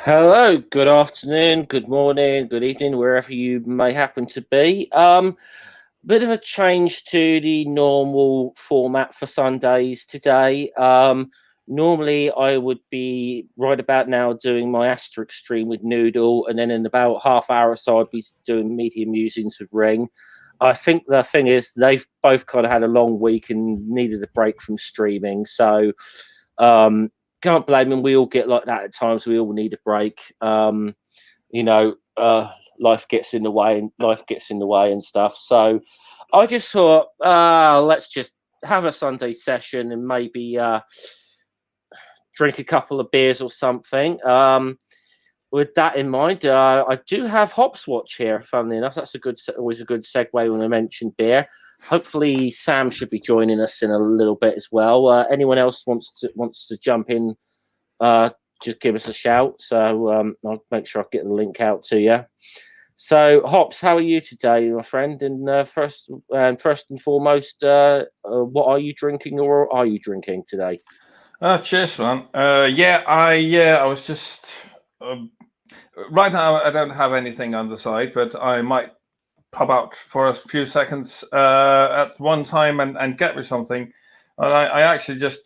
Hello, good afternoon, good morning, good evening, wherever you may happen to be. Bit of a change to the normal format for Sundays today. Normally, I would be right about now doing my Asterix stream with Noodle, and then in about half hour or so, I'd be doing Media Musings with Ring. I think the thing is, they've both kind of had a long week and needed a break from streaming, so um, can't blame them. We all get like that at times. We all need a break. You know, life gets in the way, and stuff. So I just thought, let's just have a Sunday session and maybe drink a couple of beers or something. With that in mind, I do have Hopswatch here. Funnily enough, that's always a good segue when I mention beer. Hopefully, Sam should be joining us in a little bit as well. Anyone else wants to jump in? Just give us a shout. So I'll make sure I get the link out to you. So, Hops, how are you today, my friend? And first and foremost, what are you drinking, or are you drinking today? Cheers, man. I was just right now. I don't have anything on the side, but I might pop out for a few seconds at one time and get me something. And I actually just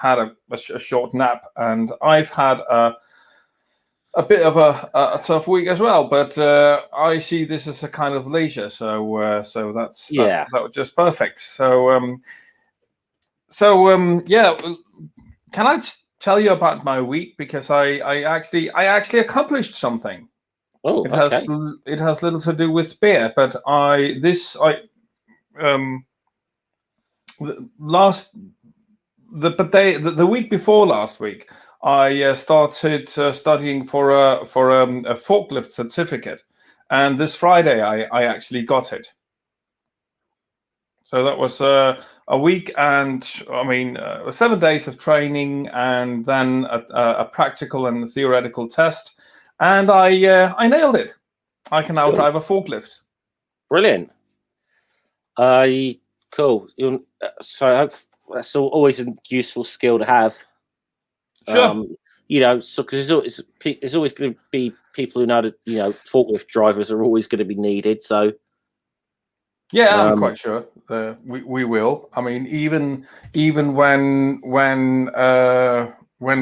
had a short nap, and I've had a bit of a tough week as well. But I see this as a kind of leisure, so that was just perfect. Yeah. Can I tell you about my week, because I actually accomplished something. Oh, okay. It has little to do with beer, but the week before last week I started studying for a forklift certificate, and this Friday I actually got it. So that was a week, and 7 days of training, and then a practical and theoretical test, and I nailed it. I can now drive a forklift. Brilliant. Cool. So that's always a useful skill to have. Sure. So because there's always going to be people who know that forklift drivers are always going to be needed. So yeah, I'm quite sure we will. I mean, even when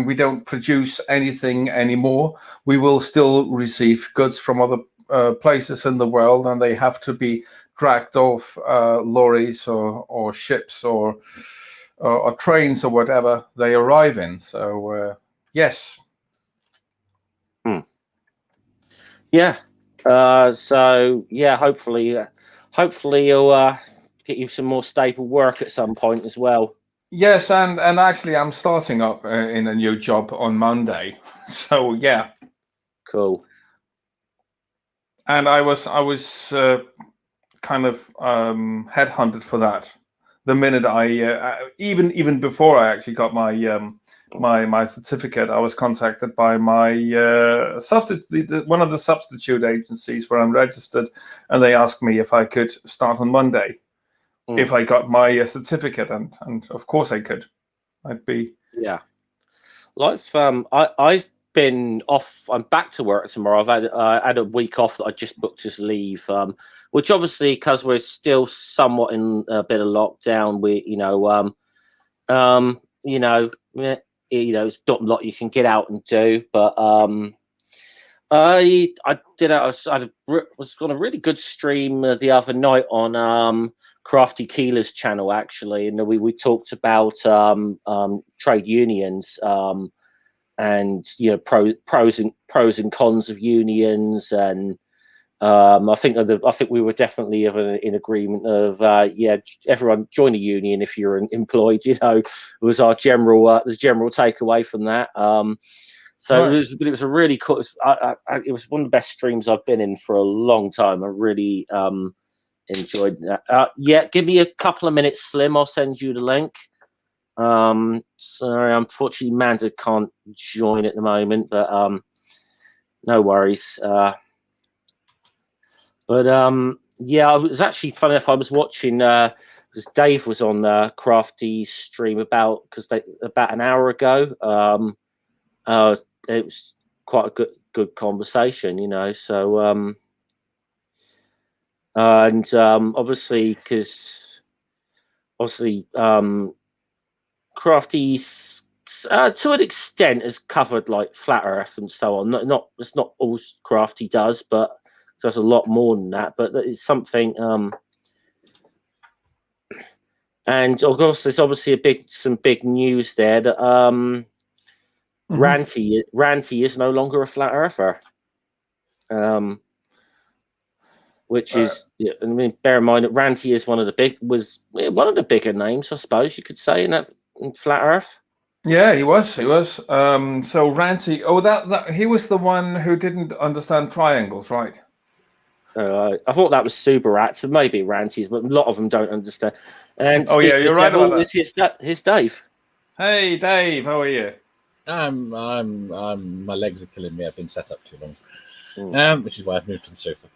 we don't produce anything anymore, we will still receive goods from other places in the world, and they have to be dragged off lorries or ships or trains or whatever they arrive in. So yes. Yeah. So yeah, hopefully you'll get you some more stable work at some point as well. Yes, and actually, I'm starting up in a new job on Monday. So yeah. Cool. And I was kind of headhunted for that. The minute I even before I actually got my my certificate, I was contacted by my one of the substitute agencies where I'm registered, and they asked me if I could start on Monday if I got my certificate, and of course I could. I'd be I've been off. I'm back to work tomorrow. I've had a week off that I just booked as leave, which obviously, because we're still somewhat in a bit of lockdown, it's not a lot you can get out and do. But I was on a really good stream the other night on Crafty Keeler's channel, actually, and we talked about trade unions. And pros and cons of unions, and I think we were definitely in agreement of everyone join a union if you're employed. Was our general takeaway from that. So right. It was a really cool. It was one of the best streams I've been in for a long time. I really enjoyed that. Give me a couple of minutes, Slim. I'll send you the link. Sorry, unfortunately, Manda can't join at the moment, but no worries. It was actually funny enough. I was watching because Dave was on Crafty's stream about an hour ago. It was quite a good conversation, you know. So obviously, because Crafty's to an extent has covered like flat Earth and so on. It's not all Crafty does, but does a lot more than that. But it's something. And of course, there's obviously some big news there that Ranty is no longer a flat earther. Which is, I mean, bear in mind that Ranty is one of the bigger names, I suppose you could say, in flat Earth. Yeah, he was. So Ranty, that he was the one who didn't understand triangles, right? I thought that was Subarat, so maybe Ranty's, but a lot of them don't understand. And you're right about that. Here's Dave. Hey, Dave, how are you? My legs are killing me. I've been set up too long, which is why I've moved to the sofa.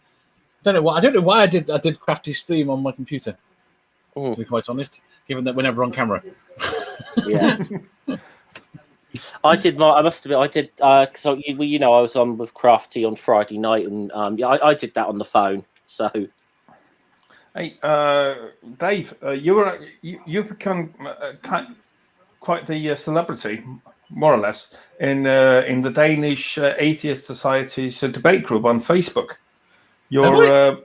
I don't know why I did Crafty stream on my computer. To be quite honest, given that we're never on camera. Yeah. I did. I must admit, I did. Because you know, I was on with Crafty on Friday night, and I did that on the phone. So, hey, Dave, you've become quite the celebrity, more or less, in the Danish Atheist Society's debate group on Facebook. Your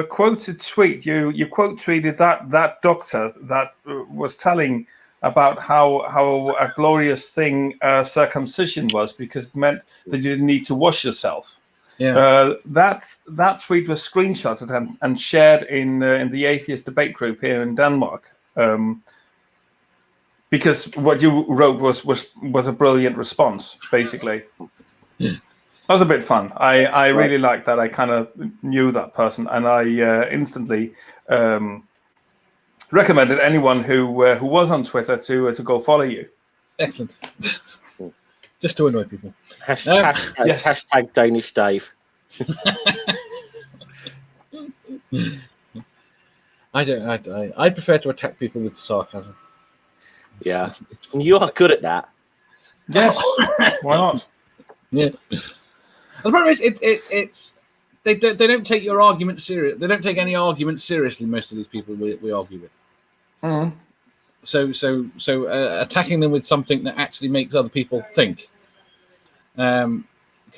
quoted tweet. You quote tweeted that doctor that was telling about how a glorious thing circumcision was, because it meant that you didn't need to wash yourself. Yeah. That tweet was screenshotted and shared in the atheist debate group here in Denmark. Because what you wrote was a brilliant response, basically. Yeah. That was a bit fun. I really liked that. I kind of knew that person, and I instantly recommended anyone who was on Twitter to go follow you. Excellent. Just to annoy people. Hashtag Danish Dave. I prefer to attack people with sarcasm. Yeah, you are good at that. Yes, why not? Yeah. The problem is, it's they don't take your argument serious. They don't take any argument seriously. Most of these people we argue with. Mm. So attacking them with something that actually makes other people think can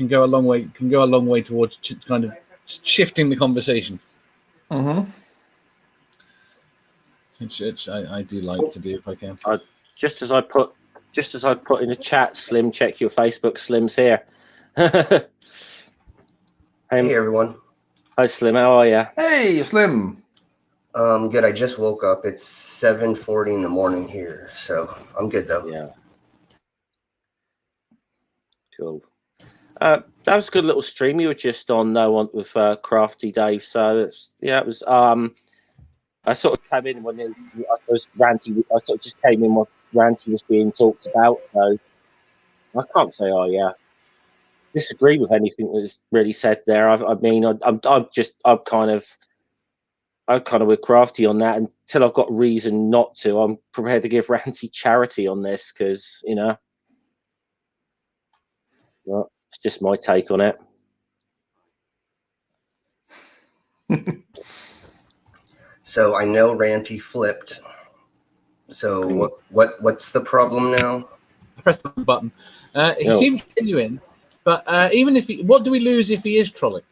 go a long way. Can go a long way towards kind of shifting the conversation. Mm-hmm. Which I do like to do if I can. Just as I put in the chat, Slim, check your Facebook. Slim's here. Hey everyone. Hi Slim, how are you? Hey Slim. Good. I just woke up. It's 7:40 in the morning here, so I'm good though. Yeah. Cool. That was a good little stream you were just on though, with Crafty Dave. So it was. I sort of came in when I was Ranty. I sort of just came in when Ranty was being talked about. So I can't say, disagree with anything that was really said there. I'm kind of with Crafty on that until I've got reason not to. I'm prepared to give Ranty charity on this because well, it's just my take on it. So I know Ranty flipped. So what's the problem now? I pressed the button. He seems genuine, but even if what do we lose if he is trolling?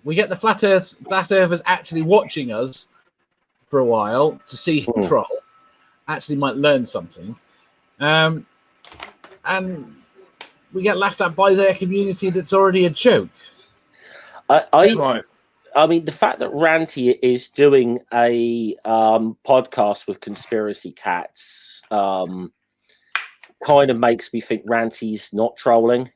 We get the flat earthers actually watching us for a while to see him troll. Actually, might learn something, and we get laughed at by their community that's already a joke. I mean, the fact that Ranty is doing a podcast with Conspiracy Cats kind of makes me think Ranty's not trolling.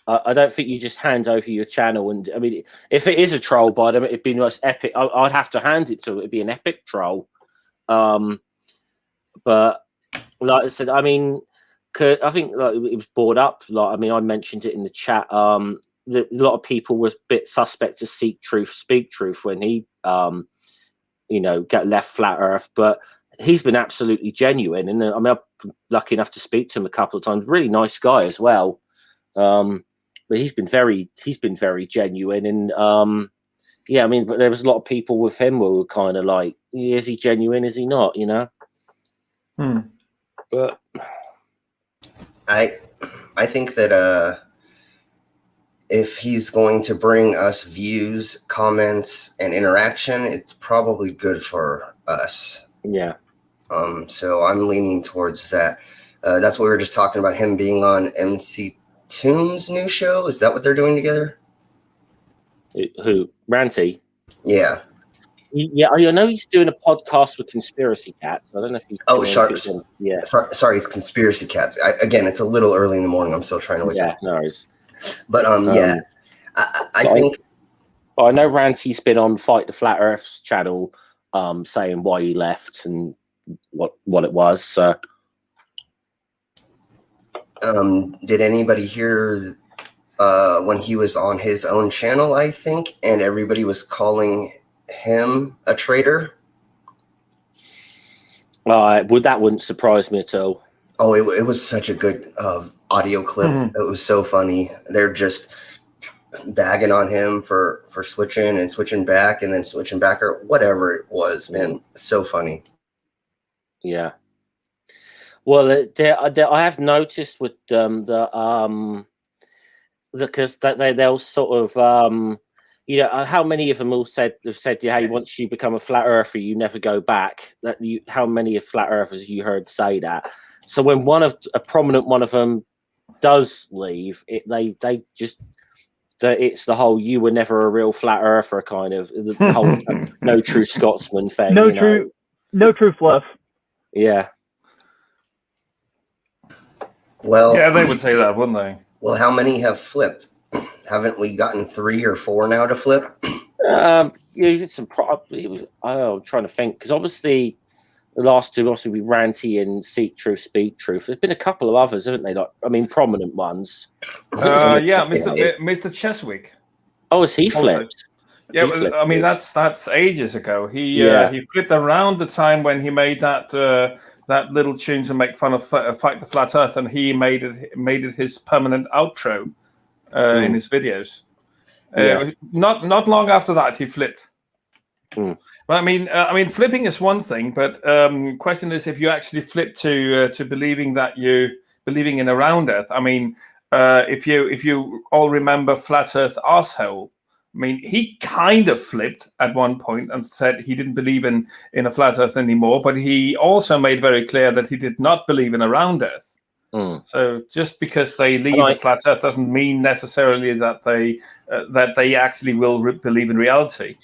I don't think you just hand over your channel. And I mean, if it is a troll by them, it'd be the most epic. I'd have to hand it to it. It'd be an epic troll. But like I said, I mean, I think like, it was brought up. Like, I mean, I mentioned it in the chat. A lot of people was a bit suspect to seek truth, speak truth when he, get left flat Earth. But he's been absolutely genuine, and I mean, I'm lucky enough to speak to him a couple of times. Really nice guy as well. But he's been very genuine, and yeah, I mean, but there was a lot of people with him who were kind of like, is he genuine? Is he not? You know. But I think that if he's going to bring us views, comments, and interaction, it's probably good for us. Yeah. So I'm leaning towards that. That's what we were just talking about, him being on MC Toon's new show. Is that what they're doing together? Who? Ranty? Yeah. Yeah, I know he's doing a podcast with Conspiracy Cats. I don't know if he's. Oh, doing sharp. anything- Yeah. Sorry, it's Conspiracy Cats. Again, it's a little early in the morning. I'm still trying to wake up. Yeah, no worries. But yeah, I think. But I know Ranty's been on Fight the Flat Earth's channel, saying why he left and what it was. So. Did anybody hear when he was on his own channel, I think, and everybody was calling him a traitor? That wouldn't surprise me at all. Oh, it was such a good audio clip. It was so funny. They're just bagging on him for switching and switching back and then switching back or whatever it was, man. So funny. Yeah. Well, I have noticed with because they'll sort of how many of them all have said, yeah, once you become a flat earther, you never go back. How many of flat earthers you heard say that? So when a prominent one of them does leave, it's the whole "you were never a real flat earther" kind of the whole no true Scotsman thing. No true fluff. Yeah. Well, Yeah, they would say that, wouldn't they? Well, how many have flipped? Haven't we gotten 3 or 4 now to flip? Yeah, you did some. I'm trying to think because obviously the last two, obviously, we Ranty and Seek Truth, Speak Truth. There's been a couple of others, haven't they? Like, I mean, prominent ones. Yeah, Mr. Cheswick. Oh, is he flipped? Yeah, He flipped. I mean that's ages ago. He flipped around the time when he made that little tune to make fun of Fight the Flat Earth, and he made it his permanent outro in his videos. Not long after that, he flipped. But I mean, flipping is one thing, but question is if you actually flip to believing in a round Earth. I mean, if you all remember Flat Earth Arsehole, I mean, he kind of flipped at one point and said he didn't believe in a flat Earth anymore, but he also made very clear that he did not believe in a round Earth. So just because they leave a flat Earth doesn't mean necessarily that they actually will believe in reality.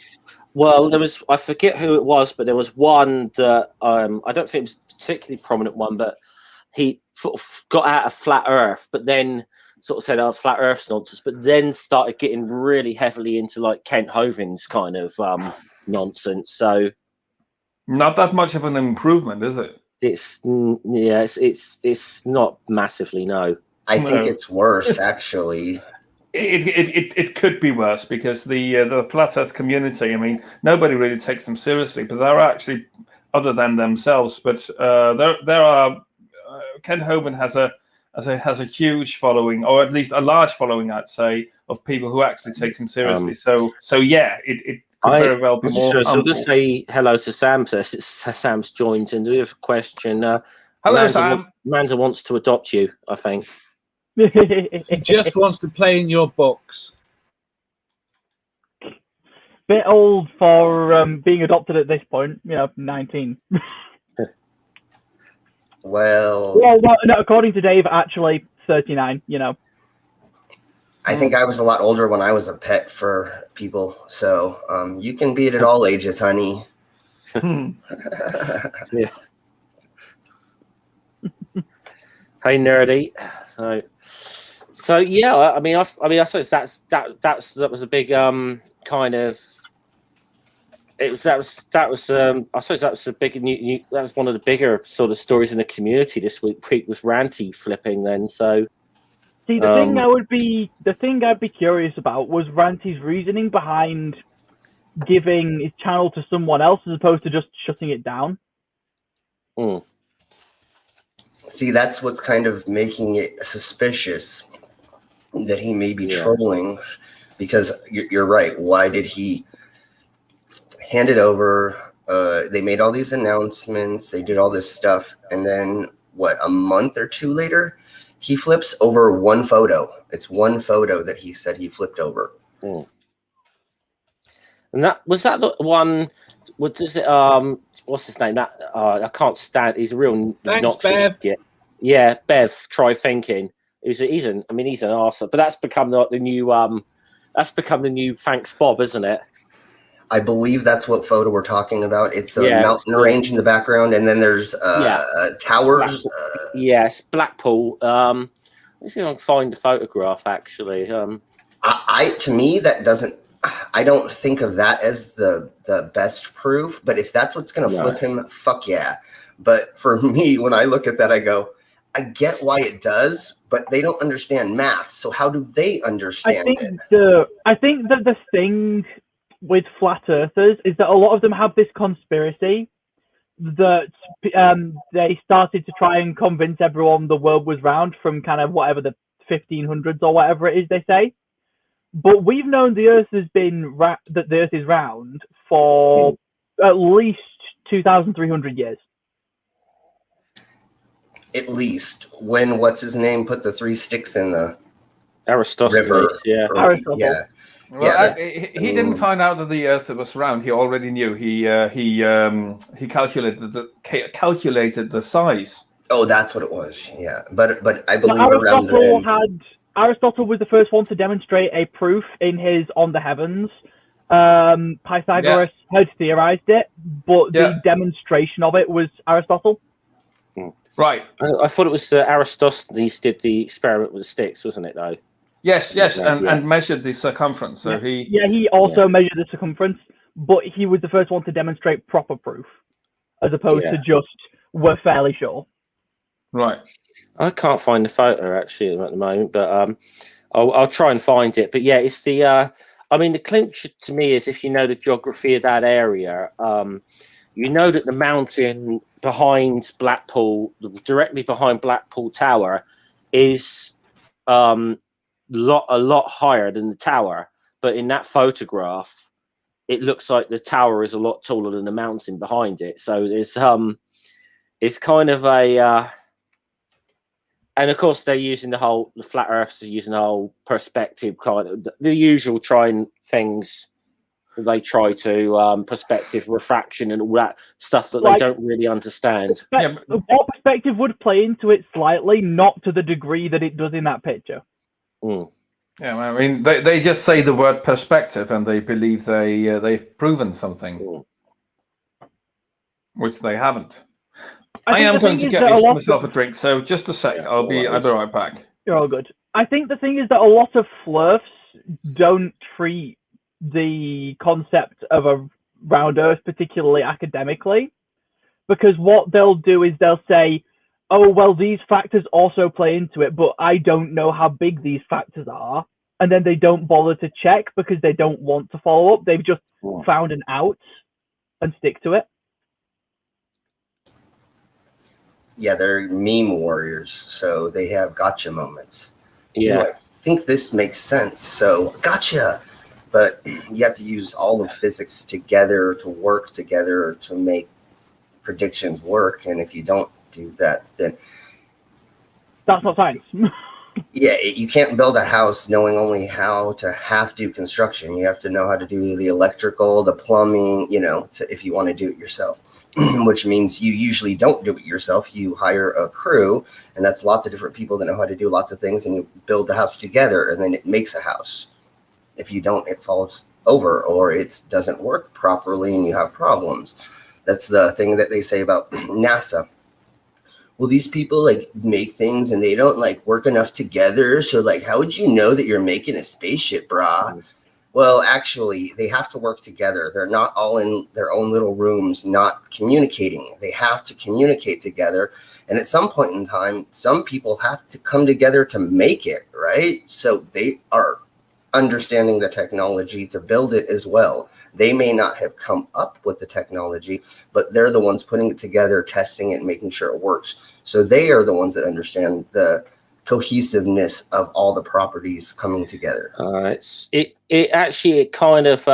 Well, I forget who it was, but there was one that I don't think it was a particularly prominent one, but he sort of got out of flat Earth, but then sort of said, "Oh, flat Earth's nonsense," but then started getting really heavily into like Kent Hovind's kind of nonsense. So, not that much of an improvement, is it? It's not massively. No, I think it's worse actually. It could be worse because the flat Earth community. I mean, nobody really takes them seriously, but there are actually other than themselves. But there are. Ken Hovind has a huge following, or at least a large following, I'd say, of people who actually take him seriously. So yeah, it could very well be more. So just say hello to Sam. Sam's joined, and we have a question. Hello, Sam. Amanda wants to adopt you, I think. He just wants to play in your books. Bit old for being adopted at this point. 19. Well, no, according to Dave, actually 39. I think I was a lot older when I was a pet for people, so you can be it at all ages, honey. Yeah. Hey, nerdy. So yeah. I mean, I suppose that was a big kind of. That was I suppose that was a big that was one of the bigger sort of stories in the community this week was Ranty flipping then. So see, the thing I'd be curious about was Ranty's reasoning behind giving his channel to someone else as opposed to just shutting it down. Mm. See, that's what's kind of making it suspicious that he may be trolling, because you're right. Why did he hand it over? They made all these announcements. They did all this stuff. And then, a month or two later, he flips over one photo. It's one photo that he said he flipped over. Mm. And that the one. What is it? What's his name? That I can't stand. He's a real obnoxious. Bev. Yeah, Bev. Try thinking. He's an arser. But that's become the new. That's become the new Thanks Bob, isn't it? I believe that's what photo we're talking about. It's a mountain range in the background, and then there's towers. Yes, Blackpool. Let's see if I can find the photograph. Actually, to me that doesn't. I don't think of that as the best proof. But if that's what's going to flip him, fuck yeah. But for me, when I look at that, I go, I get why it does, but they don't understand math. So how do they understand it? I think that the thing with flat earthers is that a lot of them have this conspiracy that they started to try and convince everyone the world was round from kind of whatever the 1500s or whatever it is they say. But we've known the Earth has been that the Earth is round for at least 2,300 years. At least when what's his name put the 3 sticks in the Aristotle. river. Aristotle. Yeah. Well, he didn't find out that the Earth was round. He already knew. He calculated the size. Oh, that's what it was. Yeah, but I believe Aristotle was the first one to demonstrate a proof in his On the Heavens. Pythagoras had theorized it, but the demonstration of it was Aristotle. Right. I thought it was Aristophanes did the experiment with the sticks, wasn't it? Though. Yes, and measured the circumference. So he also measured the circumference, but he was the first one to demonstrate proper proof, as opposed to just we're fairly sure. Right. I can't find the photo actually at the moment, but I'll try and find it. But yeah, it's the. I mean, the clincher to me is if you know the geography of that area, you know that the mountain behind Blackpool, directly behind Blackpool Tower, is a lot higher than the tower. But in that photograph, it looks like the tower is a lot taller than the mountain behind it. So there's it's kind of a. And of course, they're using the flat earthers are using the whole perspective kind of the usual things they try to perspective, refraction, and all that stuff that they don't really understand. What perspective would play into it slightly, not to the degree that it does in that picture. Mm. Yeah, I mean, they just say the word perspective and they believe they've proven something, which they haven't. I am going to get myself a drink, so just a sec. I'll be right back. You're all good. I think the thing is that a lot of flirfs don't treat the concept of a round Earth particularly academically, because what they'll do is they'll say, oh, well, these factors also play into it, but I don't know how big these factors are. And then they don't bother to check because they don't want to follow up. They've just found an out and stick to it. Yeah, they're meme warriors, so they have gotcha moments. Yeah. I think this makes sense, so gotcha. But you have to use all of physics together to work together to make predictions work. And if you don't do that, then... That's not science. Yeah, you can't build a house knowing only how to do construction. You have to know how to do the electrical, the plumbing, if you want to do it yourself. Which means you usually don't do it yourself. You hire a crew, and that's lots of different people that know how to do lots of things, and you build the house together, and then it makes a house. If you don't, it falls over, or it doesn't work properly, and you have problems. That's the thing that they say about NASA. Well, these people make things, and they don't work enough together. So how would you know that you're making a spaceship, brah? Well, actually, they have to work together. They're not all in their own little rooms, not communicating. They have to communicate together. And at some point in time, some people have to come together to make it, right? So they are understanding the technology to build it as well. They may not have come up with the technology, but they're the ones putting it together, testing it, and making sure it works. So they are the ones that understand the cohesiveness of all the properties coming together. It kind of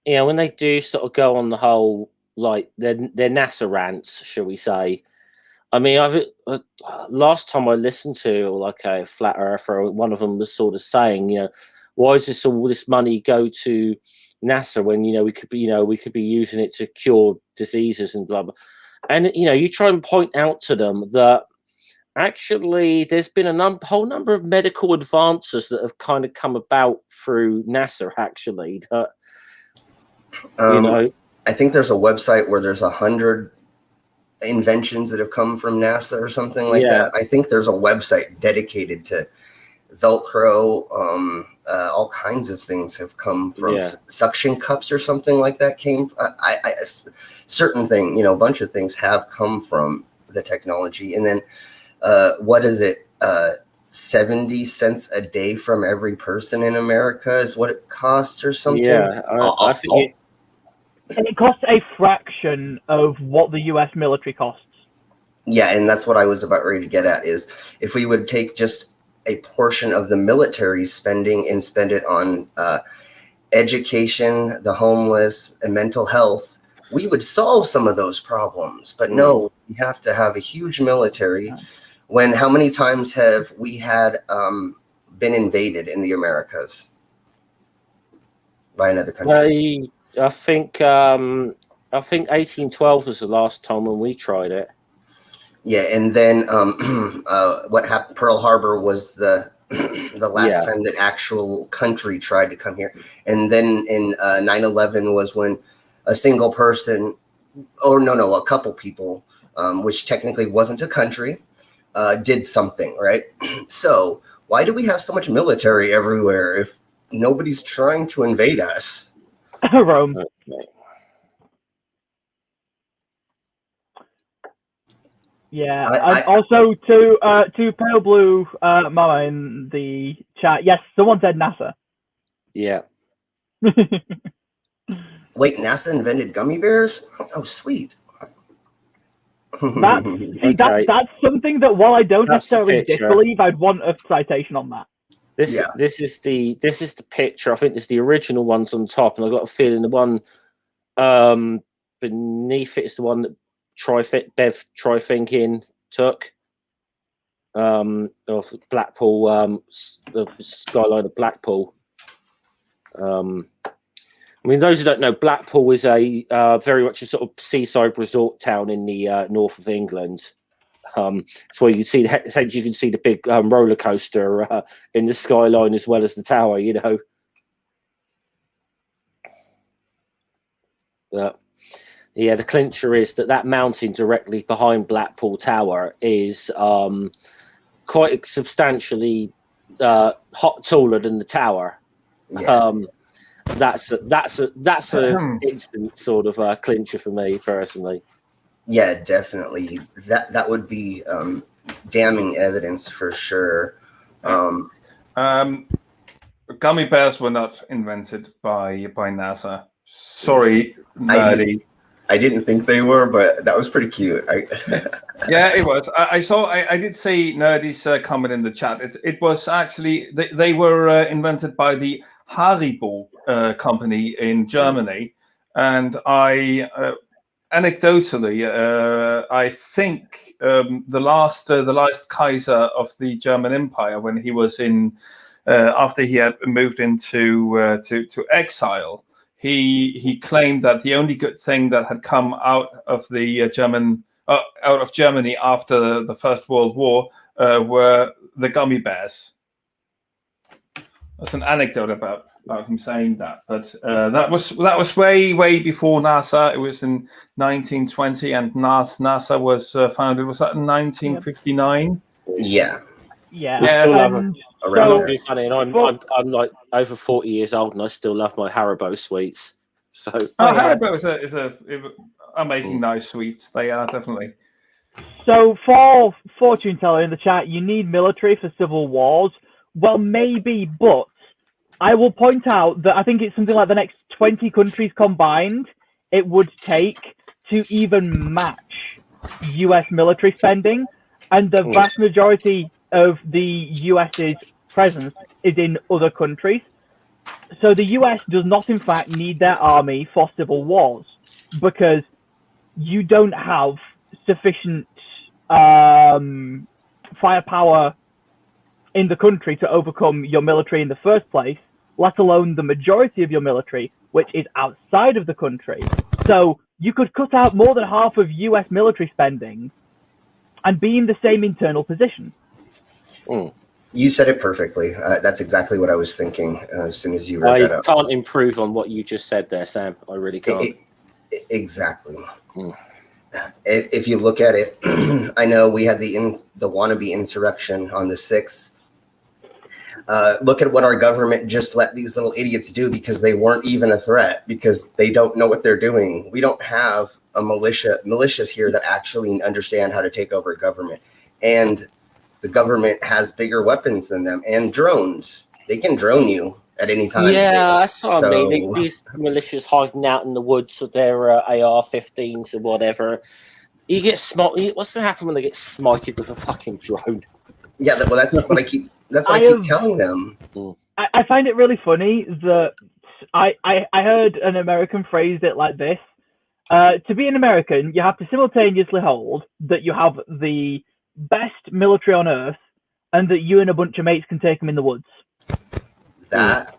when they do sort of go on the whole, like their NASA rants, shall we say. I mean, last time I listened to like a flat earther, one of them was sort of saying, why is all this money go to NASA when we could be using it to cure diseases and blah blah. And you try and point out to them that actually there's been a whole number of medical advances that have kind of come about through NASA. Actually, that I think there's a website where there's 100 inventions that have come from NASA or something like that. I think there's a website dedicated to Velcro. All kinds of things have come from suction cups or something like that. Certain thing, a bunch of things have come from the technology. And then what is it? 70 cents a day from every person in America is what it costs or something. Yeah, I think it costs a fraction of what the U.S. military costs. Yeah, and that's what I was about ready to get at, is if we would take just a portion of the military spending and spend it on education, the homeless, and mental health, we would solve some of those problems. But no, we have to have a huge military. When how many times have we had been invaded in the Americas by another country? I think 1812 was the last time when we tried it. Yeah, and then what happened? Pearl Harbor was the last time that actual country tried to come here, and then in 9/11 was when a single person, a couple people, which technically wasn't a country, did something, right? So why do we have so much military everywhere if nobody's trying to invade us? Rome. Okay. Yeah, and also to Pale Blue Mama in the chat. Yes, someone said NASA. Yeah. Wait, NASA invented gummy bears? Oh, sweet. That's something that, while I don't necessarily disbelieve, I'd want a citation on that. This is the picture. I think it's the original one's on top, and I got a feeling the one beneath it is the one that Bev Trythinking took of Blackpool, the skyline of Blackpool. I mean, those who don't know, Blackpool is a very much a sort of seaside resort town in the north of England. It's where you can see the big roller coaster in the skyline as well as the tower. The clincher is that mountain directly behind Blackpool Tower is quite substantially taller than the tower. Yeah. That's a instant sort of clincher for me personally. Yeah, definitely. That would be damning evidence for sure. Gummy bears were not invented by NASA. Sorry, nerdy. I didn't think they were, but that was pretty cute. Yeah, it was. I did see Nerdy's comment in the chat. It was actually they were invented by the Haribo company in Germany, and anecdotally, I think the last Kaiser of the German Empire, when he was in after he had moved into to exile. He claimed that the only good thing that had come out of the out of Germany after the First World War were the gummy bears. That's an anecdote about him saying that, but that was way before NASA. It was in 1920, and NASA was founded. Was that in 1959? Yeah. Yeah. We still love it. Funny, and I'm like over 40 years old, and I still love my Haribo sweets. So Haribo are making nice sweets. They are definitely. So for fortune teller in the chat, you need military for civil wars. Well, maybe, but I will point out that I think it's something like the next 20 countries combined it would take to even match US military spending, and the vast majority of the US's presence is in other countries. So the US does not, in fact, need their army for civil wars because you don't have sufficient firepower in the country to overcome your military in the first place, let alone the majority of your military, which is outside of the country. So you could cut out more than half of US military spending and be in the same internal position. You said it perfectly. That's exactly what I was thinking as soon as you read that up. I can't improve on what you just said there, Sam. I really can't. Exactly. If you look at it, I know we had the wannabe insurrection on the 6th. Look at what our government just let these little idiots do because they weren't even a threat, because they don't know what they're doing. We don't have a militias here that actually understand how to take over government. And the government has bigger weapons than them and drones. They can drone you at any time. Yeah, that's what I mean. These militias hiding out in the woods with their AR-15s or whatever. You get what's going to happen when they get smited with a fucking drone? Yeah, well, that's what I keep. That's what I keep telling them. I find it really funny that I heard an American phrase it like this. To be an American, you have to simultaneously hold that you have the best military on earth and that you and a bunch of mates can take them in the woods. That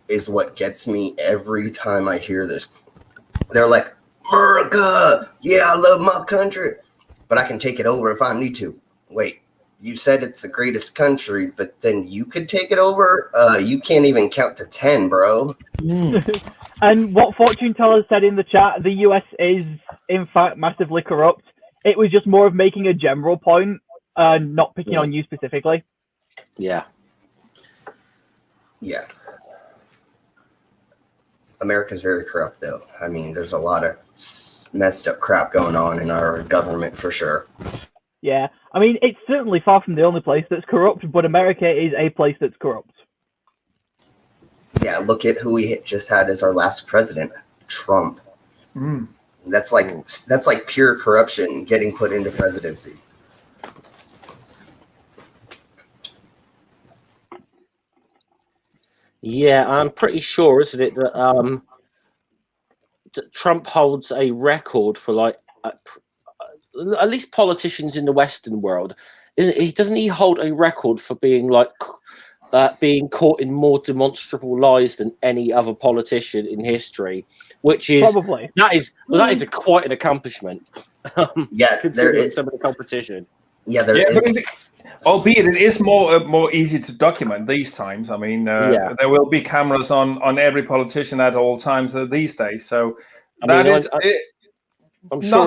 is what gets me every time I hear this. They're like, America, yeah, I love my country, but I can take it over if I need to. Wait, you said it's the greatest country, but then you could take it over? You can't even count to 10, bro. And what Fortune Teller said in the chat, the US is, in fact, massively corrupt. It was just more of making a general point, not picking on you specifically. Yeah. Yeah. America's very corrupt, though. I mean, there's a lot of messed up crap going on in our government, for sure. Yeah. I mean, it's certainly far from the only place that's corrupt, but America is a place that's corrupt. Yeah, look at who we just had as our last president, Trump. That's like pure corruption getting put into presidency. Yeah, I'm pretty sure, isn't it, that Trump holds a record for like at least politicians in the Western world. Doesn't he hold a record for being like being caught in more demonstrable lies than any other politician in history, which is probably that is quite an accomplishment. Yeah, considering some of the competition. Yeah, there is. Albeit it is more easy to document these times. I mean, there will be cameras on every politician at all times these days. So I'm sure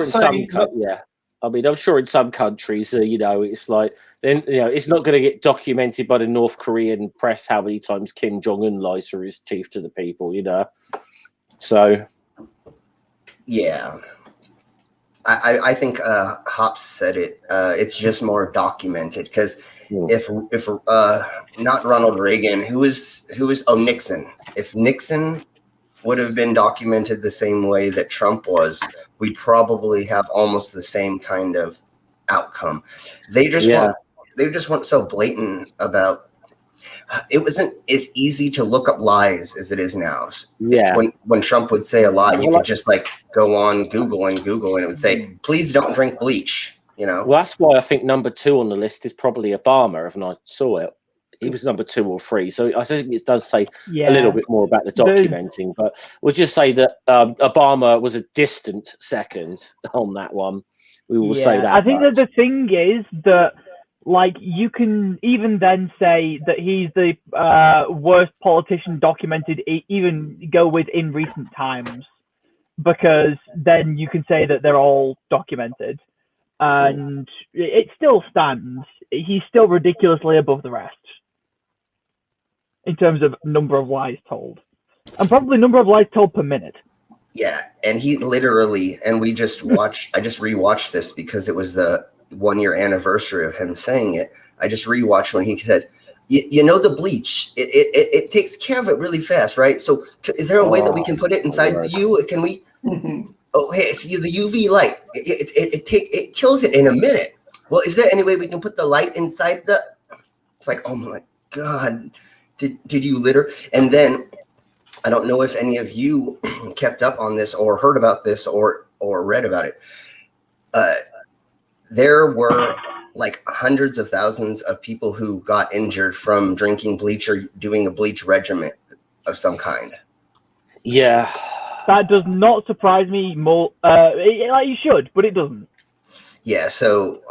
in some countries, it's like then it's not going to get documented by the North Korean press how many times Kim Jong-un lies through his teeth to the people, So, yeah. I think Hops said it. It's just more documented because if not Ronald Reagan, who is Nixon. If Nixon would have been documented the same way that Trump was, we'd probably have almost the same kind of outcome. They just weren't so blatant about. It wasn't as easy to look up lies as it is now. Yeah. When Trump would say a lie, you could just like go on Google and it would say, "Please don't drink bleach." Well, that's why I think number 2 on the list is probably Obama. If I saw it, he was number 2 or 3. So I think it does say a little bit more about the documenting. But we'll just say that Obama was a distant second on that one. We will say that. I think that the thing is that. Like, you can even then say that he's the worst politician documented, even go with in recent times, because then you can say that they're all documented. And it still stands. He's still ridiculously above the rest in terms of number of lies told. And probably number of lies told per minute. Yeah, and he literally, and I just rewatched this because it was the 1-year anniversary of him saying it. I just rewatched when he said, you know the bleach, it takes care of it really fast, right? So is there a way that we can put it inside you? Can we? Oh, hey, see the UV light. It kills it in a minute. Well, is there any way we can put the light inside the? It's like, oh my God, did you litter? And then I don't know if any of you kept up on this or heard about this or read about it. There were like hundreds of thousands of people who got injured from drinking bleach or doing a bleach regimen of some kind. Yeah. That does not surprise me more. Like you should, but it doesn't. Yeah. So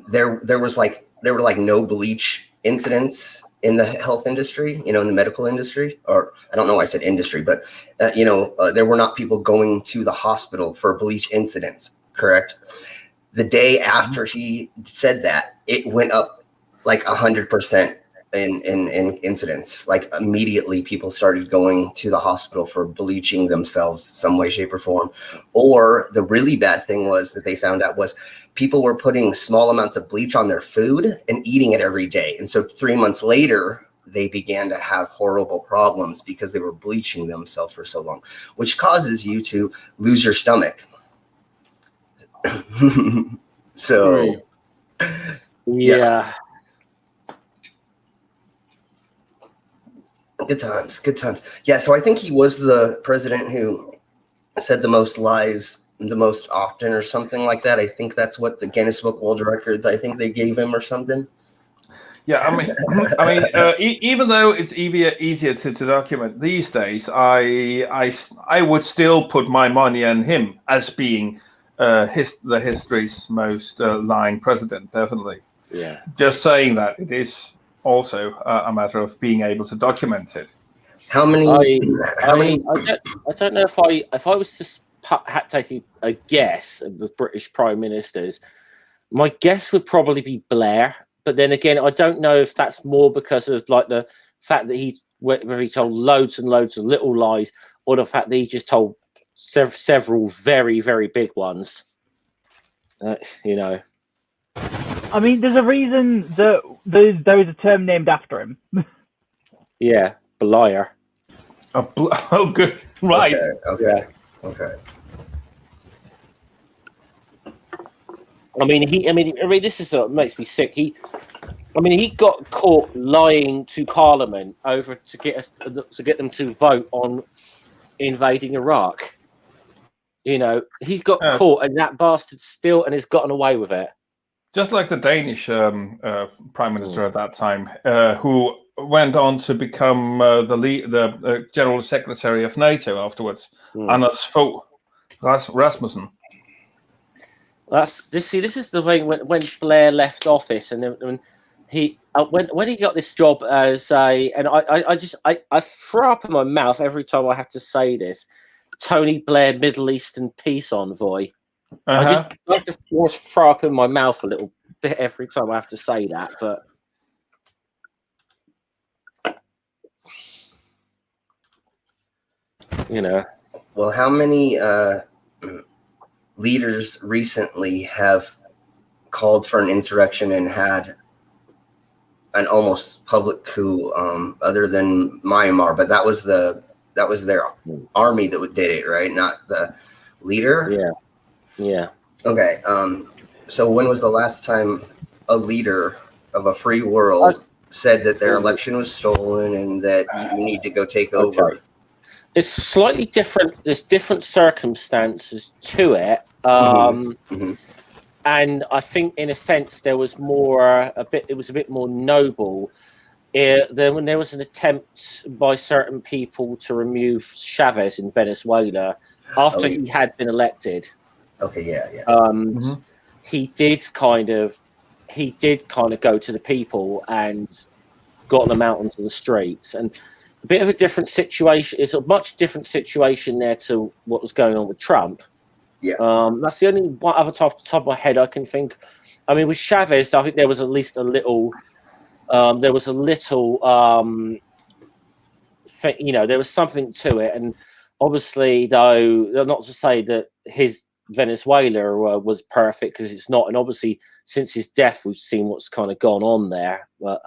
there were like no bleach incidents in the health industry, in the medical industry, or I don't know why I said industry, but there were not people going to the hospital for bleach incidents. Correct. The day after he said that, it went up like 100% in incidents. Like immediately people started going to the hospital for bleaching themselves some way, shape, or form. Or the really bad thing was that they found out was people were putting small amounts of bleach on their food and eating it every day. And so 3 months later, they began to have horrible problems because they were bleaching themselves for so long, which causes you to lose your stomach. So Yeah. Good times. Yeah, so I think he was the president who said the most lies the most often or something like that. I think that's what the Guinness Book World Records, I think they gave him or something. Yeah, I mean, even though it's easier to document these days, I would still put my money on him as being the history's most lying president, definitely. Yeah. Just saying that, it is also a matter of being able to document it. How many? I don't know if I was to take a guess of the British prime ministers, my guess would probably be Blair. But then again, I don't know if that's more because of like the fact that whether he told loads and loads of little lies, or the fact that he just told several very, very big ones. I mean, there's a reason that there is a term named after him. Yeah, Blair. Oh, good. Right. Okay. I mean, this is what makes me sick. He got caught lying to Parliament over to get them to vote on invading Iraq. He's got caught, and that bastard still and has gotten away with it. Just like the Danish prime minister at that time, who went on to become the general secretary of NATO afterwards, Anders Fogh Rasmussen. This is the thing when Blair left office, and when he got this job as I throw up in my mouth every time I have to say this, Tony Blair Middle Eastern peace envoy. I have to throw up in my mouth a little bit every time I have to say that, but Well, how many leaders recently have called for an insurrection and had an almost public coup, other than Myanmar? But that was their army that did it, right? Not the leader. Yeah. Okay. So when was the last time a leader of a free world said that their election was stolen and that you need to go take over? It's slightly different. There's different circumstances to it. And I think in a sense there was it was a bit more noble. Then when there was an attempt by certain people to remove Chavez in Venezuela after he had been elected. Okay, yeah. He did kind of go to the people and got them out onto the streets, and a bit of a different situation. It's a much different situation there to what was going on with Trump. Yeah. That's the only one other top of my head I can think. I mean, with Chavez, I think there was at least a little. There was something to it, and obviously, though, not to say that his Venezuela was perfect, because it's not, and obviously since his death we've seen what's kind of gone on there, but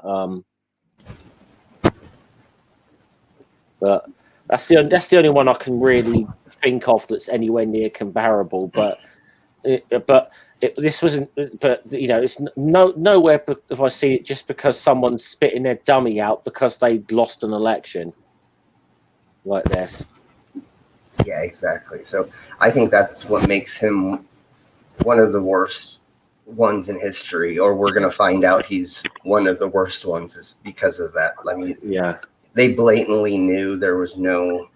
But that's the only one I can really think of that's anywhere near comparable. This wasn't. But you know, it's nowhere. If I see it, just because someone's spitting their dummy out because they lost an election like this. Yeah, exactly. So I think that's what makes him one of the worst ones in history, or we're going to find out he's one of the worst ones is because of that. I mean, Yeah, they blatantly knew there was no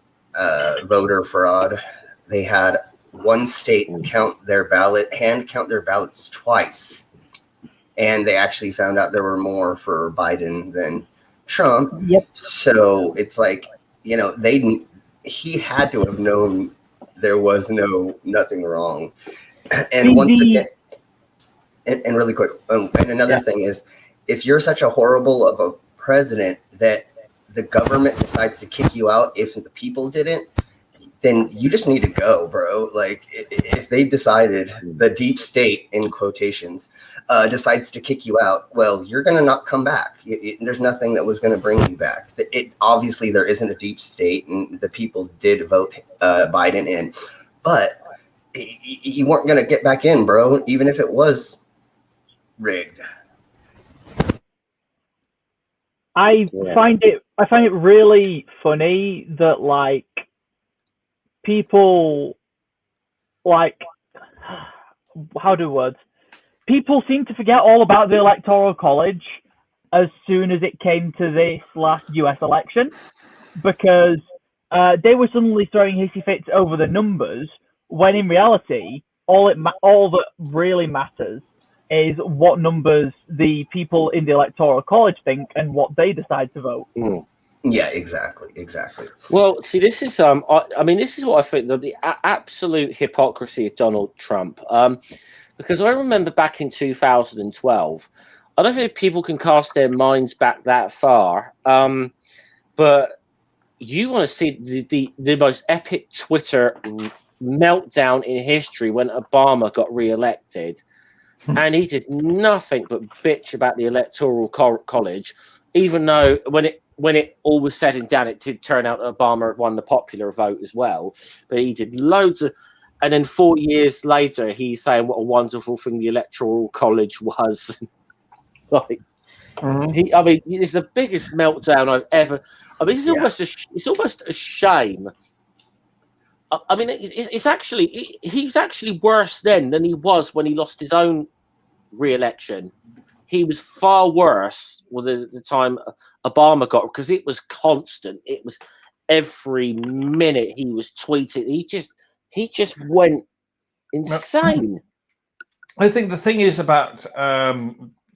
voter fraud. They had one state hand count their ballots twice. And they actually found out there were more for Biden than Trump. Yep. So it's like, you know, he had to have known there was nothing wrong. And once again, and really quick, and another thing is, if you're such a horrible of a president that the government decides to kick you out if the people didn't, then you just need to go, bro. Like, if they decided, the deep state, in quotations, decides to kick you out, well, you're going to not come back. There's nothing that was going to bring you back. Obviously, there isn't a deep state, and the people did vote Biden in. But you weren't going to get back in, bro, even if it was rigged. I find it really funny that, like, people, like, people seem to forget all about the Electoral College as soon as it came to this last US election, because they were suddenly throwing hissy fits over the numbers, when in reality, all that really matters is what numbers the people in the Electoral College think and what they decide to vote. Yeah, exactly. Well, see, this is I mean, this is what I think the absolute hypocrisy of Donald Trump. Because I remember back in 2012, I don't think people can cast their minds back that far. But you want to see the most epic Twitter meltdown in history when Obama got re-elected. And he did nothing but bitch about the Electoral College, even though when it all was said and done, it did turn out Obama had won the popular vote as well. But he did loads of, and then 4 years later, he's saying what a wonderful thing the Electoral College was. Like, I mean, it's the biggest meltdown I've ever. I mean, it's almost a shame. I mean, it's actually he's actually worse then than he was when he lost his own re-election. He was far worse the time Obama got, because it was constant. It was every minute he was tweeting. He just went insane. I think the thing is about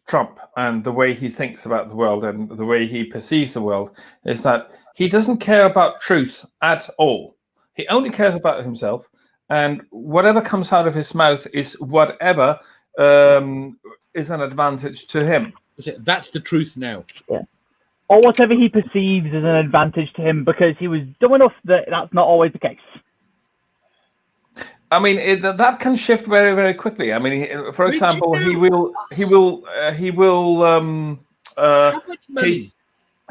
Trump and the way he thinks about the world and the way he perceives the world is that he doesn't care about truth at all. He only cares about himself, and whatever comes out of his mouth is whatever is an advantage to him. That's the truth now. Yeah. Or whatever he perceives as an advantage to him, because he was dumb enough that that's not always the case. I mean, that can shift very, very quickly. I mean, for example, he will. How much money?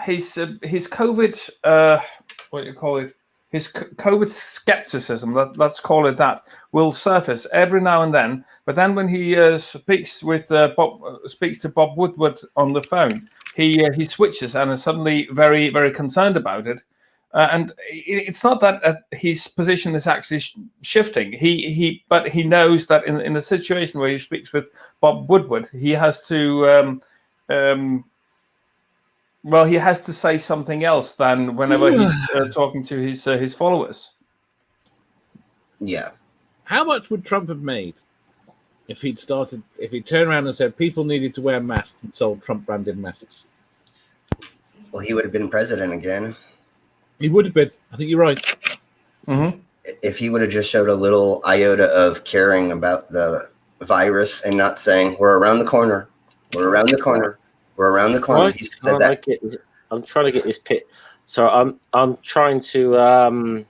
His COVID. What do you call it? His COVID skepticism, let's call it that, will surface every now and then. But then when he speaks to Bob Woodward on the phone, he switches and is suddenly very, very concerned about it. And it's not that his position is actually shifting. But he knows that in the situation where he speaks with Bob Woodward, he has to. Well, he has to say something else than whenever he's talking to his followers. Yeah. How much would Trump have made if he'd turned around and said people needed to wear masks and sold Trump-branded masks? Well, he would have been president again. He would have been. I think you're right. Mm-hmm. If he would have just showed a little iota of caring about the virus and not saying, we're around the corner, we're around the corner. We're around the corner. He said that. I'm trying to get this pit. So I'm trying to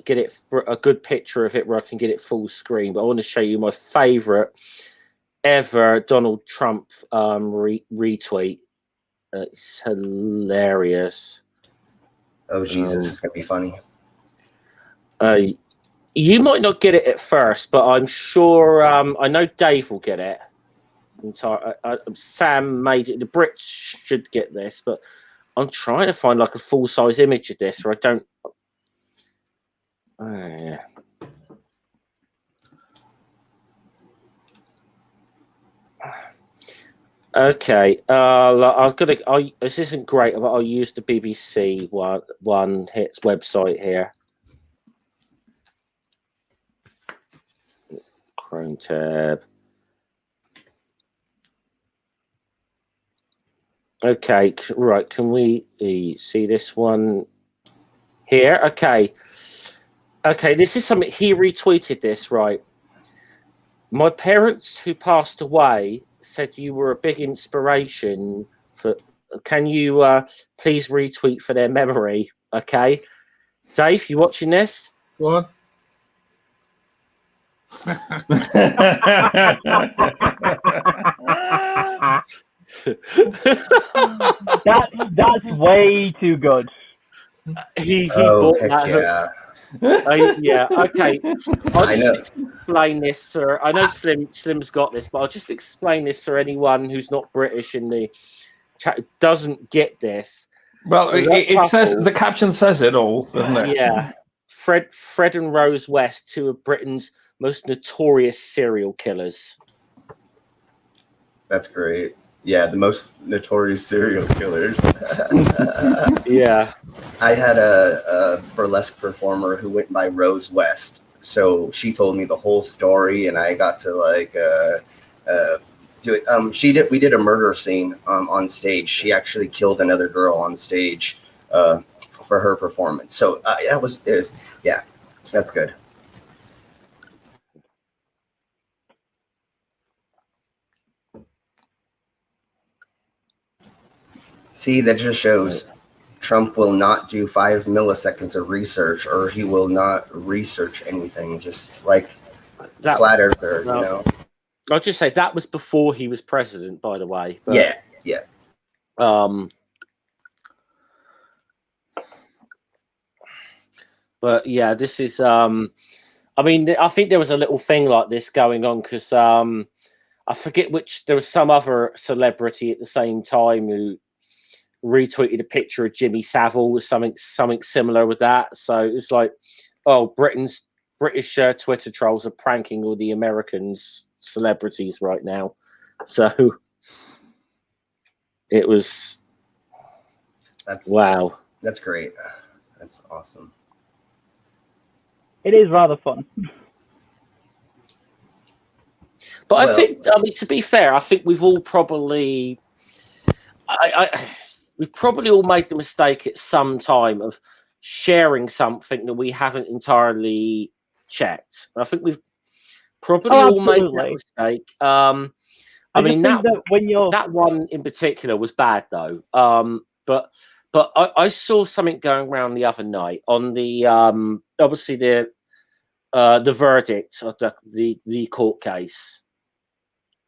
get it a good picture of it where I can get it full screen. But I want to show you my favorite ever Donald Trump retweet. It's hilarious. Oh Jesus, it's gonna be funny. You might not get it at first, but I'm sure. I know Dave will get it. Sam made it. The Brits should get this, but I'm trying to find like a full size image of this, or I don't. Yeah. Okay. I've got to. This isn't great, but I'll use the BBC one hits website here. Chrome tab. Okay, right. Can we see this one here? Okay. This is something he retweeted this, right? My parents who passed away said you were a big inspiration for. Can you please retweet for their memory? Okay, Dave, you watching this? What? That's way too good. He Oh bought heck that. yeah! Yeah. Okay. I'll I just know. explain this, sir. I know Slim's got this, but I'll just explain this for anyone who's not British in the chat doesn't get this. Well, it says the caption says it all, doesn't it? Yeah. Fred and Rose West, two of Britain's most notorious serial killers. That's great. Yeah, the most notorious serial killers. Yeah. I had a burlesque performer who went by Rose West. So she told me the whole story, and I got to do it. We did a murder scene on stage. She actually killed another girl on stage for her performance. So yeah, that's good. See, that just shows Trump will not do 5 milliseconds of research, or he will not research anything, just like that flat earther, you know. I'll just say that was before he was president, by the way. But, yeah. But yeah, this is. I mean, I think there was a little thing like this going on because I forget which. There was some other celebrity at the same time who retweeted a picture of Jimmy Savile with something similar with that. So it's like, oh, British Twitter trolls are pranking all the Americans celebrities right now. So it was. Wow. That's great. That's awesome. It is rather fun. But I think, I mean, to be fair, I think we've all probably. We've probably all made the mistake at some time of sharing something that we haven't entirely checked. I think we've probably all made that mistake. I mean, that one in particular was bad though. But I saw something going around the other night on the obviously the verdict of the court case.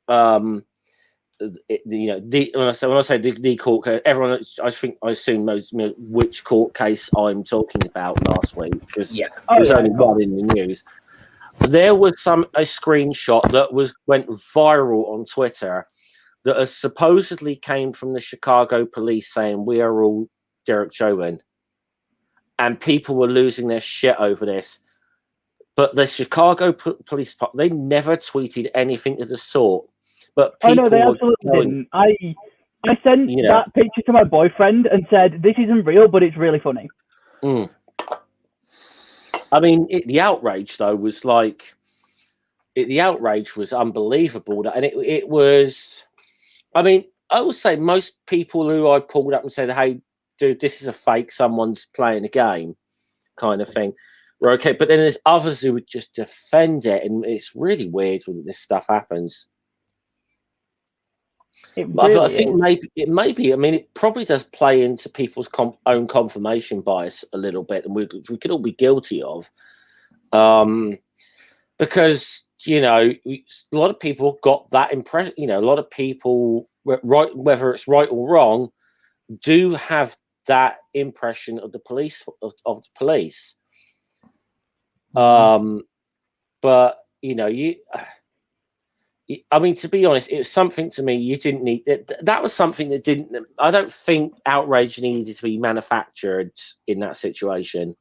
When I say the court case, everyone, I assume knows which court case I'm talking about last week because there's only one in the news. There was a screenshot that went viral on Twitter that supposedly came from the Chicago police saying we are all Derek Chauvin, and people were losing their shit over this. But the Chicago police, they never tweeted anything of the sort. But people they absolutely didn't. I sent that picture to my boyfriend and said, "This isn't real, but it's really funny." I mean, the outrage though was like, the outrage was unbelievable, and it was. I mean, I would say most people who I pulled up and said, "Hey, dude, this is a fake. Someone's playing a game," kind of thing. We're okay, but then there's others who would just defend it, and it's really weird when this stuff happens. I think maybe. I mean, it probably does play into people's own confirmation bias a little bit, and we could all be guilty of, because a lot of people got that impression. A lot of people, right, whether it's right or wrong, do have that impression of the police of the police. But I mean, to be honest, it was something to me you didn't need. That was something that didn't. I don't think outrage needed to be manufactured in that situation,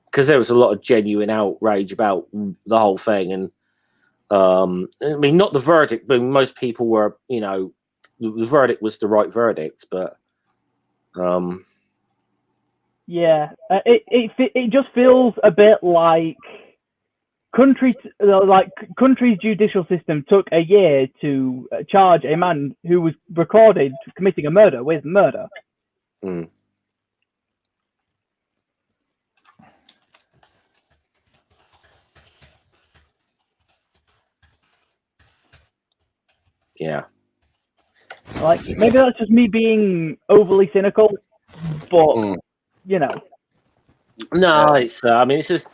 because there was a lot of genuine outrage about the whole thing. And I mean, not the verdict, but most people were, the verdict was the right verdict. But yeah, it just feels a bit like country's judicial system took a year to charge a man who was recorded committing a murder with murder. Yeah. Like, maybe that's just me being overly cynical, but No, it's. I mean, it's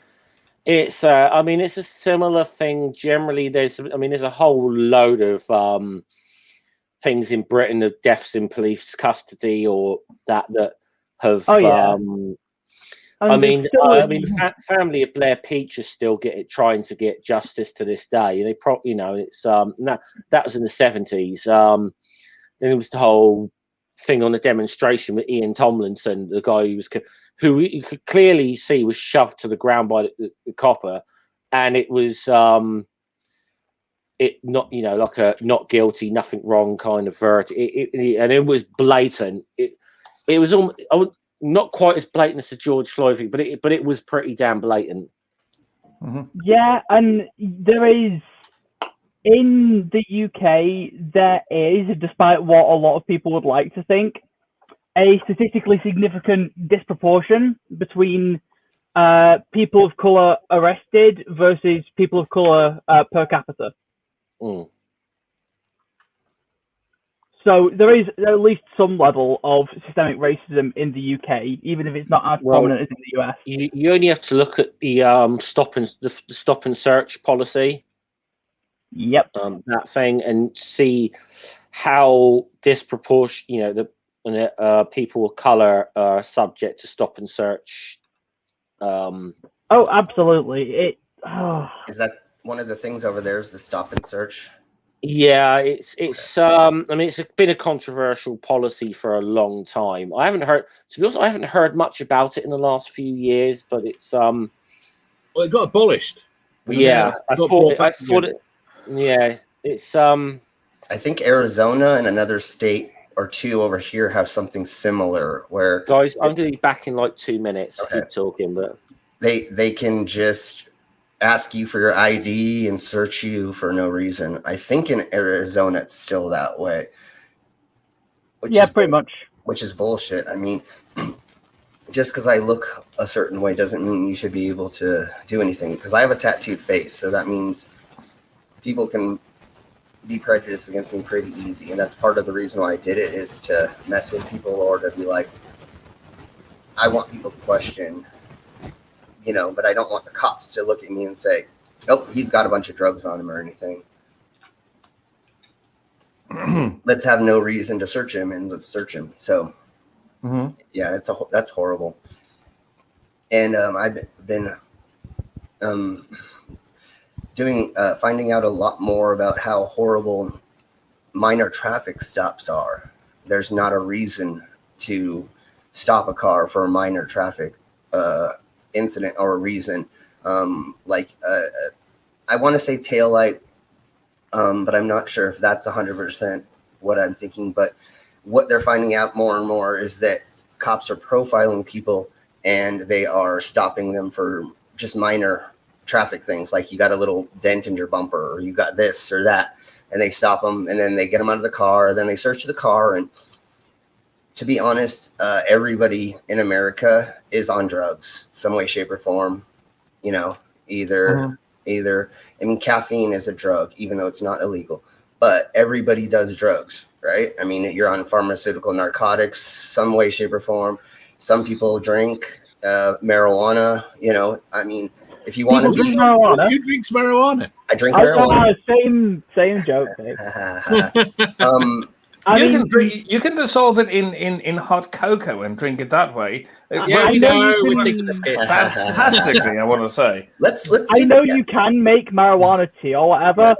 a similar thing. Generally, there's a whole load of things in Britain of deaths in police custody or that have. Oh, yeah. Family of Blair Peach is still trying to get justice to this day. And it's that was in the 70s. Then there was the whole thing on the demonstration with Ian Tomlinson, the guy who you could clearly see was shoved to the ground by the copper, and it was like a not guilty, nothing wrong kind of verdict. And it was blatant. It was not quite as blatant as the George Floyd thing, but it was pretty damn blatant. Yeah, and there is. In the UK, there is, despite what a lot of people would like to think, a statistically significant disproportion between people of colour arrested versus people of colour per capita. So there is at least some level of systemic racism in the UK, even if it's not as prominent as in the US. You only have to look at the stop and search policy. Yep. That thing, and see how disproportionate people of color are subject to stop and search. Oh, absolutely. Is that one of the things over there? Is the stop and search? Yeah, it's it's been a controversial policy for a long time. I haven't heard much about it in the last few years, but it's well, it got abolished. Yeah, I thought it. Yeah, it's I think Arizona and another state or two over here have something similar where guys, I'm going to be back in like 2 minutes. Okay. Keep talking, but they can just ask you for your ID and search you for no reason. I think in Arizona it's still that way. Pretty much. Which is bullshit. I mean, just because I look a certain way doesn't mean you should be able to do anything. Because I have a tattooed face, so that means people can be prejudiced against me pretty easy. And that's part of the reason why I did it, is to mess with people or to be like, I want people to question, but I don't want the cops to look at me and say, oh, he's got a bunch of drugs on him or anything. Let's have no reason to search him and let's search him. So, yeah, that's horrible. And I've been finding out a lot more about how horrible minor traffic stops are. There's not a reason to stop a car for a minor traffic incident or a reason. I want to say taillight, but I'm not sure if that's 100% what I'm thinking. But what they're finding out more and more is that cops are profiling people and they are stopping them for just minor traffic things, like you got a little dent in your bumper or you got this or that, and they stop them and then they get them out of the car, then they search the car. And to be honest, everybody in America is on drugs some way, shape, or form. Either I mean, caffeine is a drug, even though it's not illegal, but everybody does drugs, right? I mean, you're on pharmaceutical narcotics some way, shape, or form. Some people drink marijuana. I mean, if you want to be marijuana, who drinks marijuana? I drink marijuana. Same joke, Dave. You can dissolve it in hot cocoa and drink it that way. Yeah, we know. It tastes the piss. Fantastically, I want to say. Let's. I know you can make marijuana tea or whatever,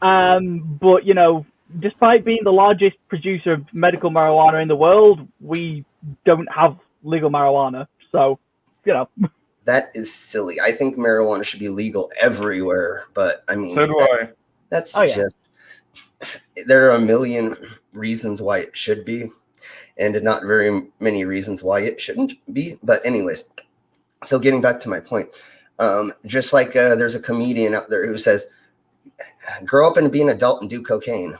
but you know, despite being the largest producer of medical marijuana in the world, we don't have legal marijuana. So, you know. That is silly. I think marijuana should be legal everywhere, but I mean, So do I. That's just. There are a million reasons why it should be, and not very many reasons why it shouldn't be. But anyways, so getting back to my point, just like there's a comedian out there who says, "Grow up and be an adult and do cocaine."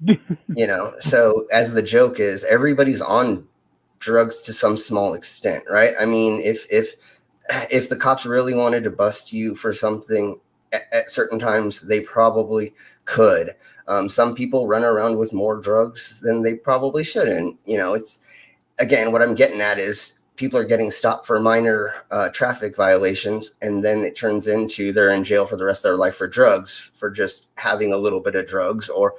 You know, so as the joke is, everybody's on drugs to some small extent, right? I mean, if the cops really wanted to bust you for something at certain times, they probably could. Some people run around with more drugs than they probably shouldn't. You know, it's, again, what I'm getting at is people are getting stopped for minor traffic violations, and then it turns into they're in jail for the rest of their life for drugs, for just having a little bit of drugs or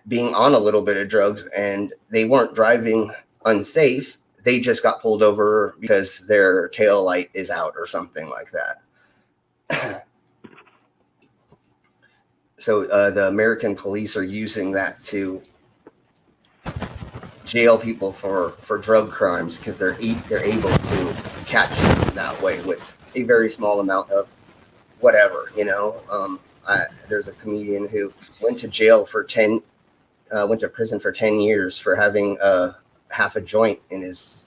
being on a little bit of drugs, and they weren't driving unsafe. They just got pulled over because their tail light is out or something like that. So the American police are using that to jail people for drug crimes because they're able to catch them that way with a very small amount of whatever, you know. There's a comedian who went to prison for 10 years for having half a joint in his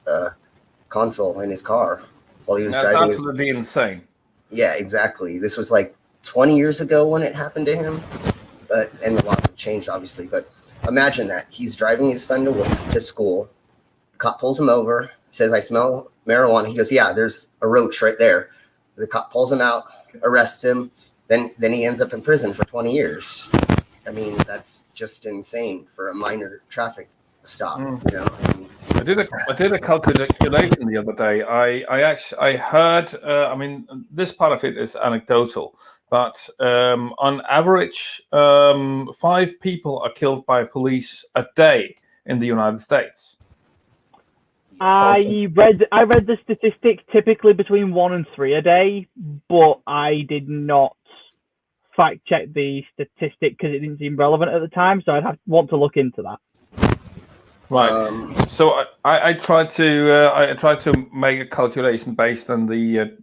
console in his car while he was driving. That's absolutely insane. Yeah, exactly. This was like 20 years ago when it happened to him, and the laws have changed, obviously. But imagine that he's driving his son to school. Cop pulls him over, says, "I smell marijuana." He goes, "Yeah, there's a roach right there." The cop pulls him out, arrests him. Then he ends up in prison for 20 years. I mean, that's just insane for a minor traffic stop. You know? I did a calculation the other day. I heard. I mean, this part of it is anecdotal, but on average, 5 people are killed by police a day in the United States. I read the statistic, typically between 1 and 3 a day, but I did not fact check the statistic because it didn't seem relevant at the time, so I'd want to look into that. Right. So I tried to make a calculation based on the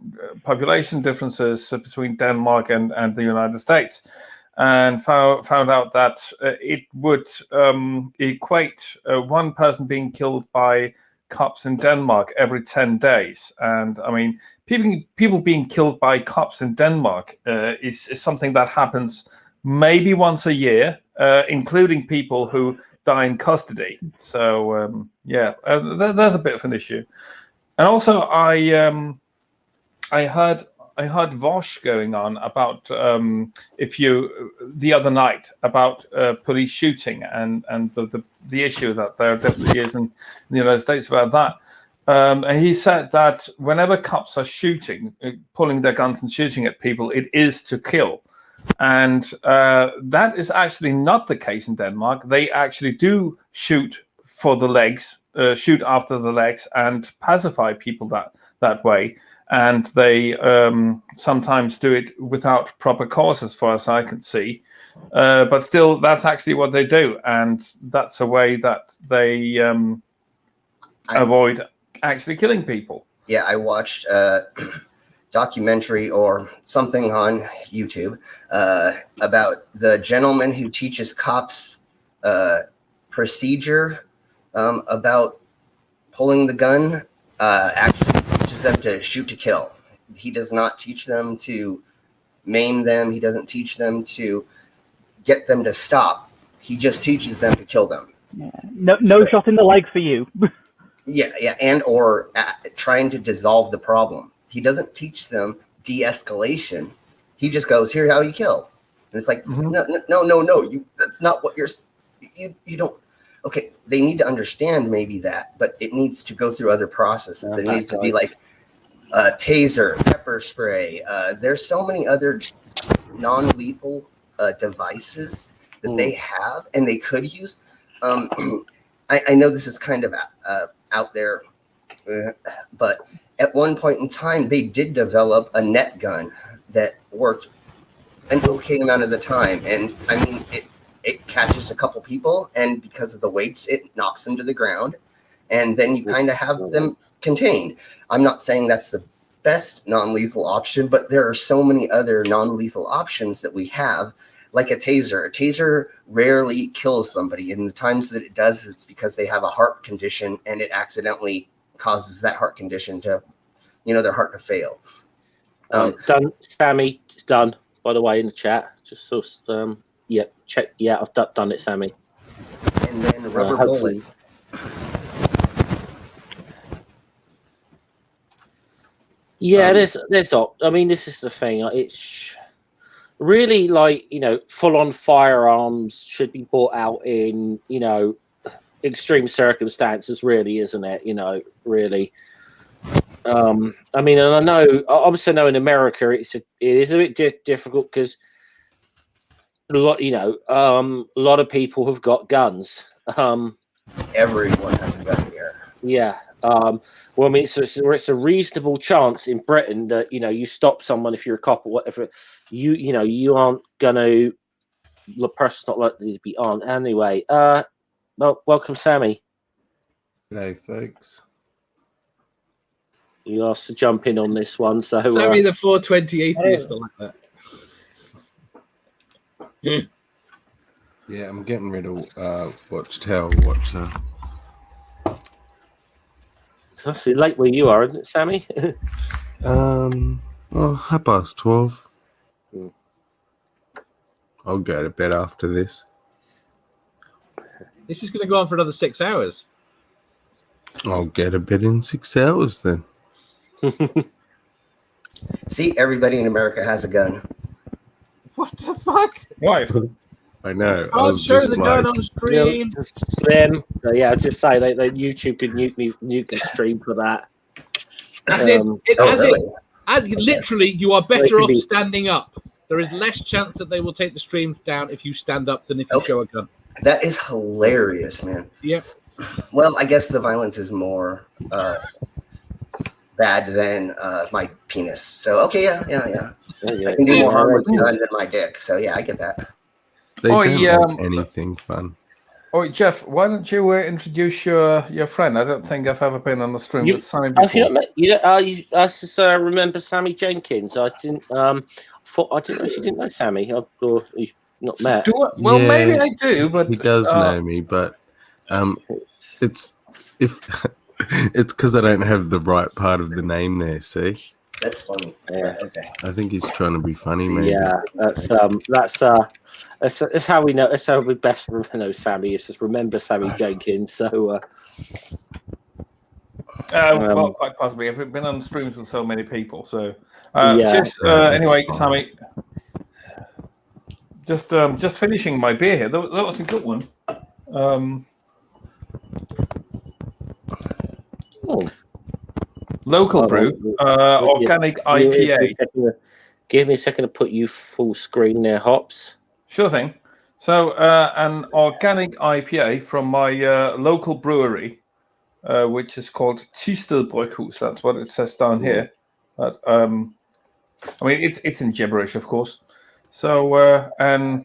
population differences between Denmark and the United States, and found out that it would equate one person being killed by cops in Denmark every 10 days. And I mean, people being killed by cops in Denmark is something that happens maybe once a year, including people who die in custody. So there's a bit of an issue. And also I heard Vosh going on about the other night about police shooting and the issue that there definitely is in the United States about that. And he said that whenever cops are shooting, pulling their guns and shooting at people, it is to kill. And that is actually not the case in Denmark. They actually do shoot for the legs, shoot after the legs, and pacify people that way. And they sometimes do it without proper cause, as far as I can see. But still, that's actually what they do. And that's a way that they avoid actually killing people. Yeah, I watched a documentary or something on YouTube about the gentleman who teaches cops procedure about pulling the gun. Actually teaches them to shoot to kill. He does not teach them to maim them. He doesn't teach them to get them to stop. He just teaches them to kill them. Yeah. No shot in the leg for you. Yeah, and or trying to dissolve the problem. He doesn't teach them de-escalation. He just goes, "Here's how you kill," and it's like, no. That's not what you don't. Okay, they need to understand maybe that, but it needs to go through other processes. There needs to be like taser, pepper spray. There's so many other non-lethal devices that they have and they could use. I know this is kind of out there, but at one point in time, they did develop a net gun that worked an okay amount of the time. And I mean, it catches a couple people, and because of the weights, it knocks them to the ground. And then you kind of have them contained. I'm not saying that's the best non-lethal option, but there are so many other non-lethal options that we have, like a taser. A taser rarely kills somebody, and the times that it does, it's because they have a heart condition, and it accidentally causes that heart condition to, their heart to fail. Done, Sammy. It's done. By the way, in the chat, just so check. Yeah, I've done it, Sammy. And then rubber bullets. Yeah, there's. I mean, this is the thing. It's really full-on firearms should be bought out in extreme circumstances, really, isn't it? Really. I mean, and I know, obviously, I know in America it is a bit difficult because a lot of people have got guns. Everyone has a gun here. Yeah. Well, I mean, it's a reasonable chance in Britain that you stop someone if you're a cop or whatever. You aren't gonna. The person's not likely to be armed anyway. Well, welcome, Sammy. G'day, folks. You asked to jump in on this one, so Sammy the 420 atheist, I like that. Yeah, I'm getting rid of Watchtower Watcher. It's actually late where you are, isn't it, Sammy? Well, 12:30. I'll go to bed after this. This is going to go on for another 6 hours. I'll go to bed in 6 hours then. See, everybody in America has a gun. What the fuck? Right. I know. I I'll was show just the like, gun on screen. Slim. Yeah, I'll just say that YouTube could nuke the stream for that. Literally, you are better off standing up. There is less chance that they will take the stream down if you stand up than if you show a gun. That is hilarious, man. Yep. Well, I guess the violence is more bad than my penis. So, okay, yeah. I can do more harm with a gun than my dick. So, yeah, I get that. they don't like anything fun. Oh, Jeff, why don't you introduce your friend? I don't think I've ever been on the stream with Sammy before. I just remember Sammy Jenkins. I didn't. I didn't know she didn't know Sammy. Or you've not met. Maybe I do, but He does know me, but it's because I don't have the right part of the name there. See, that's funny. Yeah. Okay. I think he's trying to be funny, maybe. Yeah, that's how we know. That's how we best know Sammy. Is just remember Sammy Jenkins. So. Well, quite possibly. I've been on streams with so many people. So, anyway, Sammy, just finishing my beer here. That was a good one. Local brew, organic IPA. Give me a second to put you full screen there, Hops. Sure thing. So, an organic IPA from my local brewery, which is called Tistelbryghus. That's what it says down here. But, I mean, it's in gibberish, of course. So, an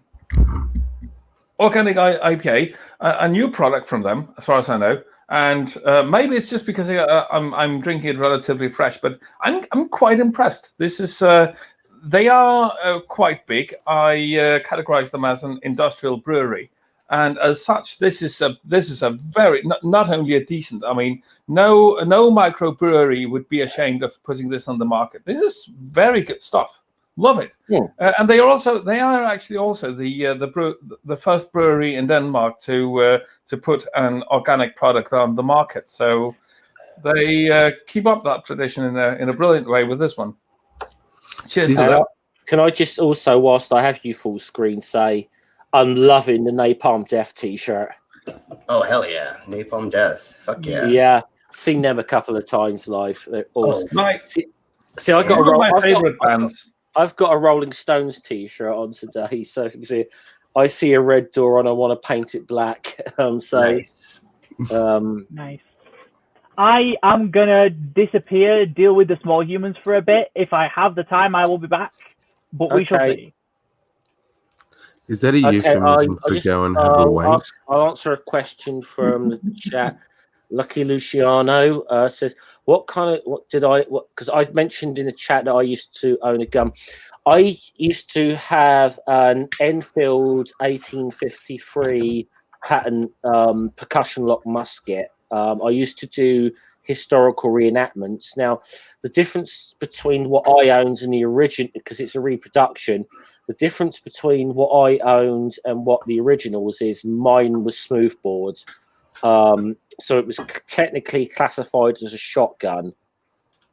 organic IPA, a new product from them, as far as I know. And maybe it's just because I'm drinking it relatively fresh, but I'm quite impressed. This is they are quite big. I categorize them as an industrial brewery, and as such, this is a very not only a decent. I mean, no microbrewery would be ashamed of putting this on the market. This is very good stuff. Love it. Yeah. And they are actually also the first brewery in Denmark to put an organic product on the market. So they keep up that tradition in a brilliant way with this one. Cheers to that. Can I just also, whilst I have you full screen, say I'm loving the Napalm Death t-shirt. Oh hell yeah, Napalm Death. Fuck yeah. Yeah, seen them a couple of times live. They're awesome. Nice. See, I got one of my favorite bands. I've got a Rolling Stones t-shirt on today, so you can see I see a red door and I want to paint it black. Nice. Nice. I am gonna disappear, deal with the small humans for a bit. If I have the time, I will be back. But we shall Okay. see. Is that a euphemism for go and have a wank? I'll answer a question from the chat. Lucky Luciano says, because I mentioned in the chat that I used to own a gun. I used to have an Enfield 1853 pattern percussion lock musket. I used to do historical reenactments. Now, the difference between what I owned and the original, because it's a reproduction, the difference between what I owned and what the originals is, mine was smoothbore. So it was technically classified as a shotgun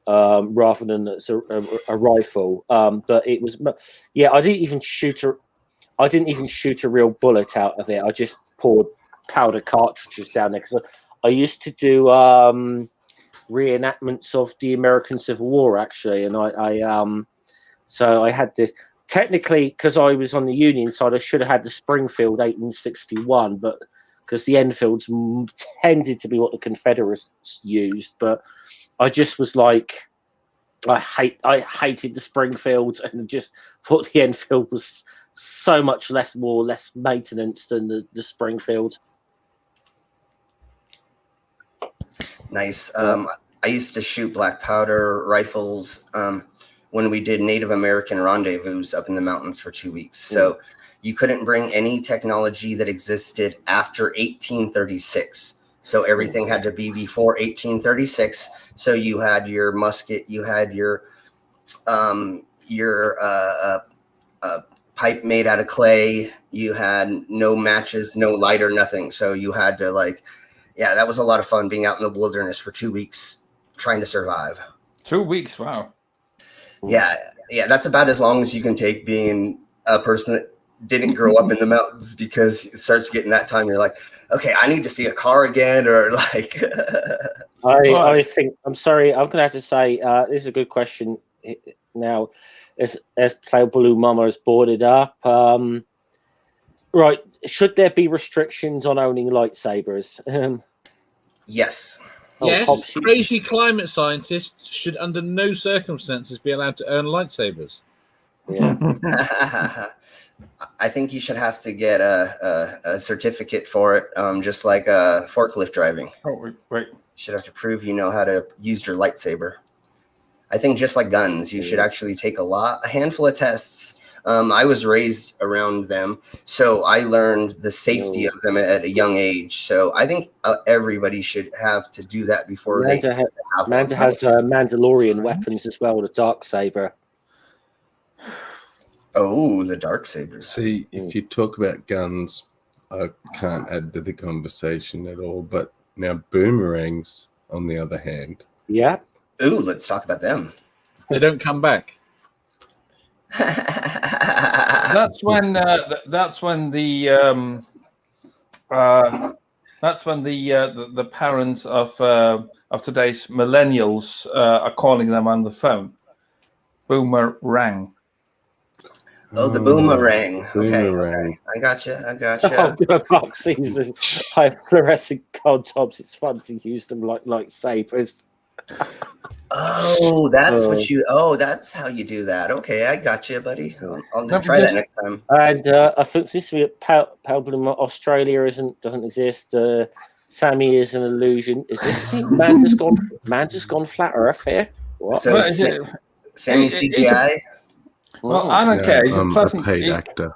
rather than as a rifle. But it was, I didn't even shoot a real bullet out of it. I just poured powder cartridges down there because I used to do reenactments of the American Civil War actually, and so I had this. Technically, because I was on the Union side, I should have had the Springfield 1861, but because the Enfields tended to be what the Confederates used, but I just was like, I hated the Springfield and just thought the Enfield was so much less maintenance than the Springfield. Nice. I used to shoot black powder rifles when we did Native American rendezvous up in the mountains for 2 weeks. So you couldn't bring any technology that existed after 1836. So everything had to be before 1836. So you had your musket, you had your pipe made out of clay. You had no matches, no lighter, nothing. So you had to that was a lot of fun being out in the wilderness for 2 weeks trying to survive. 2 weeks, wow. Yeah, that's about as long as you can take being a person that didn't grow up in the mountains, because it starts getting that time. You're like, okay, I need to see a car again, or like. I think, I'm sorry, I'm gonna have to say this is a good question now, as Player Blue Mama has brought it up. Right, should there be restrictions on owning lightsabers? Yes. Yes, crazy climate scientists should under no circumstances be allowed to own lightsabers. Yeah. I think you should have to get a certificate for it, just like forklift driving. Oh, wait. You should have to prove you know how to use your lightsaber. I think just like guns, you should actually take a handful of tests. I was raised around them, so I learned the safety of them at a young age. So I think everybody should have to do that before Manda has Mandalorian weapons as well, the Darksaber. Oh, the Darksaber. See, if you talk about guns, I can't add to the conversation at all. But now boomerangs, on the other hand. Yeah. Ooh, let's talk about them. They don't come back. That's when the parents of today's millennials are calling them on the phone. Boomerang. Oh, the boomerang. Boomerang. Okay. I gotcha. Mark sees this high fluorescent gold tops. It's fun to use them like sabers. Oh, that's how you do that. Okay, I got you, buddy. I'll try that next time. And I think this Palblum Australia doesn't exist. Sammy is an illusion. Is this Manda's gone flat Earth here? What? So Sammy CGI. Well, I don't care. He's a pleasant paid actor.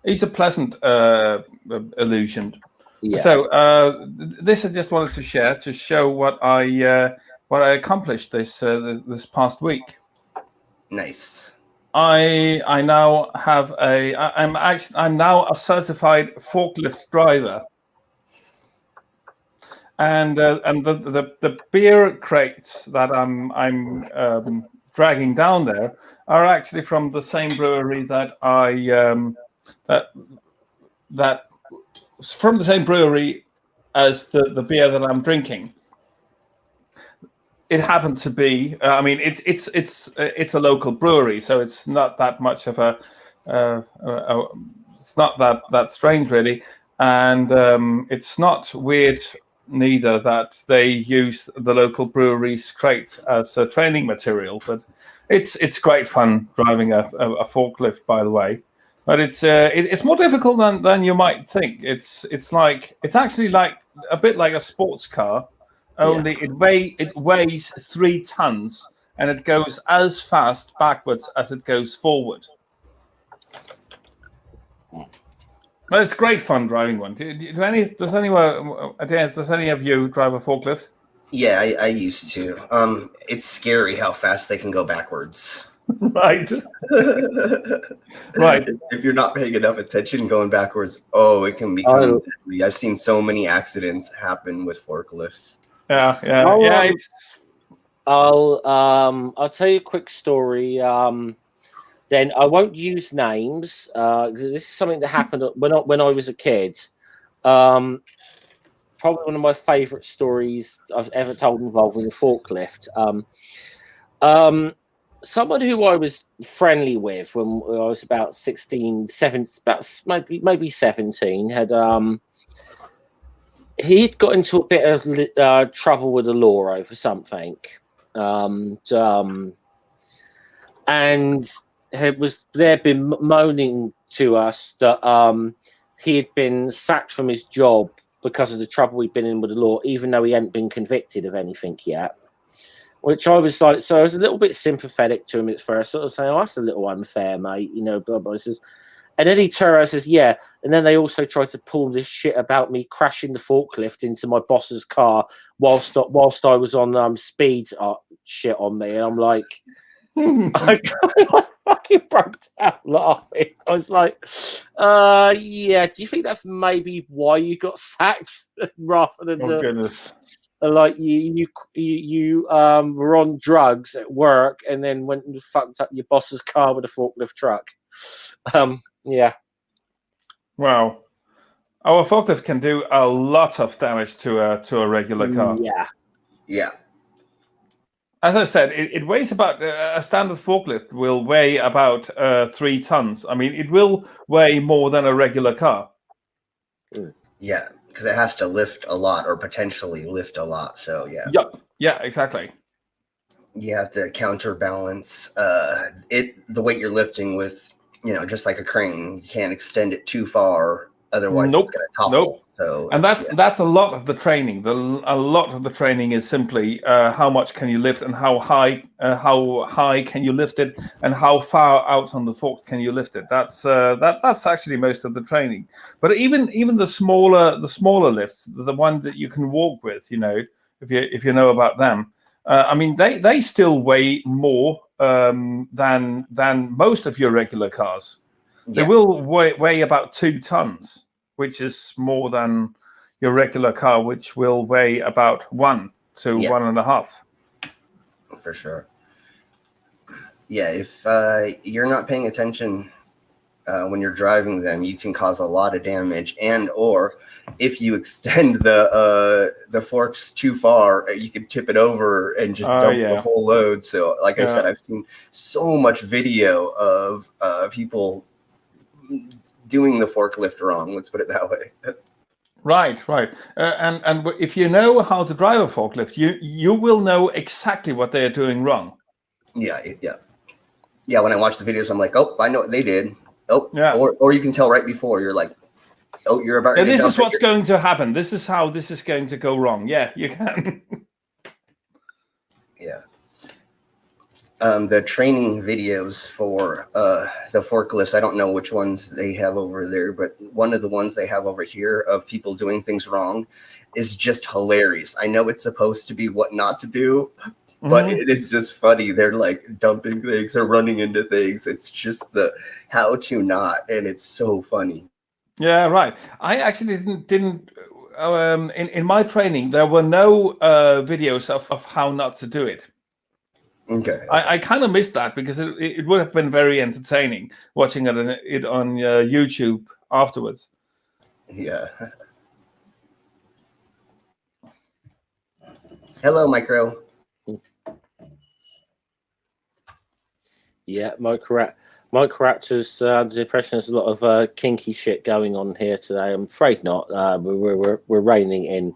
He's a pleasant illusion. Yeah. So this I just wanted to share to show what I accomplished this past week. Nice. I now have I'm now a certified forklift driver, and the beer crates that I'm dragging down there are actually from the same brewery that from the same brewery as the beer that I'm drinking. It happened to be. it's a local brewery, so it's not that much of a it's not that strange really, and it's not weird neither that they use the local brewery's crate as a training material. But it's great fun driving a forklift, by the way. But it's more difficult than you might think. It's actually like a bit like a sports car, only it weighs 3 tons and it goes as fast backwards as it goes forward. But it's great fun driving one. Does any of you drive a forklift? Yeah, I used to. It's scary how fast they can go backwards. Right. Right. If you're not paying enough attention going backwards, it can become deadly. I've seen so many accidents happen with forklifts. Yeah. I'll tell you a quick story. Then I won't use names. This is something that happened when I was a kid. Probably one of my favourite stories I've ever told involving a forklift. Someone who I was friendly with when I was about 16, 17, about maybe 17, he'd got into a bit of trouble with the law over something, and had been moaning to us that he had been sacked from his job because of the trouble he'd been in with the law, even though he hadn't been convicted of anything yet. Which I was like, so I was a little bit sympathetic to him at first, sort of saying, "Oh, that's a little unfair, mate," blah, blah. He says, and then he turned around and says, "Yeah." And then they also tried to pull this shit about me crashing the forklift into my boss's car whilst I was on speed shit on me. And I'm like, I fucking broke out laughing. I was like, yeah, do you think that's maybe why you got sacked rather than goodness. Like you were on drugs at work and then went and fucked up your boss's car with a forklift truck? Yeah. Wow. Our forklift can do a lot of damage to a regular car. Yeah. As I said, it weighs about a standard forklift will weigh about 3 tons. I mean, it will weigh more than a regular car. Yeah, because it has to lift a lot or potentially lift a lot. So yeah. Yep. Yeah, exactly. You have to counterbalance the weight you're lifting with, just like a crane. You can't extend it too far, otherwise it's going to topple. Nope. So and that's a lot of the training. A lot of the training is simply how much can you lift and how high can you lift it and how far out on the fork can you lift it. That's actually most of the training. But even the smaller lifts, the one that you can walk with, if you know about them. I mean, they still weigh more than most of your regular cars. They will weigh about 2 tons, which is more than your regular car, which will weigh about 1 to 1.5. For sure. Yeah, if you're not paying attention when you're driving them, you can cause a lot of damage, or if you extend the forks too far, you can tip it over and just dump the whole load. So like I said, I've seen so much video of people doing the forklift wrong. Let's put it that way. Right. And if you know how to drive a forklift, you will know exactly what they are doing wrong. Yeah. When I watch the videos, I'm like, oh, I know what they did. Oh, yeah. Or you can tell right before, you're like, oh, you're about. This is what's going to happen. This is how this is going to go wrong. Yeah, you can. Yeah. The training videos for the forklifts, I don't know which ones they have over there, but one of the ones they have over here of people doing things wrong is just hilarious. I know it's supposed to be what not to do, but it is just funny. They're like dumping things, they're running into things. It's just the how to not, and it's so funny. Yeah, right. I actually didn't in my training, there were no videos of how not to do it. Okay. I kind of missed that because it would have been very entertaining watching it on YouTube afterwards. Yeah. Hello, Micro. Yeah, Microraptor's under the impression there's a lot of kinky shit going on here today. I'm afraid not. We're reining in.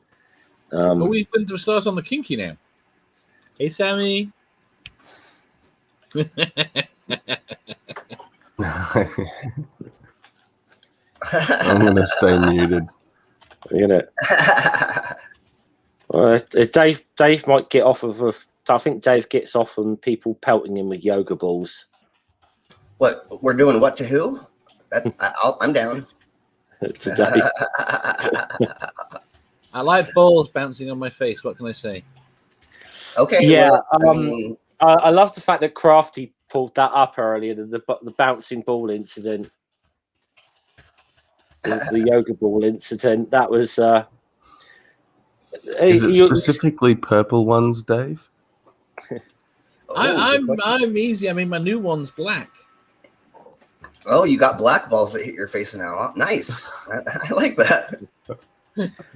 Are we going to start on the kinky now? Hey, Sammy. I'm going to stay muted. You know. Dave might get off of. I think Dave gets off on people pelting him with yoga balls. What we're doing? What to who? I'm down. Today. I like balls bouncing on my face. What can I say? Okay. Yeah. Well, I love the fact that Crafty pulled that up earlier. The bouncing ball incident. The yoga ball incident. That was. Is it specifically purple ones, Dave? I'm easy. I mean, my new one's black. Oh, you got black balls that hit your face now. Nice. I like that.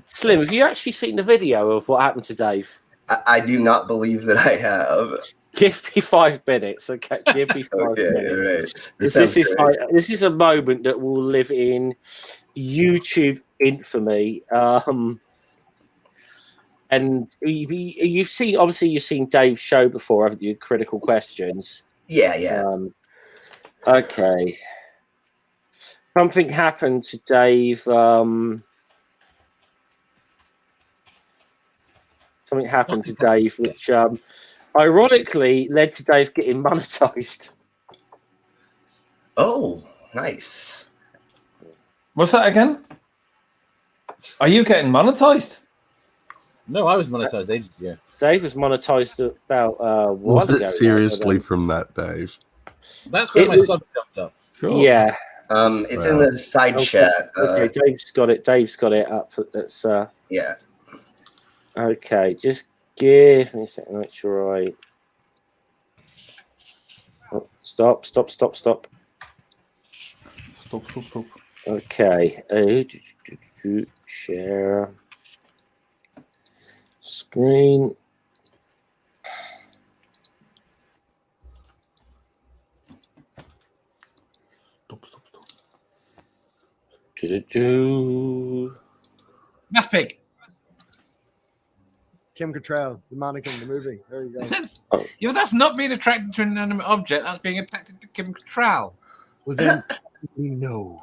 Slim, have you actually seen the video of what happened to Dave? I do not believe that I have. Give me 5 minutes, okay? Give me 5 minutes. Right. This is a moment that will live in YouTube infamy. And you've seen Dave's show before, haven't you? Critical Questions. Yeah. Okay. Something happened to Dave. Something happened to Dave, which ironically led to Dave getting monetized. Oh, nice. What's that again? Are you getting monetized? No, I was monetized ages ago. Dave was monetized about Was it seriously from that, Dave? That's where my sub jumped up. Cool. Yeah. It's in the side chat. Okay, Dave's got it up. That's yeah. Okay, just give me a second. Make sure I. Oh, stop. Okay. Share screen. Math Pig. Kim Cattrall, the mannequin, the movie. There you go. Yeah, but that's not being attracted to an inanimate object. That's being attracted to Kim Cattrall. Well, then we know.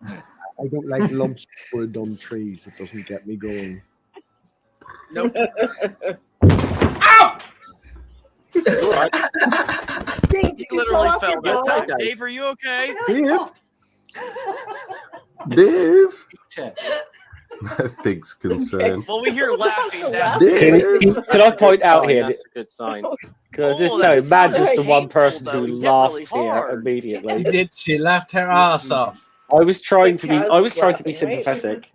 I don't like lumps of wood on trees. It doesn't get me going. Nope. Ow! Dave, He literally fell down. down. Dave, are you okay? Dave? Check. Pig's concern. Well, we hear laughing. Can I point out here? That's a good sign. Because this so Madge is the one person who laughed here immediately. She laughed her ass off. I was trying to be sympathetic.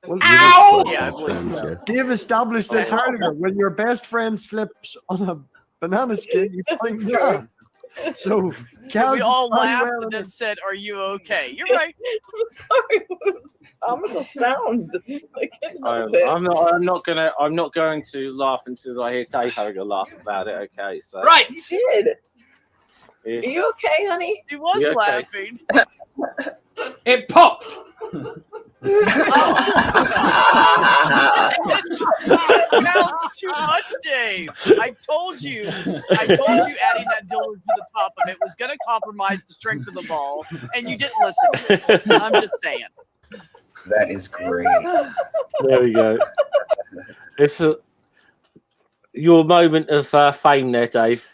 Well, Ow! Yeah, I believe so. Dave established this earlier. When your best friend slips on a banana skin, you climb down. So we all laughed and then said, "Are you okay?" You're right. I'm sorry. I'm gonna sound. I'm not going to laugh until I hear Dave having a laugh about it. Okay, so Right. You did. Are you okay, honey? He was You okay? laughing. It popped. Counts too much, Dave. I told you adding that dildo to the top of it was going to compromise the strength of the ball, and you didn't listen. I'm just saying. That is great. There we go. It's your moment of fame there, Dave.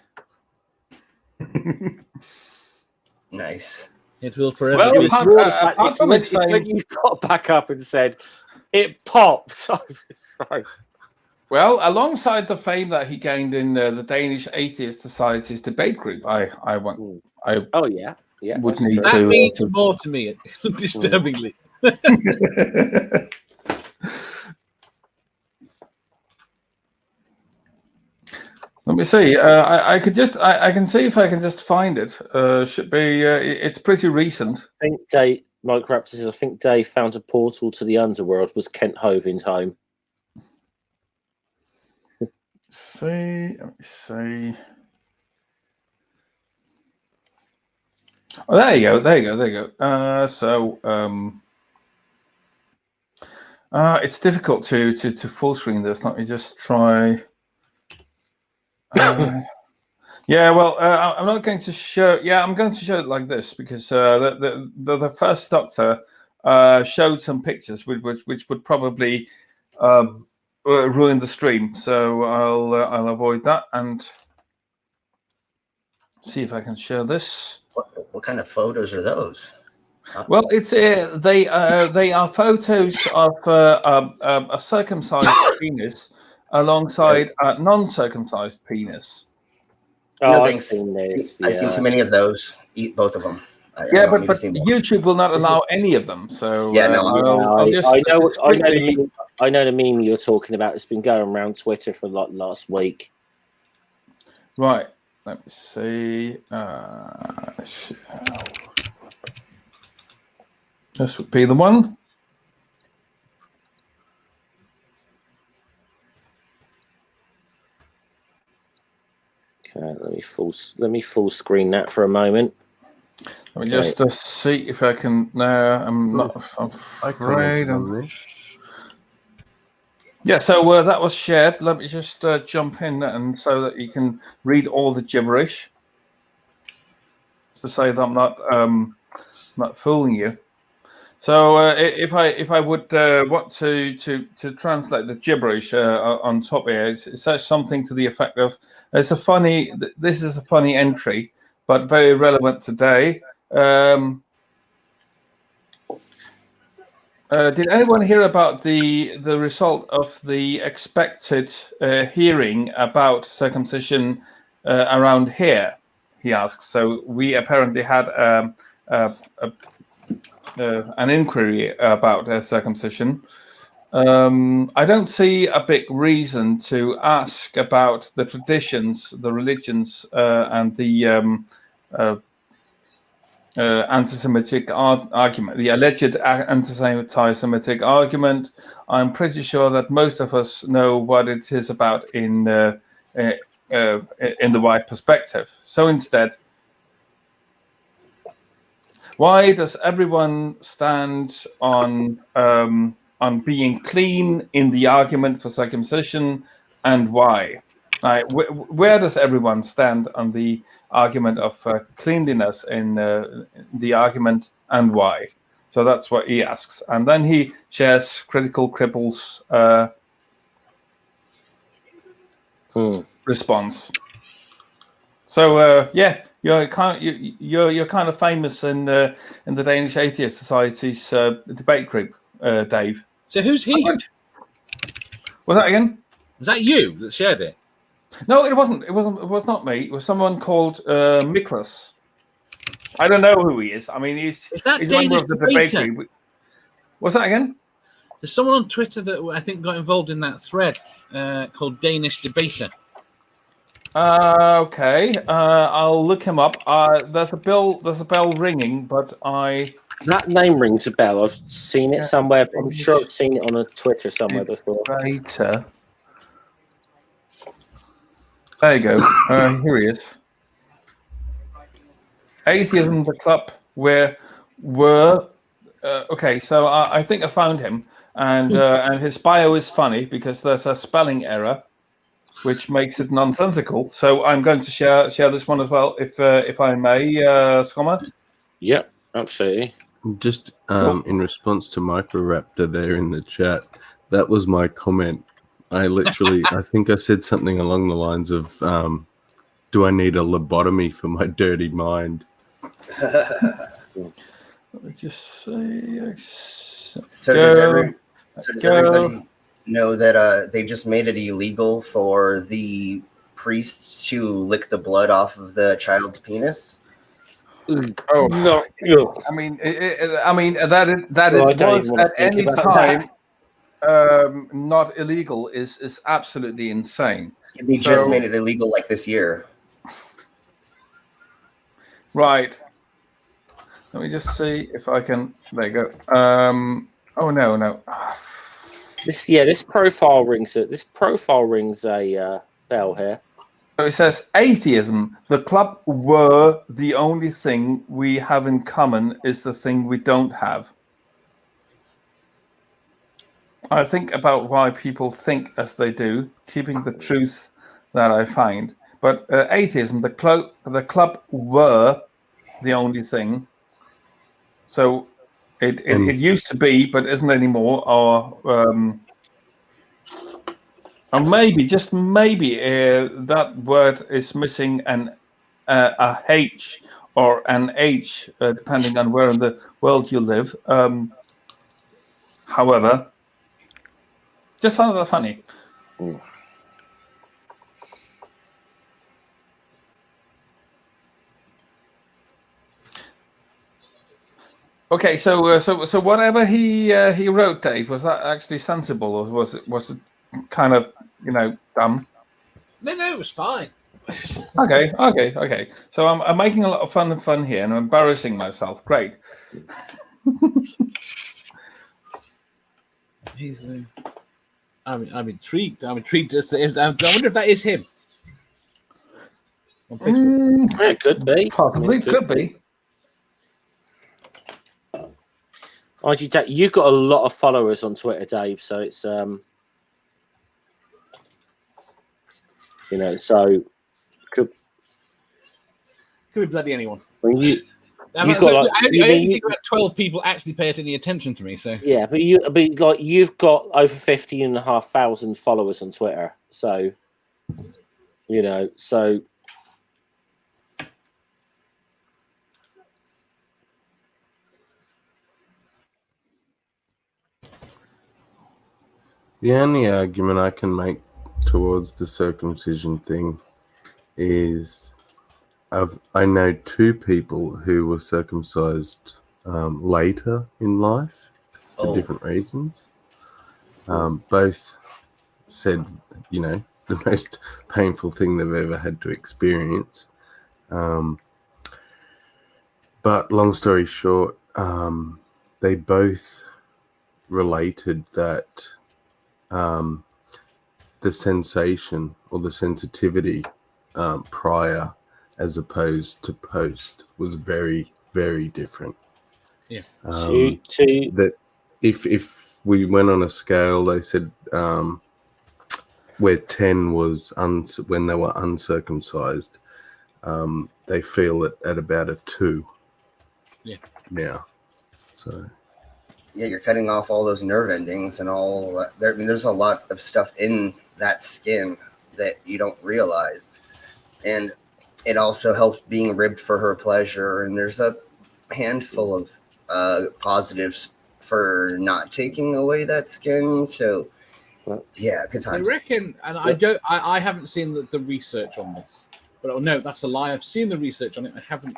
Nice. It will forever. Well, It was more the fact apart that from when, his fame- when you got back up and said, it popped. Well, alongside the fame that he gained in the Danish Atheist Society's debate group, I Oh, yeah. Yeah. would that's need true. That to. means more to me, disturbingly. Let me see. I can see if I can just find it. Should be. It's pretty recent. I think Mike Raptor says, I think Dave found a portal to the underworld was Kent Hovind home. Let me see. Oh, there you go. It's difficult to full screen this. Let me just try. Yeah, well, I'm not going to show. Yeah, I'm going to show it like this because the first Doctor showed some pictures which would probably ruin the stream. So I'll avoid that and see if I can share this. What kind of photos are those? Well, it's they are photos of a circumcised penis alongside a non-circumcised penis. Oh, No, I've thanks. seen this. I've seen too many of those. Eat both of them. I Yeah, don't need but to see more. YouTube will not allow any of them. So Yeah, no, I'll just I know the quickly- meme. I know the meme you're talking about. It's been going around Twitter for like last week. Right. Let me see. This would be the one. Okay, let me full screen that for a moment. Let me just see if I can. No, I'm not. I'm I afraid. commented on this. Yeah, so that was shared. Let me just jump in and so that you can read all the gibberish. To say that I'm not fooling you. So if I would want to translate the gibberish on top here, it says something to the effect of, this is a funny entry, but very relevant today. Did anyone hear about the result of the expected hearing about circumcision around here? He asks. So we apparently had an inquiry about circumcision. I don't see a big reason to ask about the traditions, the religions, and the anti-Semitic argument, the alleged anti-Semitic argument. I'm pretty sure that most of us know what it is about in the wide perspective. So instead, why does everyone stand on being clean in the argument for circumcision, and why? Where does everyone stand on the argument of cleanliness in the argument, and why? So that's what he asks, and then he shares Critical Cripple's response. So yeah, you're kind of famous in the Danish Atheist Society's debate group, Dave. So who's he? Was that again? Was that you that shared it? No, it wasn't. It was not me. It was someone called Miklas. I don't know who he is. I mean, he's a member of the debate group. What's that again? There's someone on Twitter that I think got involved in that thread called Danish Debater. Okay, I'll look him up. There's a bell ringing, but that name rings a bell. I've seen it somewhere. I'm sure I've seen it on a Twitter somewhere before. Later. There you go. Here he is. Atheism, the club where were. Okay, so I think I found him, and his bio is funny because there's a spelling error, which makes it nonsensical. So I'm going to share this one as well, if I may, Scommer. Yeah, absolutely. Just in response to Microraptor there in the chat, that was my comment. I think I said something along the lines of, do I need a lobotomy for my dirty mind? Let me just say. So does everybody know that they just made it illegal for the priests to lick the blood off of the child's penis? Oh no! I mean, that it was at any time not illegal is absolutely insane. They just made it illegal like this year. Right. Let me just see if I can. There you go. Oh no. This profile rings a bell here. So it says atheism. The club were the only thing we have in common is the thing we don't have. I think about why people think as they do, keeping the truth that I find. But atheism, the club were the only thing. So it used to be, but isn't anymore. Or maybe, just maybe, that word is missing a H or an H, depending on where in the world you live. However, just found that funny. Okay, so whatever he wrote, Dave, was that actually sensible, or was it kind of dumb? No, it was fine. Okay. So I'm making a lot of fun here, and I'm embarrassing myself. Great. I'm intrigued. I'm intrigued. I wonder if that is him. It could be. Possibly, could be. You've got a lot of followers on Twitter, Dave. So it's so Could be bloody anyone. When you I only think about 12 people actually pay any attention to me. So yeah, but you've got over 15,500 followers on Twitter. So so. The only argument I can make towards the circumcision thing is I know two people who were circumcised later in life for different reasons. Both said, the most painful thing they've ever had to experience. But long story short, they both related that the sensation or the sensitivity prior as opposed to post was very, very different. Yeah. That if we went on a scale, they said where 10 was when they were uncircumcised, they feel it at about a 2. Yeah. Now. So. Yeah, you're cutting off all those nerve endings and all that. There's a lot of stuff in that skin that you don't realize. And it also helps being ribbed for her pleasure. And there's a handful of positives for not taking away that skin. So, yeah, good times. I reckon, and I haven't seen the research on this. But no, that's a lie. I've seen the research on it.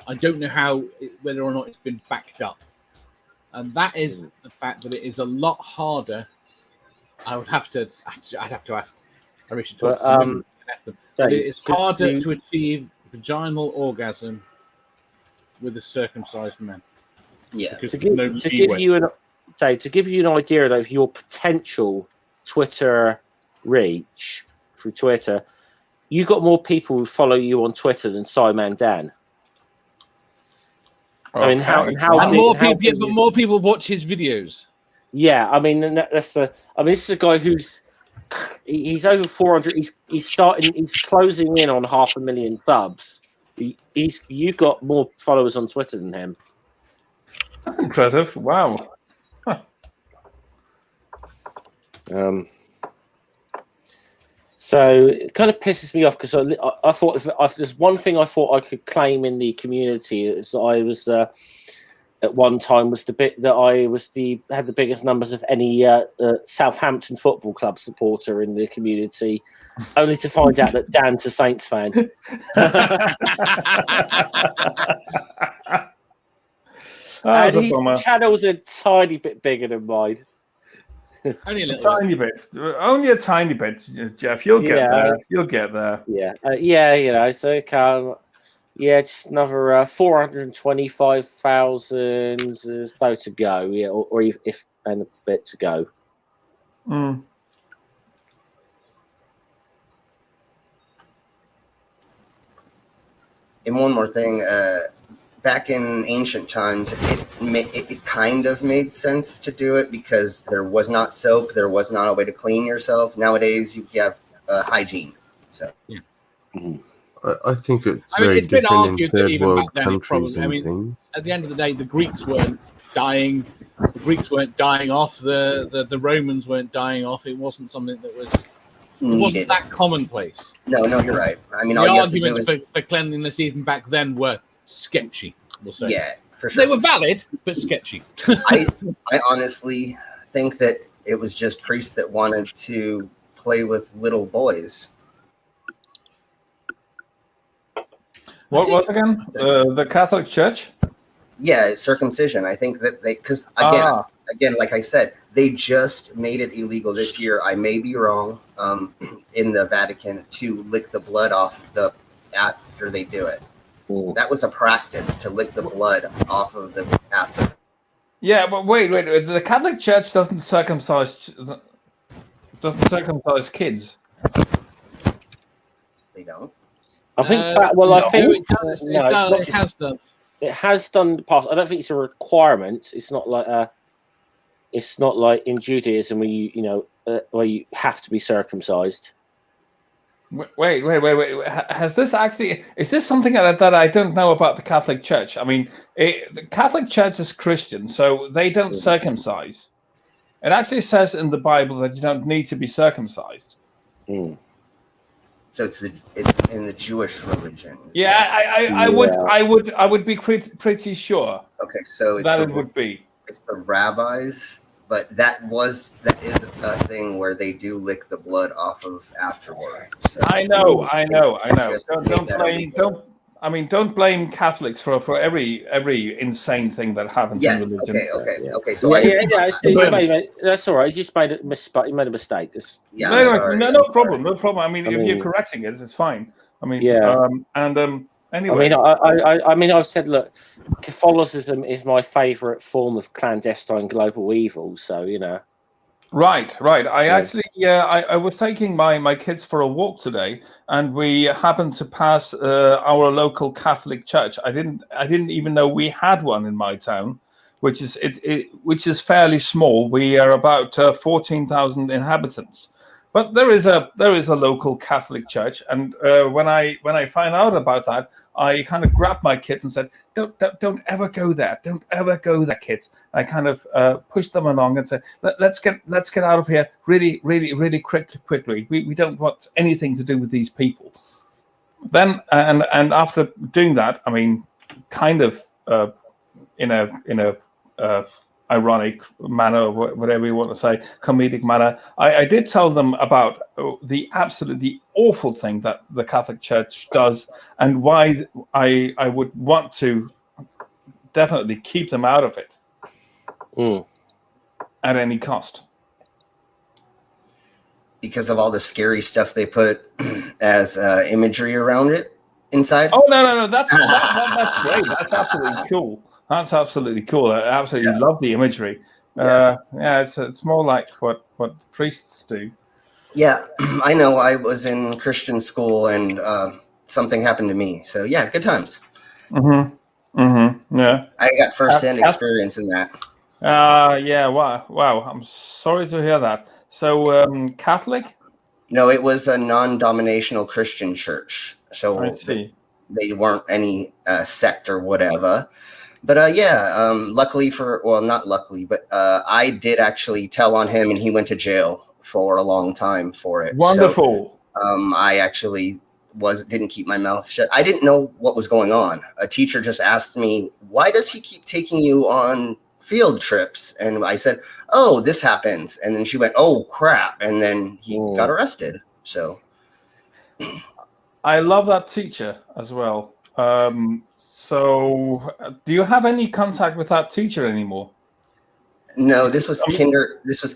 I don't know whether or not it's been backed up. And that is the fact that it is a lot harder. I'd have to ask. I wish to talk to but it is harder to achieve vaginal orgasm with a circumcised man. Yeah. To give you an idea of your potential Twitter reach through Twitter, you got more people who follow you on Twitter than Simon Dan. I mean, more people watch his videos. Yeah, I mean, this is a guy he's over 400. He's closing in on 500,000 subs. You got more followers on Twitter than him. That's impressive. Wow. Huh. So it kind of pisses me off because I thought if there's one thing I thought I could claim in the community is that I was at one time was the bit that I had the biggest numbers of any Southampton Football Club supporter in the community, only to find out that Dan's a Saints fan. And his channel's a tiny bit bigger than mine. Only a tiny bit. Only a tiny bit, Jeff. You'll get there. You'll get there. Yeah. So just another 425,000 so to go. Yeah, or if and a bit to go. And one more thing, back in ancient times, it kind of made sense to do it because there was not soap, there was not a way to clean yourself. Nowadays, you have hygiene. So, I think it's I mean, very it's been different in argued that third even world back then, it countries probably. I and mean, things. at the end of the day, the Greeks weren't dying. The Greeks weren't dying off. The Romans weren't dying off. It wasn't something that was. It wasn't that commonplace. No, you're right. I mean, The all you have to do arguments is for cleanliness even back then were sketchy. We'll say. Yeah, for sure. They were valid, but sketchy. I honestly think that it was just priests that wanted to play with little boys. What was again? The Catholic Church? Yeah, circumcision. I think that because again, like I said, they just made it illegal this year. I may be wrong. In the Vatican to lick the blood off after they do it. Ooh. That was a practice to lick the blood off of the after. Yeah, but wait. The Catholic Church doesn't circumcise kids. They don't. I think. It has done. It has done the past. I don't think it's a requirement. It's not like it's not like in Judaism where where you have to be circumcised. Wait. Has this actually? Is this something that I don't know about the Catholic Church? I mean, the Catholic Church is Christian, so they don't circumcise. It actually says in the Bible that you don't need to be circumcised. So it's in the Jewish religion. Yeah, I would be pretty sure. Okay, so it would be. It's the rabbis, but that is a thing where they do lick the blood off of afterwards. So I know. Don't blame Catholics for every insane thing that happens in religion. Okay. So that's all right. You just made a mistake. You made a mistake. No problem. I mean, if you're correcting it, it's fine. I mean, anyway. I mean, I've said, look, Catholicism is my favourite form of clandestine global evil. So Right. I was taking my kids for a walk today, and we happened to pass our local Catholic church. I didn't even know we had one in my town, which is fairly small. We are about 14,000 inhabitants. But there is a local Catholic church, and when I find out about that, I kind of grabbed my kids and said, "Don't ever go there! Don't ever go there, kids!" I kind of pushed them along and said, "Let's get out of here really quickly. We don't want anything to do with these people." Then and after doing that, I mean, kind of in a ironic manner, or whatever you want to say, comedic manner, I did tell them about the absolutely awful thing that the Catholic Church does, and why I would want to definitely keep them out of it at any cost. Because of all the scary stuff they put as imagery around it inside. Oh no, that's great. That's absolutely cool. That's absolutely cool. I absolutely love the imagery. It's more like what priests do. Yeah, I know. I was in Christian school and something happened to me. So yeah, good times. Yeah. I got first-hand experience in that. Wow. I'm sorry to hear that. So Catholic? No, it was a non-denominational Christian church. So I see. They weren't any sect or whatever. But luckily not luckily, but I did actually tell on him, and he went to jail for a long time for it. Wonderful. So, I actually didn't keep my mouth shut. I didn't know what was going on. A teacher just asked me, "Why does he keep taking you on field trips?" And I said, "Oh, this happens." And then she went, "Oh, crap!" And then he got arrested. So I love that teacher as well. So, do you have any contact with that teacher anymore? No, this was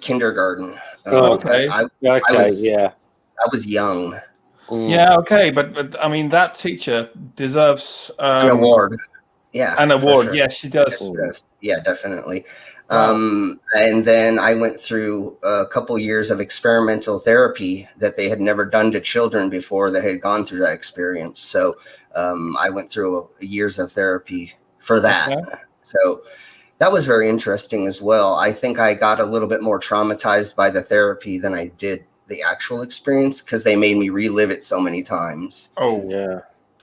kindergarten. Okay. I was young. Yeah, okay, but I mean that teacher deserves an award. Yeah, an award. sure. Yes, she does. Yeah, definitely. And then I went through a couple years of experimental therapy that they had never done to children before that had gone through that experience. So I went through years of therapy for that. Okay. So that was very interesting as well. I think I got a little bit more traumatized by the therapy than I did the actual experience because they made me relive it so many times. Oh, Yeah.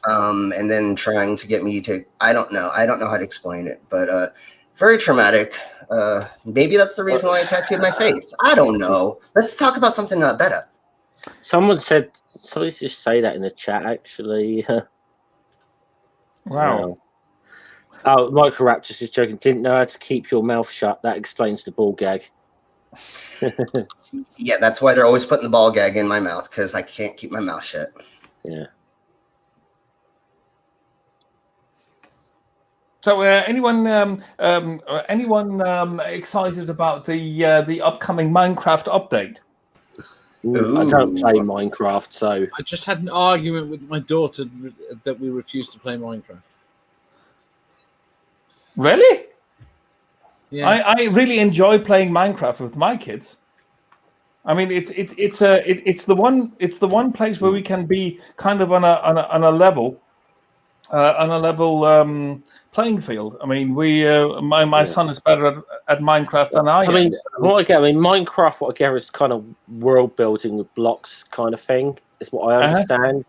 And then trying to get me to, I don't know how to explain it, but very traumatic. Maybe that's the reason why I tattooed my face. I don't know. Let's talk about something better. Somebody just say that in the chat, actually. wow. Oh, Microraptors is joking. Didn't know how to keep your mouth shut. That explains the ball gag. Yeah, that's why they're always putting the ball gag in my mouth, because I can't keep my mouth shut. Yeah. So, anyone excited about the upcoming Minecraft update? I don't play Minecraft, so I just had an argument with my daughter that we refused to play Minecraft. Really? Yeah. I really enjoy playing Minecraft with my kids. I mean, it's the one place where we can be kind of on a level playing field. I mean, my son is better at Minecraft than I am. mean, Minecraft, what I get is kind of world building with blocks, kind of thing. Is what I understand.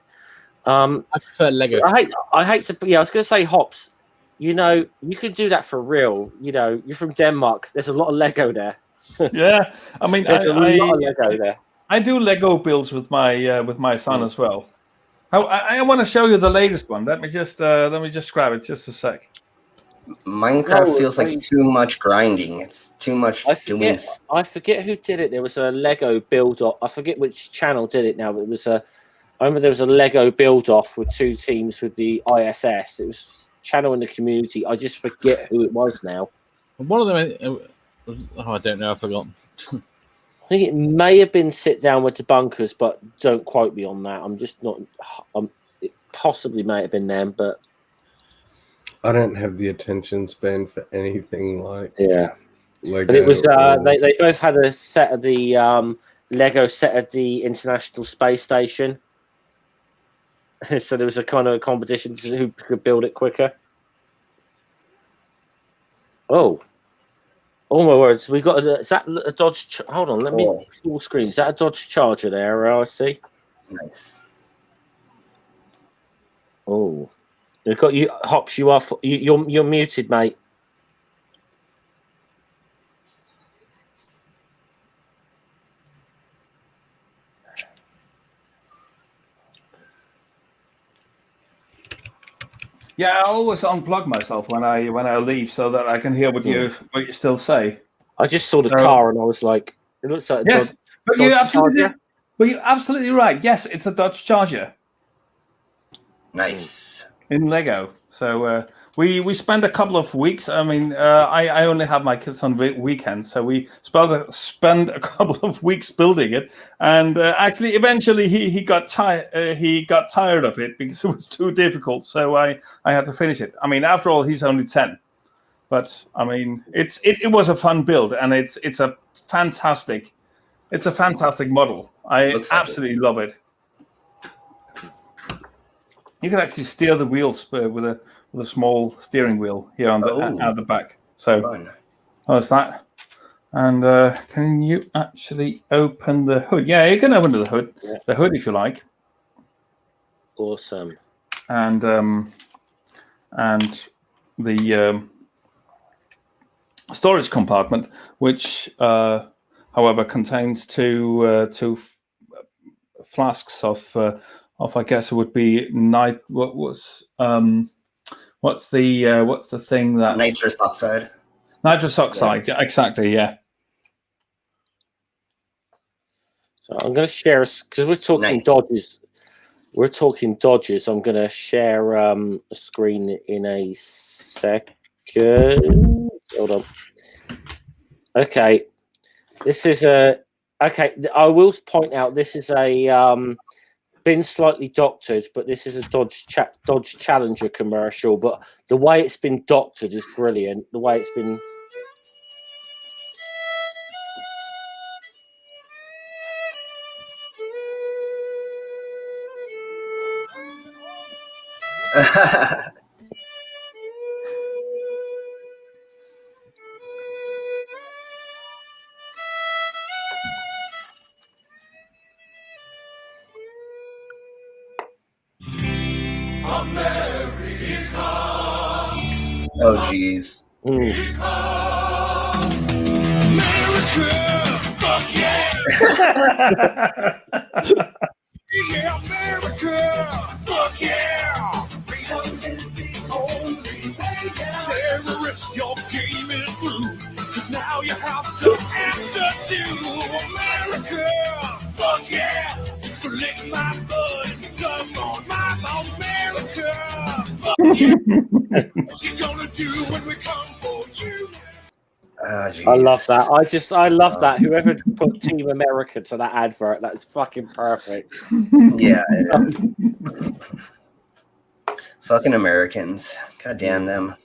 I prefer Lego. I hate to. Yeah, I was going to say, Hops. You know, you could do that for real. You know, you're from Denmark. There's a lot of Lego there. Yeah, I mean, there's a lot of Lego there. I do Lego builds with my son as well. I want to show you the latest one. Let me just grab it just a sec. Minecraft feels like too much grinding. It's too much doing. I forget who did it. There was a Lego build off. I forget which channel did it now, but it was I remember there was a Lego build off with two teams with the ISS. It was channel in the community. I just forget who it was now. One of them. I don't know. I've forgotten. I think it may have been Sit Down with the Bunkers, but don't quote me on that. I'm just not. It possibly may have been them, but I don't have the attention span for anything like Lego. But it was they both had a set of the Lego set of the International Space Station. So there was a kind of a competition to who could build it quicker. Oh my words! We got is that a Dodge? Hold on, let me full screen. Is that a Dodge Charger there? I see. Nice. Oh, we've got you, Hops. You're muted, mate. Yeah, I always unplug myself when I leave so that I can hear what you still say. I just saw the car and I was like, it looks like a yes, but you're absolutely right. Yes, it's a Dodge Charger. Nice. In Lego. So we spent a couple of weeks. I mean, I only have my kids on weekends, so we spent a couple of weeks building it. And actually, eventually, he got tired of it because it was too difficult. So I had to finish it. I mean, after all, he's only 10. But I mean, it was a fun build, and it's a fantastic model. I absolutely love it. You can actually steer the wheels with a small steering wheel here on the back. So how's that? And can you actually open the hood? Yeah, you can open the hood. Yeah. The hood if you like. Awesome. And the storage compartment, which however contains two flasks of I guess it would be what's the thing that nitrous oxide. Nitrous oxide, yeah, exactly, yeah. So I'm going to share because we're talking Dodges. We're talking Dodges. I'm going to share a screen in a second. Hold on. Okay, this is okay. I will point out this is a been slightly doctored, but this is a Dodge Challenger commercial. But the way it's been doctored is brilliant. The way it's been Oh, geez. Yeah, America! Fuck yeah! Freedom is the only way. Terrorists, your game is through. Cause now you have to answer to America! Fuck yeah! So lick my butt and suck on my balls, America! Fuck yeah! What you gonna do when we come for you? I love that. I love that. Whoever put Team America to that advert, that's fucking perfect. Yeah, it is. Fucking Americans. God damn them.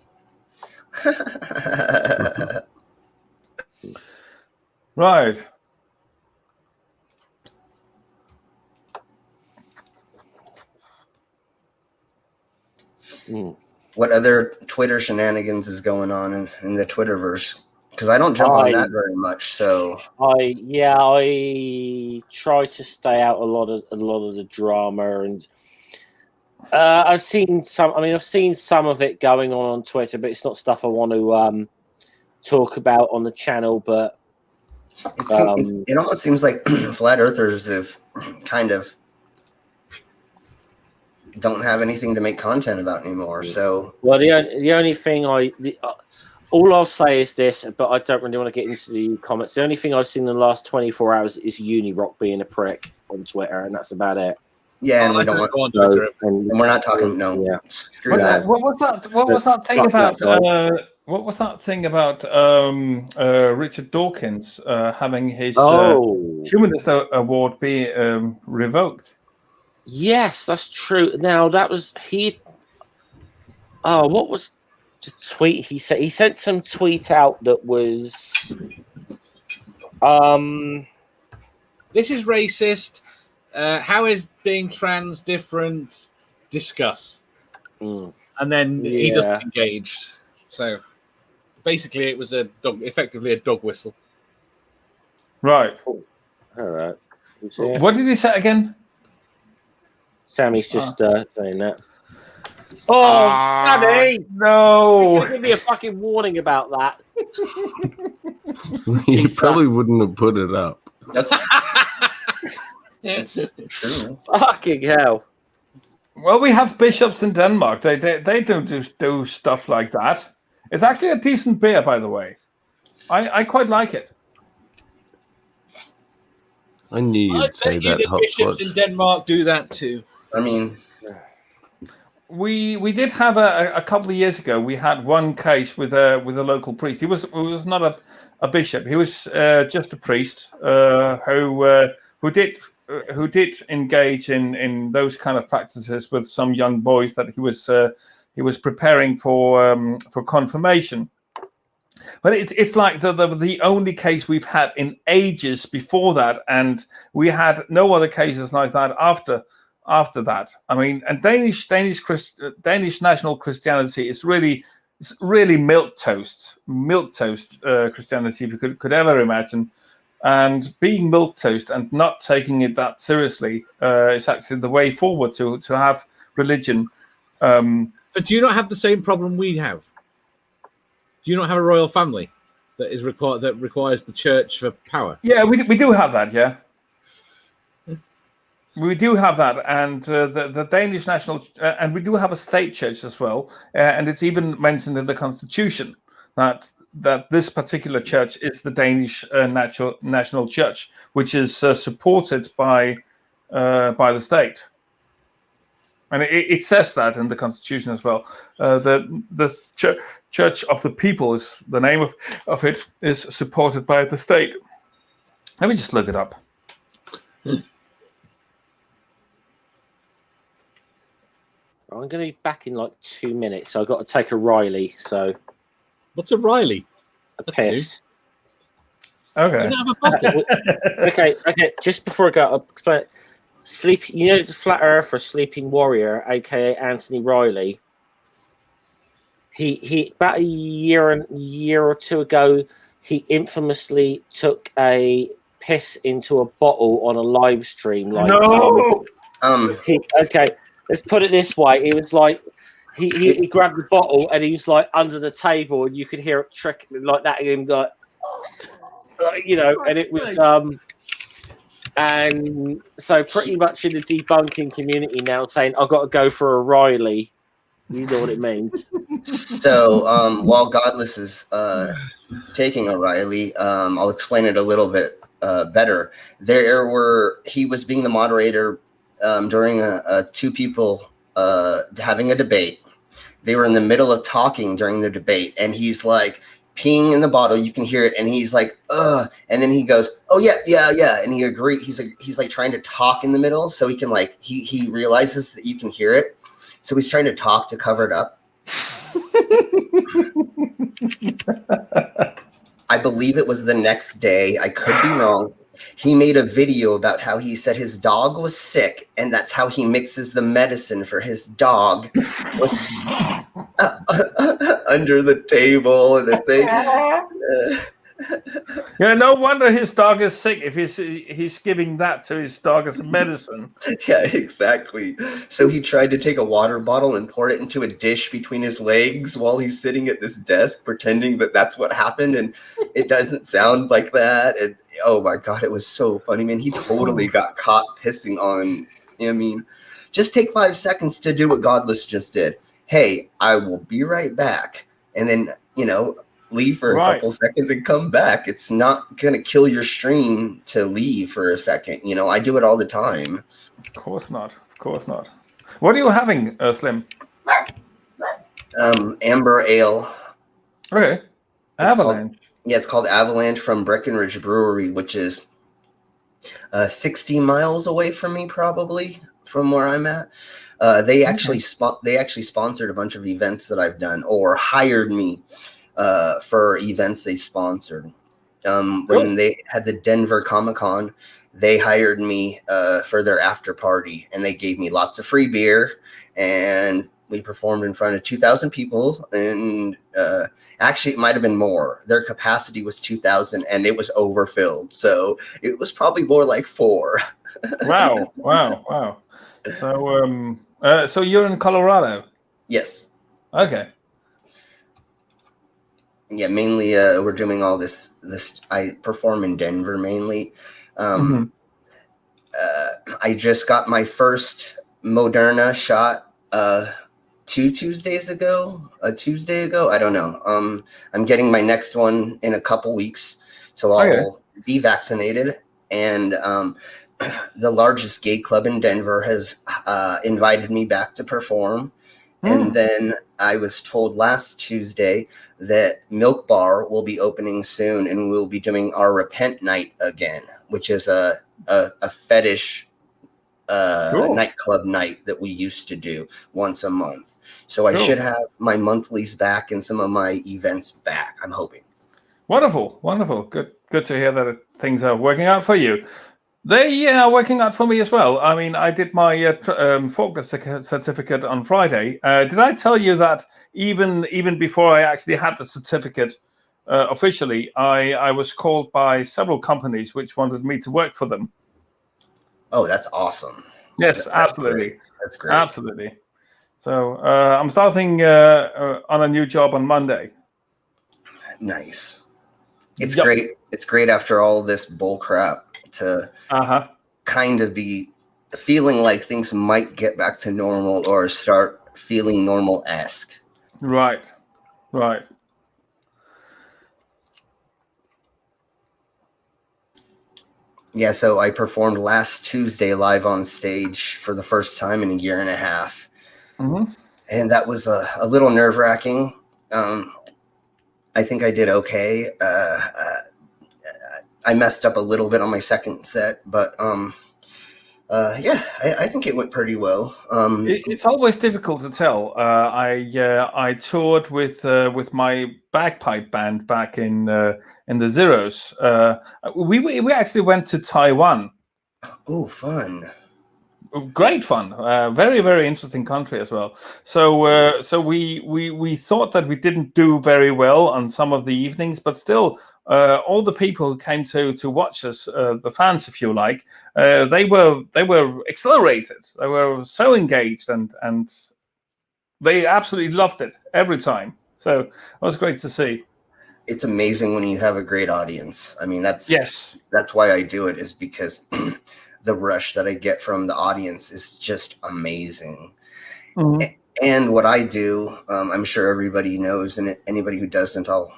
Right. What other Twitter shenanigans is going on in the Twitterverse? Because I don't jump on that very much. So I try to stay out a lot of the drama, and I've seen some of it going on Twitter, but it's not stuff I want to talk about on the channel. But it almost seems like flat earthers have kind of don't have anything to make content about anymore. So the only thing all I'll say is this, but I don't really want to get into the comments. The only thing I've seen in the last 24 hours is Unirock being a prick on Twitter, and that's about it. Yeah, and we don't want on Twitter. and we're not talking. No, yeah. Screw that. What was that? What was that thing about? What was that thing about Richard Dawkins having his Humanist Award be revoked? Yes, that's true. Now that was he. Oh, what was the tweet he said? He sent some tweet out that was, This is racist. How is being trans different? Discuss. And then he doesn't engage. So basically, it was effectively a dog whistle. Right. All right. What did he say again? Sammy's just saying that. Oh, Sammy! No! Give me a fucking warning about that. You probably wouldn't have put it up. That's true. Fucking hell. Well, we have bishops in Denmark. They don't do stuff like that. It's actually a decent beer, by the way. I quite like it. I knew you'd say that. The bishops in Denmark do that too. I mean, we did have a couple of years ago. We had one case with a local priest. He was not a bishop. He was just a priest who did engage in those kind of practices with some young boys that he was preparing for confirmation. But it's like the only case we've had in ages before that, and we had no other cases like that after that. I mean, and Danish national Christianity is really milquetoast Christianity, if you could ever imagine. And being milquetoast and not taking it that seriously is actually the way forward to have religion. But do you not have the same problem we have? Do you not have a royal family that requires the church for power? Yeah, we do have that. Yeah, we do have that, and the Danish national, and we do have a state church as well, and it's even mentioned in the constitution that this particular church is the Danish national church, which is supported by the state. And it says that in the constitution as well. The Church of the People is the name of it, is supported by the state. Let me just look it up. I'm going to be back in like 2 minutes, so I've got to take a Riley. So, what's a Riley? A piss. Okay. Okay. Just before I go, I'll explain it. the flat earther Sleeping Warrior, aka Anthony Riley. He about a year or two ago, he infamously took a piss into a bottle on a live stream. Like, No. Okay, let's put it this way. It was like he grabbed the bottle and he was like under the table, and you could hear it trickling like that. And him like, and it was and so pretty much in the debunking community now saying I've got to go for a Riley. You know what it means. So while Godless is taking O'Reilly, I'll explain it a little bit better. He was being the moderator during two people having a debate. They were in the middle of talking during the debate, and he's like peeing in the bottle. You can hear it, and he's like, "Ugh," and then he goes, "Oh yeah," and he agreed. He's like trying to talk in the middle, so he can like he realizes that you can hear it, so he's trying to talk to cover it up. I believe it was the next day. I could be wrong. He made a video about how he said his dog was sick, and that's how he mixes the medicine for his dog was under the table and the thing. Yeah, no wonder his dog is sick if he's giving that to his dog as medicine. Yeah, exactly. So he tried to take a water bottle and pour it into a dish between his legs while he's sitting at this desk, pretending that that's what happened, and it doesn't sound like that. And oh my God, it was so funny, man. He totally got caught pissing on. I mean, just take 5 seconds to do what Godless just did. Hey, I will be right back, and then leave for a couple seconds and come back. It's not gonna kill your stream to leave for a second. I do it all the time. Of course not. What are you having, Slim? Amber Ale. Okay. Avalanche. It's called Avalanche from Breckenridge Brewery, which is 60 miles away from me, probably from where I'm at. They actually sponsored a bunch of events that I've done, or hired me for events they sponsored. When they had the Denver Comic-Con, they hired me for their after party, and they gave me lots of free beer, and we performed in front of 2,000 people, and actually it might have been more. Their capacity was 2,000, and it was overfilled, so it was probably more like 4. Wow. So you're in Colorado? Yes. Okay. Yeah, mainly we're doing all this. I perform in Denver mainly. I just got my first Moderna shot 2 Tuesdays ago. A Tuesday ago, I don't know. I'm getting my next one in a couple weeks, so I'll be vaccinated. And the largest gay club in Denver has invited me back to perform. And then I was told last Tuesday that Milk Bar will be opening soon, and we'll be doing our Repent Night again, which is a fetish nightclub night that we used to do once a month. So I should have my monthlies back and some of my events back, I'm hoping. Wonderful. Good to hear that things are working out for you. They are working out for me as well. I mean, I did my forklift certificate on Friday. Did I tell you that even before I actually had the certificate officially, I was called by several companies which wanted me to work for them? Oh, that's awesome. Yes, absolutely. That's great. Absolutely. So I'm starting on a new job on Monday. Nice. It's great. It's great after all this bull crap to kind of be feeling like things might get back to normal or start feeling normal-esque. Right. Yeah, so I performed last Tuesday live on stage for the first time in a year and a half. And that was a little nerve-wracking. I think I did okay. I messed up a little bit on my second set, but I think it went pretty well. It's always difficult to tell. I toured with my bagpipe band back in the Zeros. We actually went to Taiwan. Oh, fun! great fun. Very, very interesting country as well. So we thought that we didn't do very well on some of the evenings, but still, all the people who came to watch us, the fans, if you like, they were accelerated. They were so engaged, and they absolutely loved it every time. So it was great to see. It's amazing when you have a great audience. I mean, that's why I do it, is because the rush that I get from the audience is just amazing. Mm-hmm. And what I do, I'm sure everybody knows, and anybody who doesn't, I'll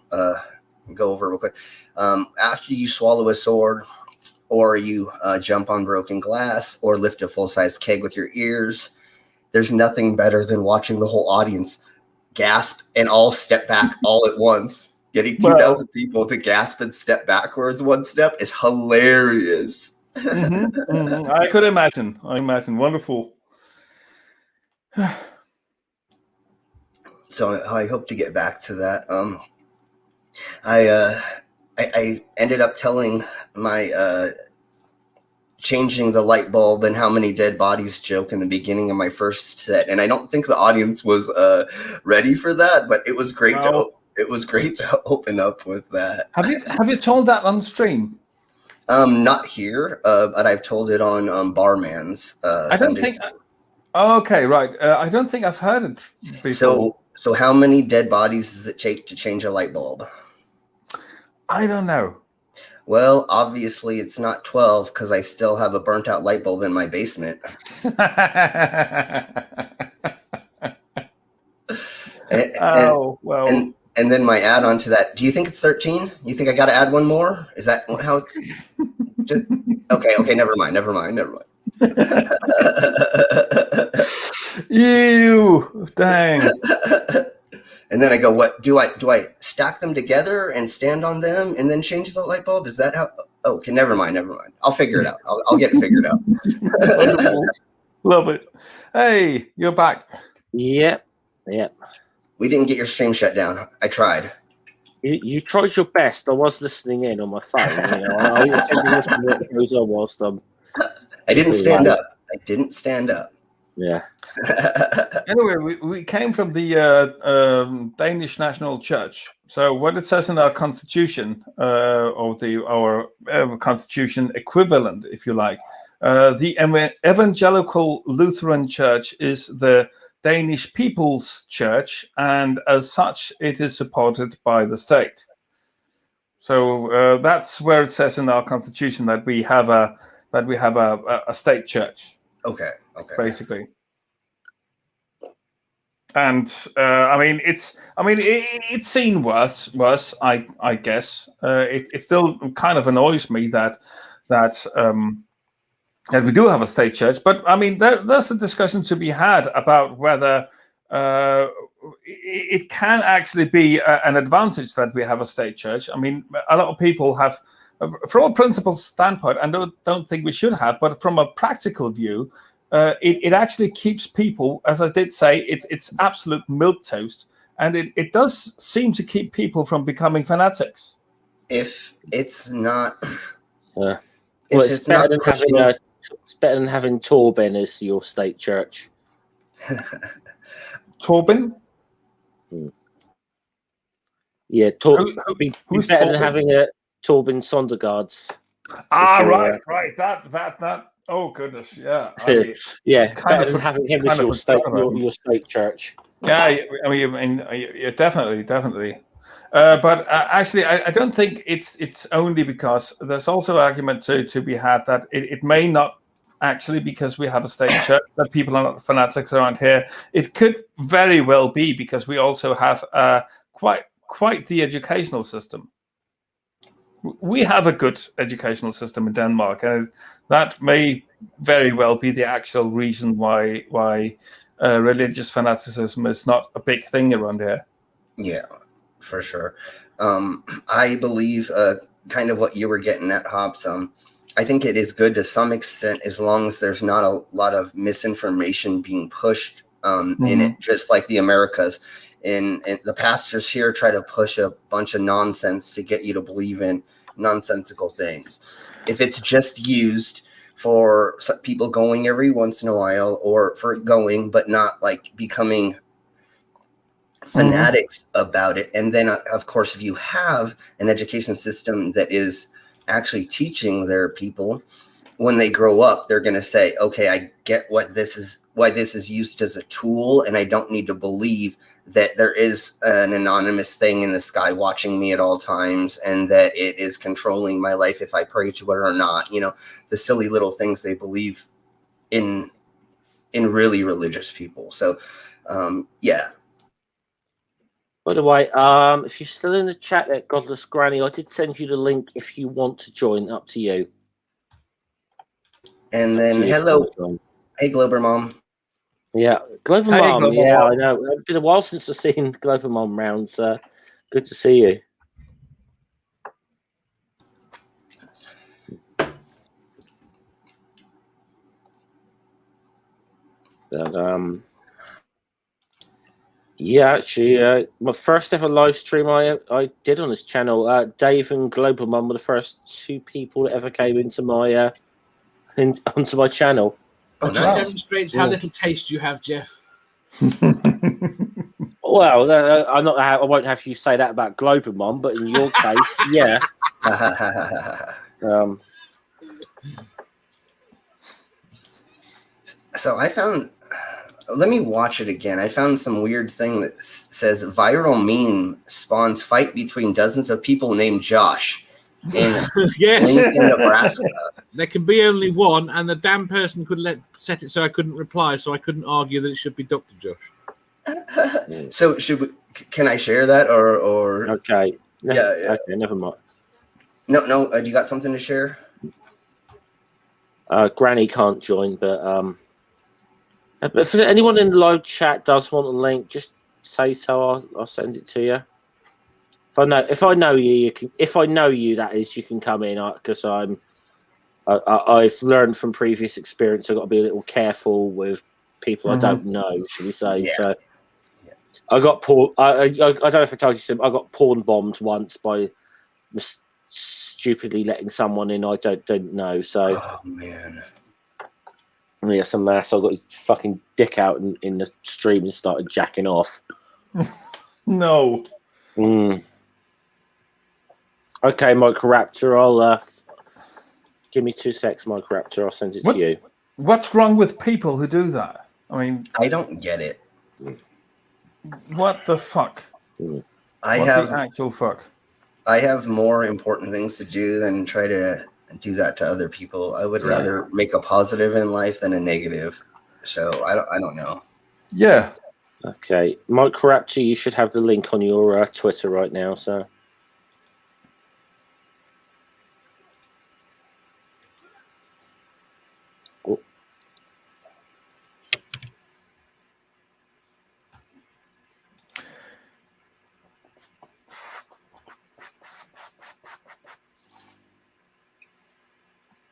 go over real quick. After you swallow a sword, or you jump on broken glass, or lift a full-size keg with your ears, there's nothing better than watching the whole audience gasp and all step back all at once. Getting 2,000 people to gasp and step backwards one step is hilarious. I could imagine. Wonderful. So I hope to get back to that. I ended up telling my changing the light bulb and how many dead bodies joke in the beginning of my first set, and I don't think the audience was ready for that, but it was great to open up with that. Have you told that on stream? Not here, but I've told it on Barman's. I don't think. Okay, right. I don't think I've heard it before. So how many dead bodies does it take to change a light bulb? I don't know. Well, obviously it's not 12 because I still have a burnt out light bulb in my basement. And then my add-on to that, do you think it's 13? You think I got to add one more? Is that how it's... Okay, never mind. You dang. And then I go, what do I stack them together and stand on them and then change the light bulb? Is that how? Oh, okay, never mind. I'll figure it out. I'll get it figured out. Love it. Hey, you're back. Yep. We didn't get your stream shut down. I tried. You tried your best. I was listening in on my phone. I intended to listen to what goes on whilst I'm. I didn't stand up. Yeah. Anyway, we came from the Danish National Church. So what it says in our constitution, or our constitution equivalent, if you like, the Evangelical Lutheran Church is the Danish People's Church, and as such, it is supported by the state. So that's where it says in our constitution that we have a state church. Okay. Basically. And it's seen worse. I guess it still kind of annoys me that we do have a state church. But I mean, there's a discussion to be had about whether it can actually be an advantage that we have a state church. I mean, a lot of people have, from a principle standpoint, I don't think we should have, but from a practical view. It actually keeps people, as I did say, it's absolute milquetoast, and it does seem to keep people from becoming fanatics. If it's not, it's better than having Torben as your state church. Torben? Yeah, who's better than having a Torben Sondergaard's. Right. That. Oh goodness, yeah. Better than having him as your state church. Yeah, I mean, definitely. But actually, I don't think it's only because there's also argument to be had that it may not actually because we have a state church that people are not fanatics around here. It could very well be because we also have quite the educational system. We have a good educational system in Denmark, and that may very well be the actual reason why religious fanaticism is not a big thing around here. Yeah, for sure. I believe kind of what you were getting at, Hobbs. I think it is good to some extent as long as there's not a lot of misinformation being pushed in it, just like the Americas. And the pastors here try to push a bunch of nonsense to get you to believe in nonsensical things. If it's just used for people going every once in a while, or for going but not like becoming fanatics about it. And then of course, if you have an education system that is actually teaching their people, when they grow up, they're going to say, okay, I get why this is used as a tool, and I don't need to believe that there is an anonymous thing in the sky watching me at all times, and that it is controlling my life if I pray to it or not. You know, the silly little things they believe in really religious people. So yeah. By the way, if you're still in the chat there, Godless Granny, I did send you the link if you want to join. Up to you. And then hello, hey Glober Mom. Yeah, Glober Hey, Mom. Glober Yeah, Mom. I know. It's been a while since I've seen Glober Mom round, so good to see you. But, yeah, actually, my first ever live stream I did on this channel. Dave and Glober Mom were the first two people that ever came into my onto my channel. That just demonstrates how little taste you have, Jeff. Well, I won't have you say that about Glober Mom, but in your case, yeah. So I found. Let me watch it again. I found some weird thing that says viral meme spawns fight between dozens of people named Josh in Lincoln, Nebraska. There can be only one, and the damn person could set it so I couldn't reply, so I couldn't argue that it should be Dr. Josh. So can I share that or okay? Yeah. Okay, never mind. No. Do you got something to share? Granny can't join, but if anyone in the live chat does want a link, just say so. I'll send it to you. If I know you, you can. If I know you, that is, you can come in because I've learned from previous experience. I've got to be a little careful with people I don't know, should we say? Yeah. So I got I don't know if I told you something. I got porn bombed once by stupidly letting someone in I don't know. So oh man. Yeah, some ass. I got his fucking dick out in the stream and started jacking off. No. Okay, Microraptor, I'll give me 2 secs, Microraptor. I'll send it to you. What's wrong with people who do that? I mean, I don't get it. What the fuck? The actual fuck? I have more important things to do than try to do that to other people. I would rather make a positive in life than a negative. So I don't know. Yeah. Okay, Microraptor, you should have the link on your Twitter right now. So.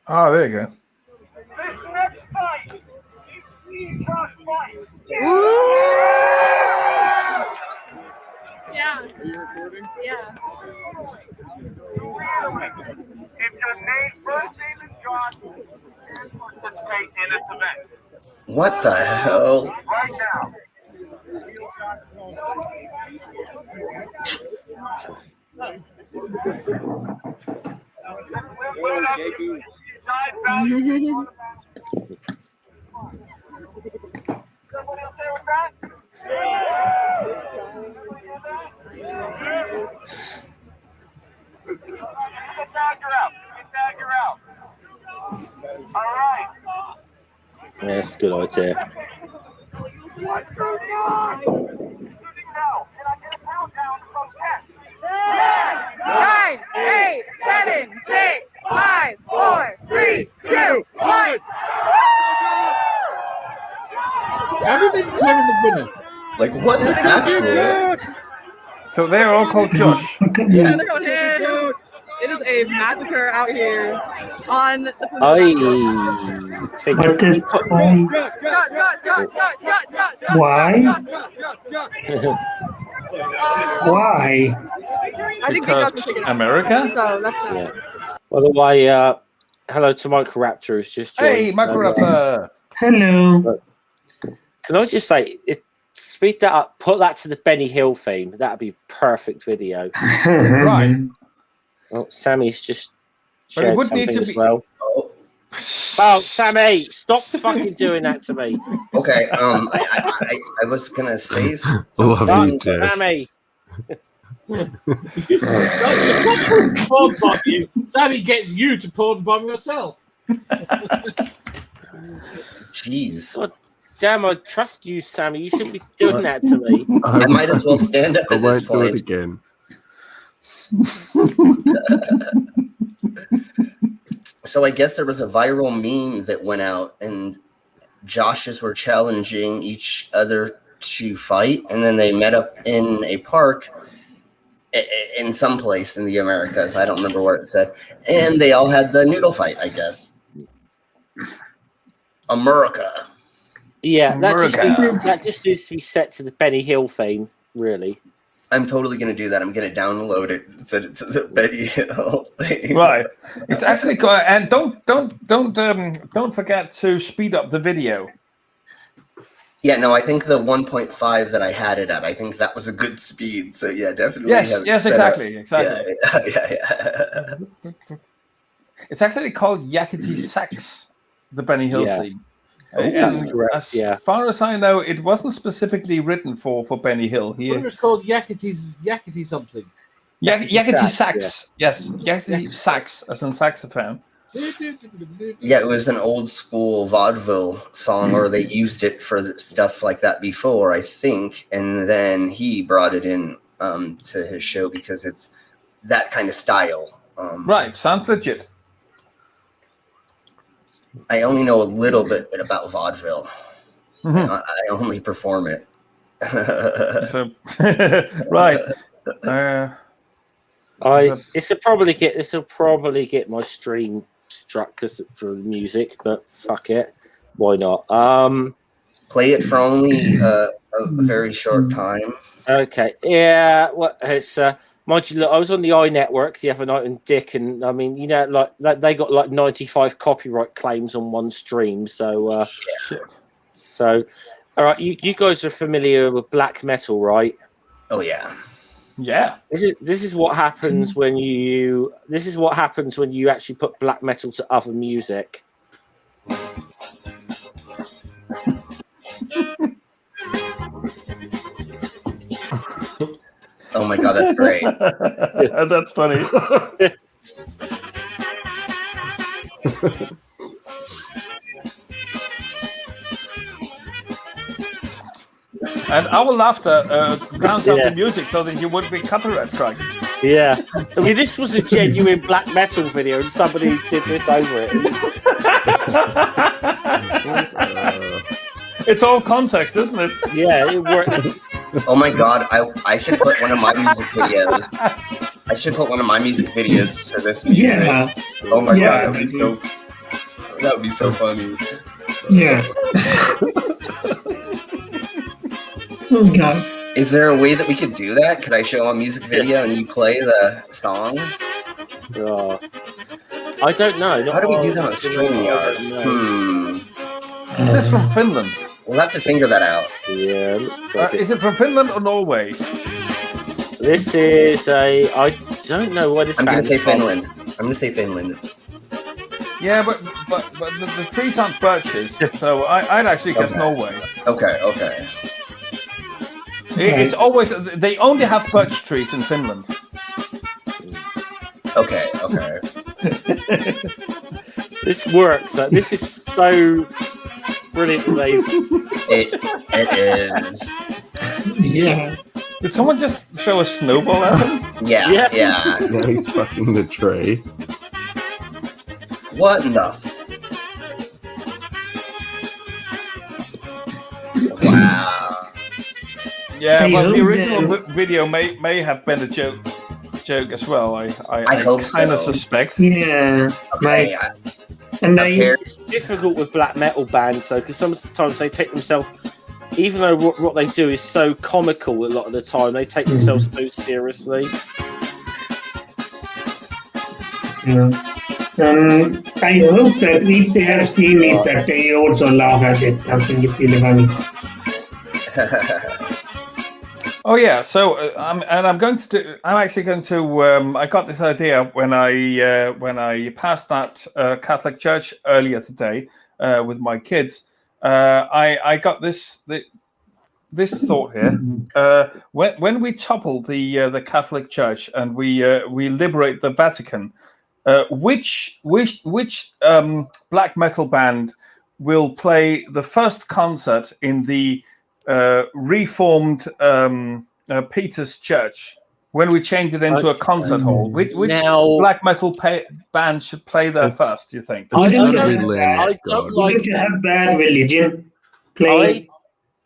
Ah, there you go. This next fight is the Josh fight. Yeah. Are you recording? Yeah. If your first name is Josh, and participate in this event. What the hell? Right now. Yeah, that's a good idea. Nine, 8, 7, 6, 5, 4, 3, 2, 1. Have you been determined the winner? Like what the actual? So they're all called Josh. Yeah, they're called Josh. It is a massacre out here on the I think What is why? Why? I think Because Josh will take it out. America? So that's yeah. By the way, hello to Microraptor who's just joined. Hey, Microraptor. Hello. Can I just say, speed that up, put that to the Benny Hill theme. That'd be perfect video. Right. Oh, Sammy's just But it shared would need something to as be. well. Oh, Sammy, stop fucking doing that to me. Okay, I was gonna say Love Stop, you, Jeff. Sammy. Porn bomb you. Sammy gets you to porn bomb yourself. Jeez. God damn, I trust you, Sammy. You shouldn't be doing that to me. I might as well stand up I at this won't do it point. again. So I guess there was a viral meme that went out, and Joshes were challenging each other to fight, and then they met up in a park in some place in the Americas. I don't remember where it said, and they all had the noodle fight, I guess. America. Yeah, that just needs to be set to the Benny Hill theme, really. I'm totally gonna do that. I'm gonna download it and send it to the Betty Hill thing. Right. It's actually and don't forget to speed up the video. Yeah, no, I think the 1.5 that I had it at, I think that was a good speed. So yeah, definitely. Yes, exactly. Yeah. It's actually called Yakety Sax, the Benny Hill theme. That's correct. As far as I know, it wasn't specifically written for Benny Hill. It was called Yakety something. Yakety Sax. Yes, Yakety Sax, as in saxophone. Yeah, it was an old school vaudeville song, or they used it for stuff like that before, I think. And then he brought it in to his show because it's that kind of style. Right, sounds legit. I only know a little bit about vaudeville. Mm-hmm. I only perform it. Right. This'll probably get my stream struck for music, but fuck it, why not? Play it for only a very short time. Okay, yeah. Well, it's mind you, look, I was on the iNetwork the other night and Dick, and I mean, you know, like they got like 95 copyright claims on one stream. So, so, all right, you guys are familiar with black metal, right? Oh yeah. Yeah. This is what happens when you actually put black metal to other music. Oh my god, that's great. That's funny. And our laughter drowns out the music so that you wouldn't be copyright strike. Yeah. I mean, this was a genuine black metal video and somebody did this over it. It's all context, isn't it? Yeah, it worked. Oh my god, I should put one of my music videos. I should put one of my music videos to this music. Yeah. Oh my god, that would be so funny. Yeah. Oh god. Is there a way that we could do that? Could I show a music video and you play the song? I don't know. How do we do that on StreamYard? This from Finland. We'll have to figure that out. Yeah. Is it from Finland or Norway? This is I don't know what it's. I'm going to say Finland. I'm going to say Finland. Yeah, but the trees aren't birches, so I'd actually guess Norway. Okay. It's always they only have birch trees in Finland. Okay. This works. This is so brilliant, Dave. It is. Yeah. Did someone just throw a snowball at him? Yeah. Now he's fucking the tree. What in the? Wow. Yeah, but the original video may have been a joke as well. I hope kind of so. suspect. Yeah. Okay. It's difficult with black metal bands, though, because sometimes they take themselves, even though what they do is so comical a lot of the time, they take themselves so seriously. Yeah. I hope that if they have seen it, that they also laugh at it. I think it's really funny. Oh yeah, so I'm actually going to. I got this idea when I passed that Catholic church earlier today with my kids. I got this thought here. When we topple the Catholic Church and we liberate the Vatican, which black metal band will play the first concert in the reformed Peter's Church when we change it into a concert hall? Which black metal band should play there first, do you think? I don't like to have bad religion playing. I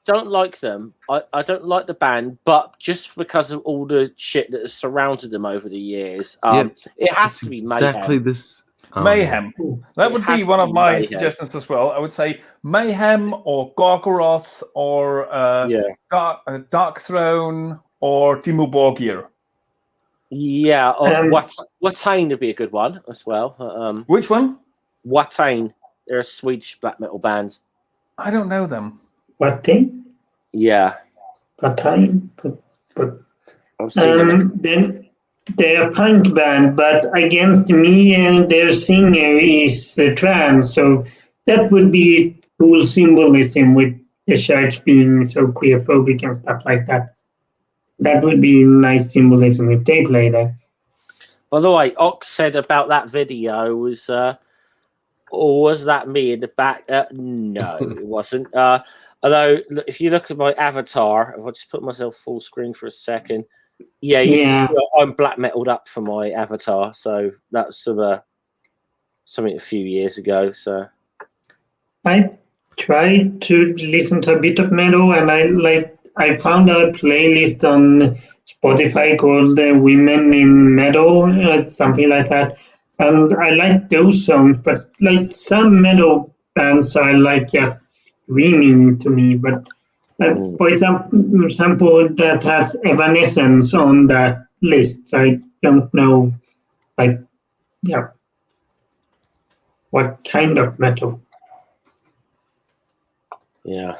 don't like them. I don't like the band, but just because of all the shit that has surrounded them over the years, it has to be exactly Mayhem. this. Mayhem. That would be one of my suggestions as well. I would say Mayhem or Gorgoroth or Dark Throne or Dimmu Borgir. Yeah, or Watain would be a good one as well. Which one? Watain. They're a Swedish black metal band. I don't know them. Watain? Yeah. Watain? I've seen them. Then they're a punk band, but against me, their singer is trans, so that would be cool symbolism with the church being so queerphobic and stuff like that. That would be nice symbolism if they play that. By the way, Ox said about that video was that me in the back? No, it wasn't. Although, if you look at my avatar, if I just put myself full screen for a second, you can see I'm black metaled up for my avatar. So that's something a few years ago. So I tried to listen to a bit of metal, and I found a playlist on Spotify called "Women in Metal," something like that, and I like those songs. But like some metal bands, I like just screaming to me. But for example, that has Evanescence on that list. I don't know, what kind of metal. Yeah.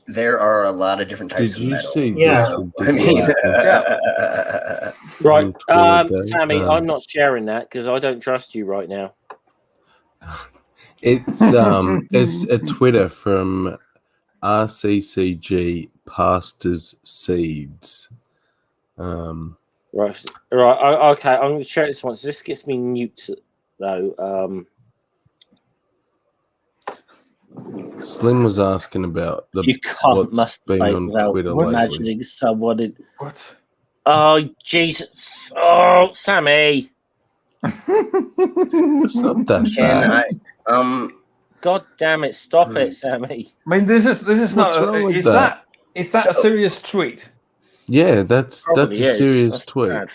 There are a lot of different types of metal. Right, Sammy, I'm not sharing that because I don't trust you right now. It's a Twitter from RCCG Pastors Seeds. Right. Okay. I'm going to share this one. So this gets me nuked though. Slim was asking about you can't masturbate without imagining someone in. What? Oh Jesus! Oh, Sammy! It's not that bad. God damn it! Stop it, Sammy! I mean, this is not. Is that a serious tweet? Yeah, that's a serious tweet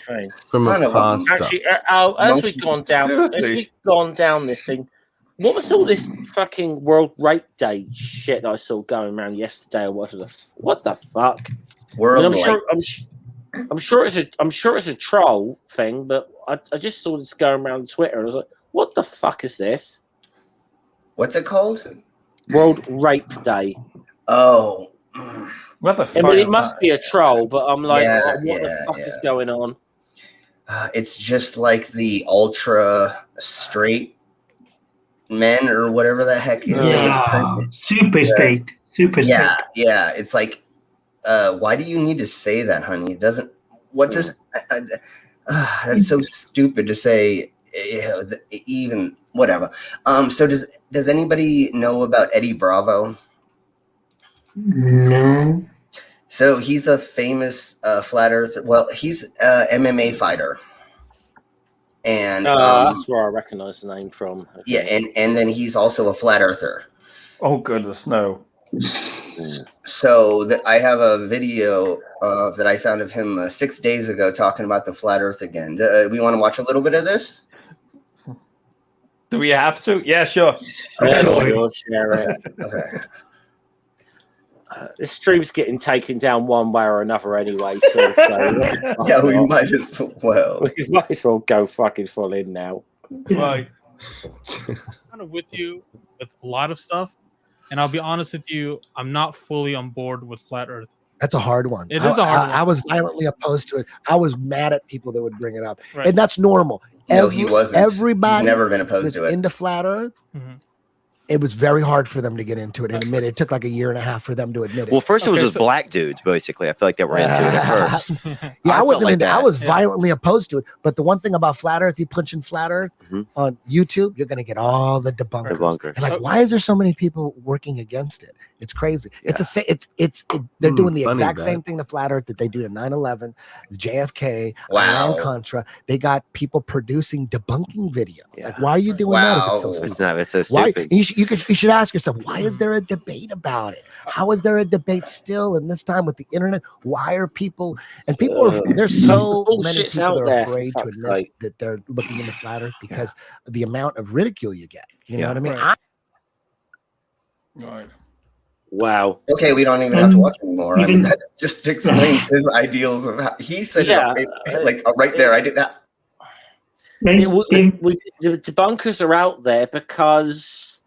from a pastor. Actually, as we've gone down this thing, what was all this fucking World Rape Day shit I saw going around yesterday or whatever? What the fuck? I'm sure it's a troll thing, but I just saw this going around Twitter and I was like, what the fuck is this? What's it called? World Rape Day. Oh. What the fuck? I mean, it must be a troll, but I'm like, what the fuck is going on? It's just like the ultra straight men or whatever the heck is. Super straight. Super straight. Yeah. It's like, why do you need to say that, honey? It doesn't. What does? That's so stupid to say. Even whatever. So does anybody know about Eddie Bravo? No. So he's a famous flat earth. Well, he's a MMA fighter. And that's where I recognize the name from. Yeah, and then he's also a flat earther. Oh goodness, no. So I have a video that I found of him 6 days ago talking about the flat earth again. We want to watch a little bit of this? Do we have to? Yeah, sure. Yeah, sure, share it. Okay. The stream's getting taken down one way or another anyway. So yeah, we might as well. We might as well go fucking full in now. Right. Kind of with you with a lot of stuff, and I'll be honest with you, I'm not fully on board with flat Earth. That's a hard one. It is a hard one. I was violently opposed to it. I was mad at people that would bring it up, Right. and that's normal. No, he wasn't. Everybody He's never been opposed that's to it. into flat Earth. Mhm. It was very hard for them to get into it and admit it. It took like a year and a half for them to admit it. Well, first it was just black dudes, basically. I feel like they were into it at first. Yeah, I wasn't felt like into. I that. was violently opposed to it. But the one thing about flat Earth, you punch in flat Earth on YouTube, you're gonna get all the debunkers. And like, why is there so many people working against it? It's crazy. They're doing the funny exact that. same thing to flat Earth that they do to 9/11, JFK, Wow. Iran Contra. They got people producing debunking videos. Like, why are you doing that? If it's so Wow. stupid? It's so Why? stupid. You should ask yourself, why is there a debate about it? How is there a debate still in this time with the internet? Why are people there's so the many bullshit's people out that are there, for afraid to fuck's admit sake. that they're looking into flat Earth because of the amount of ridicule you get. You know what I mean? Right. Right. Wow. Okay, we don't even have to watch anymore. I mean, that just explains his ideals of how he said it right there. I did that. The debunkers are out there because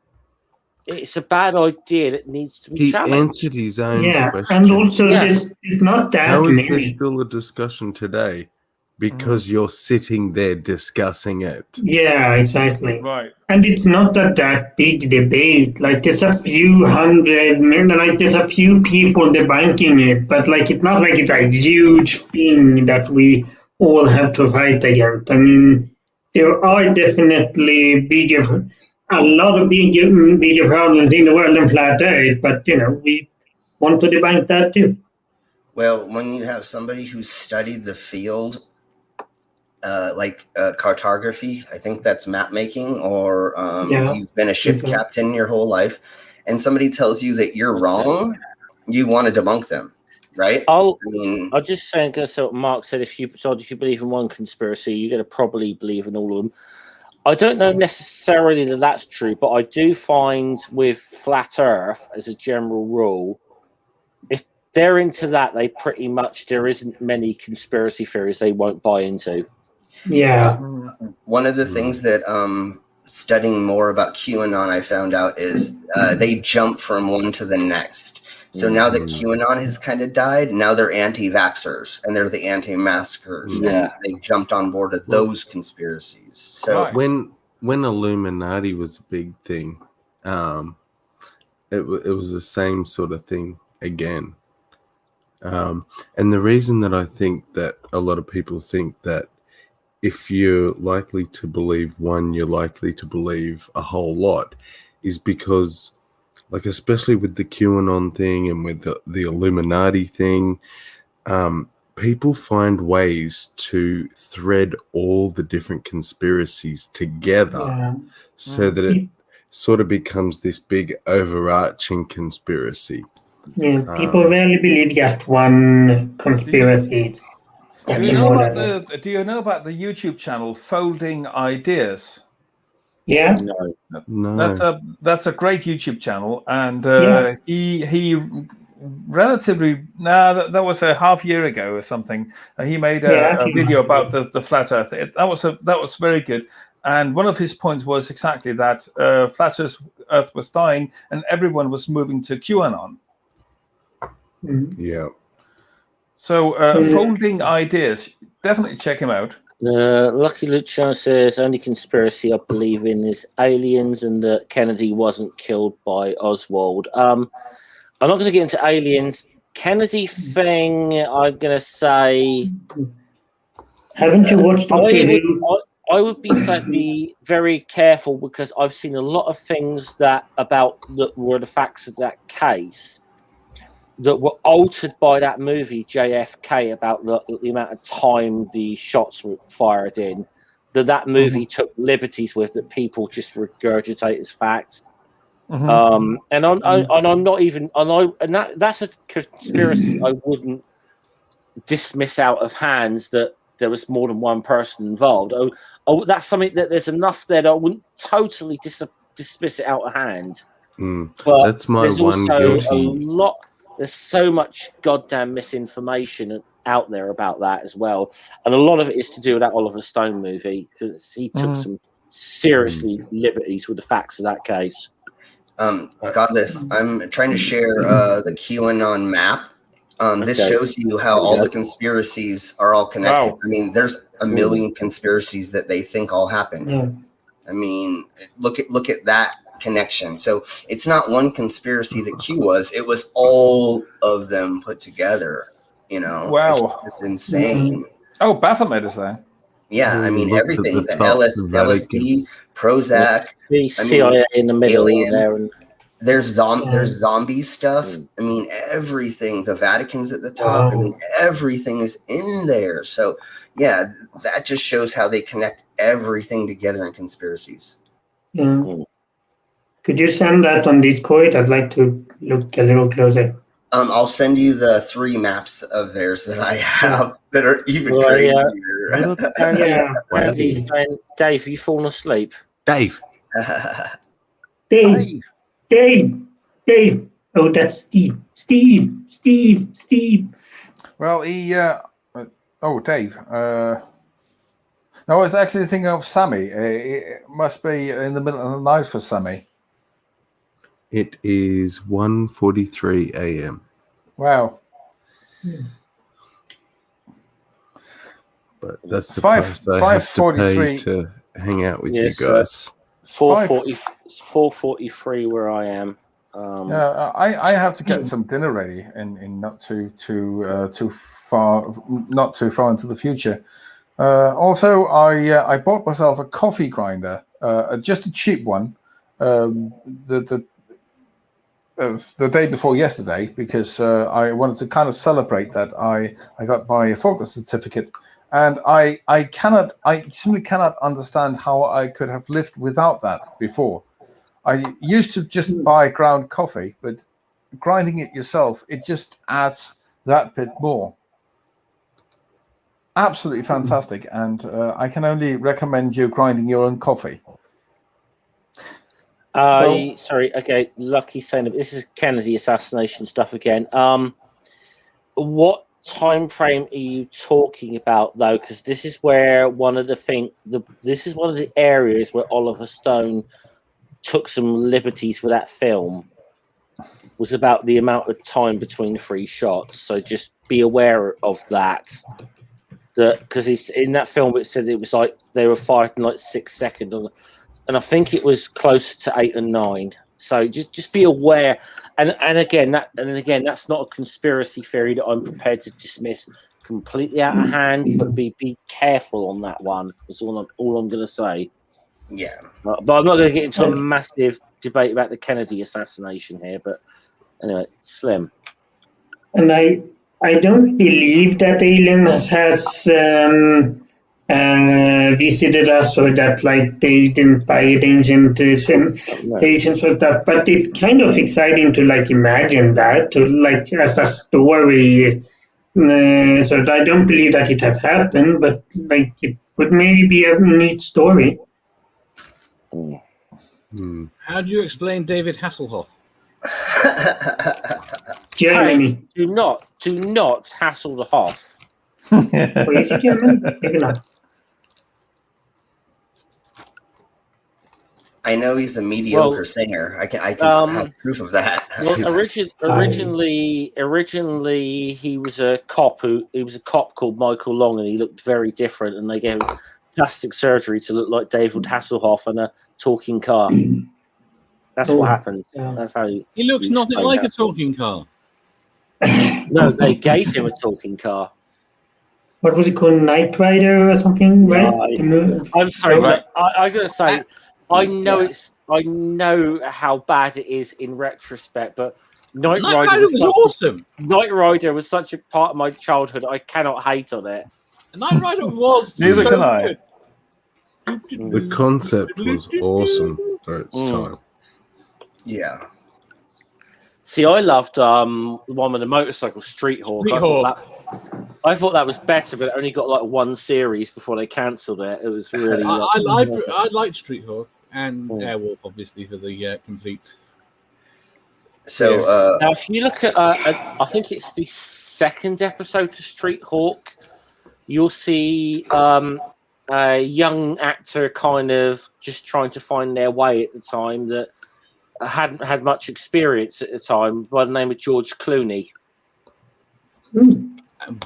it's a bad idea that needs to be He challenged. answered his own question. And also there's not that How is there many. still a discussion today? Because you're sitting there discussing it. Yeah, exactly. Right. And it's not that big debate. Like there's a few hundred, there's a few people debunking it, but like it's not like it's a huge thing that we all have to fight against. I mean, there are definitely a lot of bigger problems in the world than flat Earth, but we want to debunk that too. Well, when you have somebody who's studied the field, cartography, I think that's map making, or you've been a ship captain your whole life, and somebody tells you that you're wrong, you want to debunk them, right? I'll just say, so what Mark said, if you believe in one conspiracy, you're going to probably believe in all of them. I don't know necessarily that that's true, but I do find with flat Earth, as a general rule, if they're into that, they pretty much, there isn't many conspiracy theories they won't buy into. Yeah. One of the things that studying more about QAnon I found out is they jump from one to the next. So now that QAnon has kind of died, now they're anti-vaxxers and they're the anti-maskers. Yeah. And they jumped on board of those conspiracies. So when Illuminati was a big thing, it was the same sort of thing again. And the reason that I think that a lot of people think that if you're likely to believe one, you're likely to believe a whole lot, is because, like, especially with the QAnon thing and with the Illuminati thing, people find ways to thread all the different conspiracies together so that it sort of becomes this big overarching conspiracy. Yeah, people rarely believe just one conspiracy. Do you know about the YouTube channel Folding Ideas? Yeah. No. That's a great YouTube channel, and he relatively that was a half year ago or something. He made a video about the flat Earth. That was very good. And one of his points was exactly that flat Earth was dying, and everyone was moving to QAnon. Yeah. So Folding Ideas, definitely check him out. Lucky Luciano says only conspiracy I believe in is aliens and that Kennedy wasn't killed by Oswald. I'm not going to get into aliens. Kennedy thing, I'm going to say. Haven't you watched I would be very careful because I've seen a lot of things that were the facts of that case that were altered by that movie JFK about the amount of time the shots were fired in. That movie took liberties with that people just regurgitate as facts. And I'm not even that's a conspiracy I wouldn't dismiss out of hands that there was more than one person involved. That's something that there's enough there that I wouldn't totally dismiss it out of hand. But that's my there's one also guilty. a lot. there's so much goddamn misinformation out there about that as well, and a lot of it is to do with that Oliver Stone movie, because he took some seriously liberties with the facts of that case. Godless, I'm trying to share the QAnon map. This Okay. shows you how all the conspiracies are all connected. Wow. I mean, there's a million conspiracies that they think all happened. Yeah. I mean, look at that connection. So it's not one conspiracy that Q was; it was all of them put together. You know, Wow. it's insane. Oh, Baphomet is there. Yeah, I mean Look at everything. The top, LSD, Vatican. Prozac, The CIA in the middle aliens. there, and There's zombie stuff. I mean everything. The Vatican's at the top. I mean everything is in there. So yeah, that just shows how they connect everything together in conspiracies. Yeah. Could you send that on Discord? I'd like to look a little closer. I'll send you the 3 maps of theirs that I have that are even Well, crazier. Andy's saying, Dave, you fallen asleep? Dave. Dave. Oh, that's Steve. Well, he. Oh, Dave. No, I was actually thinking of Sammy. It must be in the middle of the night for Sammy. It is 1:43 a.m. Wow. But that's the Five- price I have to pay 5:43. to hang out with Yes, you guys. 4:43 where I am. Yeah, I have to get some dinner ready in not too far into the future. Also, I bought myself a coffee grinder, just a cheap one, the day before yesterday, because I wanted to kind of celebrate that I got my Faulkner certificate, and I simply cannot understand how I could have lived without that before. I used to just buy ground coffee, but grinding it yourself, it just adds that bit more. Absolutely fantastic, and I can only recommend you grinding your own coffee. Sorry, okay, Lucky saying this is Kennedy assassination stuff again. What time frame are you talking about though? Because this is where this is one of the areas where Oliver Stone took some liberties with that film, was about the amount of time between the 3 shots. So just be aware of that. Because it's in that film, it said it was like they were fighting like 6 seconds, and I think it was closer to 8 and 9. So just be aware. And again, that's not a conspiracy theory that I'm prepared to dismiss completely out of hand, but be careful on that one. That's all I'm going to say. Yeah. But I'm not going to get into a massive debate about the Kennedy assassination here. But anyway, Slim. And I don't believe that aliens has visited us, or that like they didn't buy it ancient civilizations or that. But it's kind of exciting to like imagine that, to like as a story. So I don't believe that it has happened, but like it would maybe be a neat story. How do you explain David Hasselhoff? Germany. Hey, do not hassle the Hoff. Or is it German? Maybe not. I know he's a mediocre singer. I can have proof of that. Well, originally he was a cop called Michael Long, and he looked very different. And they gave him plastic surgery to look like David Hasselhoff and a talking car. That's what happened. Yeah. That's how He looks nothing like a talking car. No, they gave him a talking car. What was it called? Knight Rider or something, right? I'm sorry, but I gotta say, I know how bad it is in retrospect, but Knight Rider was awesome. Knight Rider was such a part of my childhood. I cannot hate on it. Knight Rider was. Neither can I. The concept was awesome for its time. Yeah. See, I loved the one with the motorcycle, Street Hawk. I thought that was better, but it only got like 1 series before they cancelled it. It was really. I liked Street Hawk and Airwolf, obviously, for the complete. So now, if you look at, I think it's the second episode to Street Hawk, you'll see a young actor kind of just trying to find their way at the time that hadn't had much experience at the time, by the name of George Clooney. Do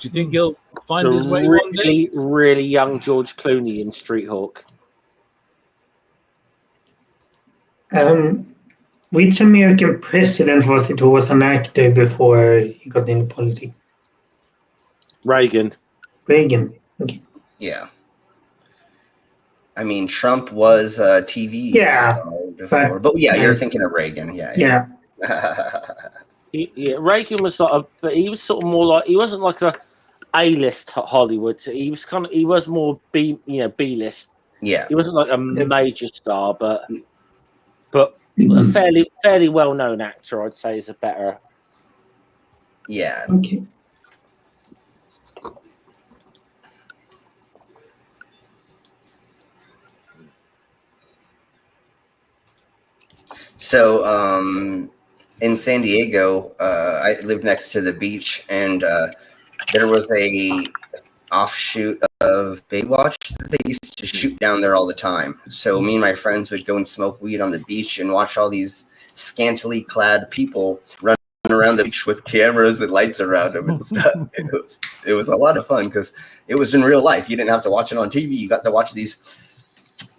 you think he'll find his way one day? Really, really young George Clooney in Street Hawk. Which American president was it who was an actor before he got into politics? Reagan. Reagan. Okay. yeah. I mean, Trump was a TV Yeah, star before, but yeah, you're thinking of Reagan. Yeah. Reagan was but he was sort of more like, he wasn't like a A-list Hollywood. He was he was more B-list. Yeah. He wasn't like a major star, but a fairly well-known actor, I'd say, is a better. Yeah. Okay. So, in San Diego, I lived next to the beach, and there was a offshoot of Baywatch that they used to shoot down there all the time. So me and my friends would go and smoke weed on the beach and watch all these scantily clad people run around the beach with cameras and lights around them and stuff. It was a lot of fun because it was in real life. You didn't have to watch it on TV. You got to watch these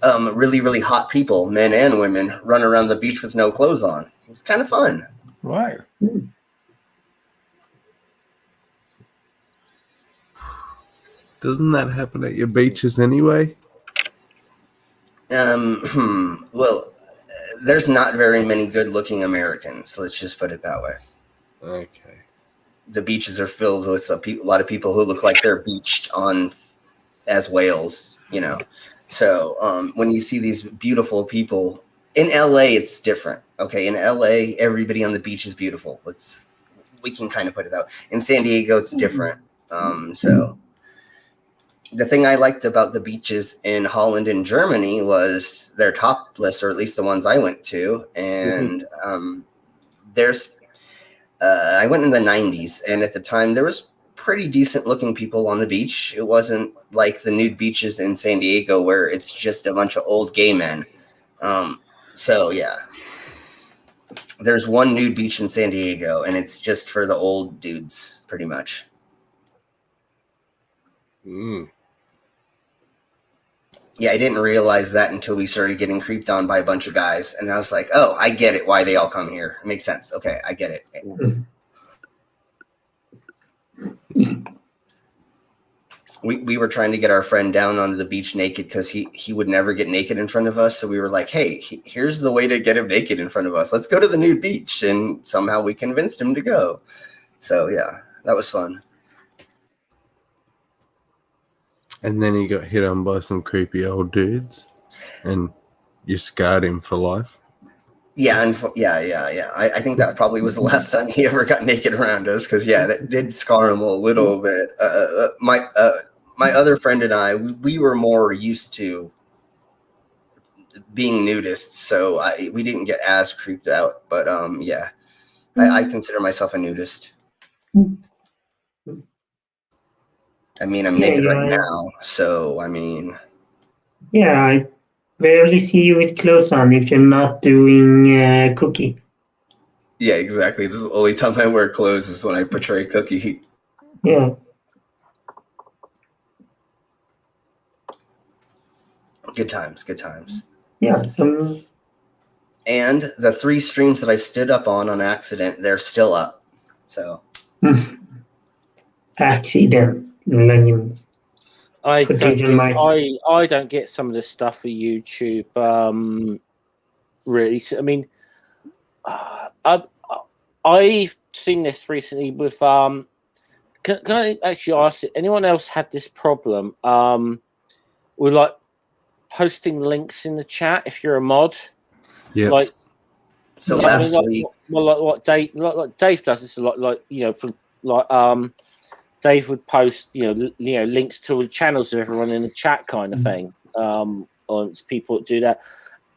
really, really hot people, men and women, run around the beach with no clothes on. It was kind of fun. Right. Doesn't that happen at your beaches anyway? Well, there's not very many good-looking Americans. Let's just put it that way. Okay. The beaches are filled with a lot of people who look like they're beached on as whales, So when you see these beautiful people in LA, it's different. Okay, in LA, everybody on the beach is beautiful. We can kind of put it out. In San Diego, it's different. So the thing I liked about the beaches in Holland and Germany was they're topless, or at least the ones I went to. And I went in the 90s, and at the time there was pretty decent looking people on the beach. It wasn't like the nude beaches in San Diego where it's just a bunch of old gay men. So yeah, there's one nude beach in San Diego, and it's just for the old dudes, pretty much. Yeah, I didn't realize that until we started getting creeped on by a bunch of guys, and I was like, oh, I get it, why they all come here. It makes sense. Okay, I get it. We were trying to get our friend down onto the beach naked because he would never get naked in front of us. So we were like, hey, here's the way to get him naked in front of us. Let's go to the nude beach. And somehow we convinced him to go. So yeah, that was fun. And then he got hit on by some creepy old dudes, and you scarred him for life. Yeah, I think that probably was the last time he ever got naked around us, because that did scar him a little bit. My other friend and I, we were more used to being nudists, so we didn't get as creeped out. But I consider myself a nudist. I mean, I'm naked right now, so I mean. Yeah, I rarely see you with clothes on if you're not doing Cookie. Yeah, exactly. This is the only time I wear clothes is when I portray Cookie. Yeah. Good times. Yeah. And the 3 streams that I've stood up on accident, they're still up. So. Accident. Legends. I don't get some of this stuff for YouTube. Really, I mean, I've seen this recently with. Can I actually ask? Anyone else had this problem? With like posting links in the chat if you're a mod. Yeah. Like. So last week. Well, like what Dave does this a lot. Dave would post, links to the channels of everyone in the chat kind of thing. On people that do that.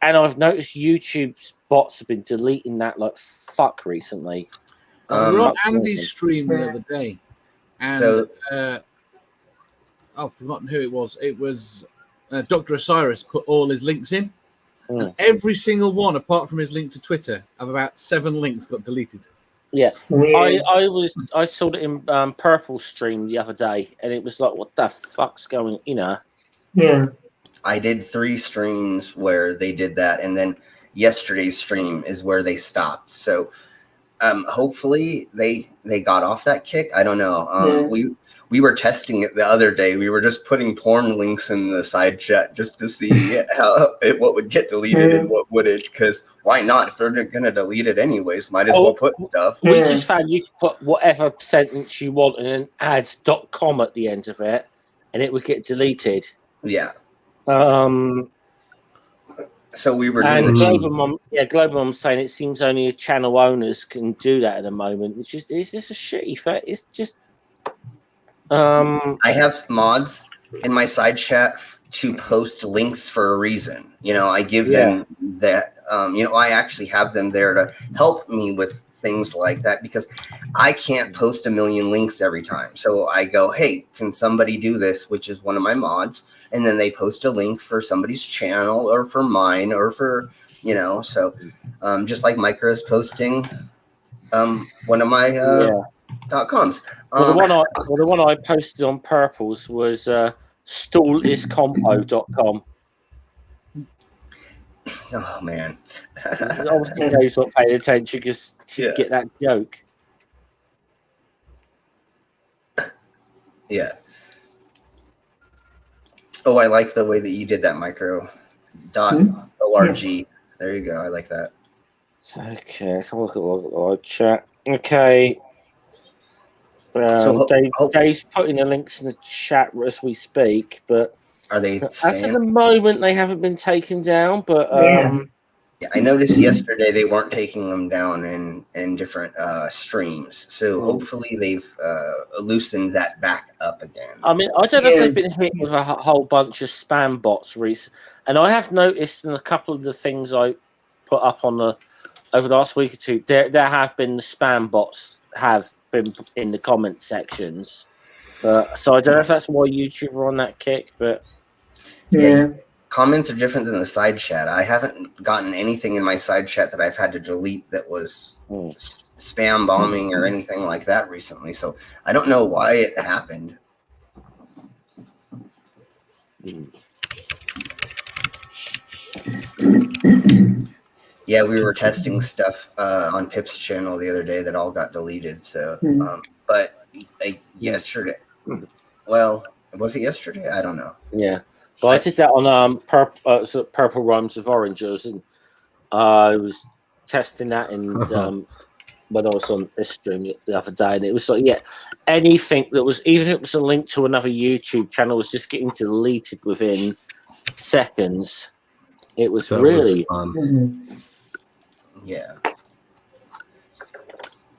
And I've noticed YouTube's bots have been deleting that like fuck recently. We were on Andy's stream the other day, and I've forgotten who it was. It was Dr. Osiris put all his links in, and every single one, apart from his link to Twitter, of about 7 links got deleted. Yeah, I saw it in Purple stream the other day, and it was like, what the fuck's going, Yeah. I did 3 streams where they did that, and then yesterday's stream is where they stopped. So hopefully they got off that kick. I don't know. We were testing it the other day. We were just putting porn links in the side chat just to see what would get deleted and what wouldn't. Because why not? If they're gonna delete it anyways, might as well put stuff. We just found you could put whatever sentence you want and then add .com at the end of it, and it would get deleted. Yeah. So we were doing Global Mom. Yeah, Global Mom's saying it seems only channel owners can do that at the moment, which is just a shitty fact. It's just. I have mods in my side chat to post links for a reason. I give them that. I actually have them there to help me with things like that because I can't post a million links every time. So I go, hey, can somebody do this? Which is one of my mods. And then they post a link for somebody's channel or for mine or for, so just like Micro is posting one of my .coms. Well, the one I posted on Purples was stalliscompo.com. Oh man! Obviously, Dave's not paying attention because to get that joke. Yeah. Oh, I like the way that you did that, Micro. .org. There you go. I like that. Okay, let's look at our chat. Okay. Dave's putting the links in the chat as we speak, but are they? As at the moment, they haven't been taken down. But I noticed yesterday they weren't taking them down in different streams. So hopefully they've loosened that back up again. I mean, I don't know if they've been hit with a whole bunch of spam bots recently, and I have noticed in a couple of the things I put up on over the last week or two, there have been the spam bots have been in the comment sections. So I don't know if that's why YouTube are on that kick, but comments are different than the side chat. I haven't gotten anything in my side chat that I've had to delete that was spam bombing or anything like that recently. So I don't know why it happened. Yeah, we were testing stuff on Pip's channel the other day that all got deleted. So, but yesterday, well, was it yesterday? I don't know. Yeah, but I did that on Purple Rhymes of Oranges, and I was testing that in when I was on this stream the other day, and it was like, anything that was, even if it was a link to another YouTube channel, was just getting deleted within seconds. It was really fun. Yeah.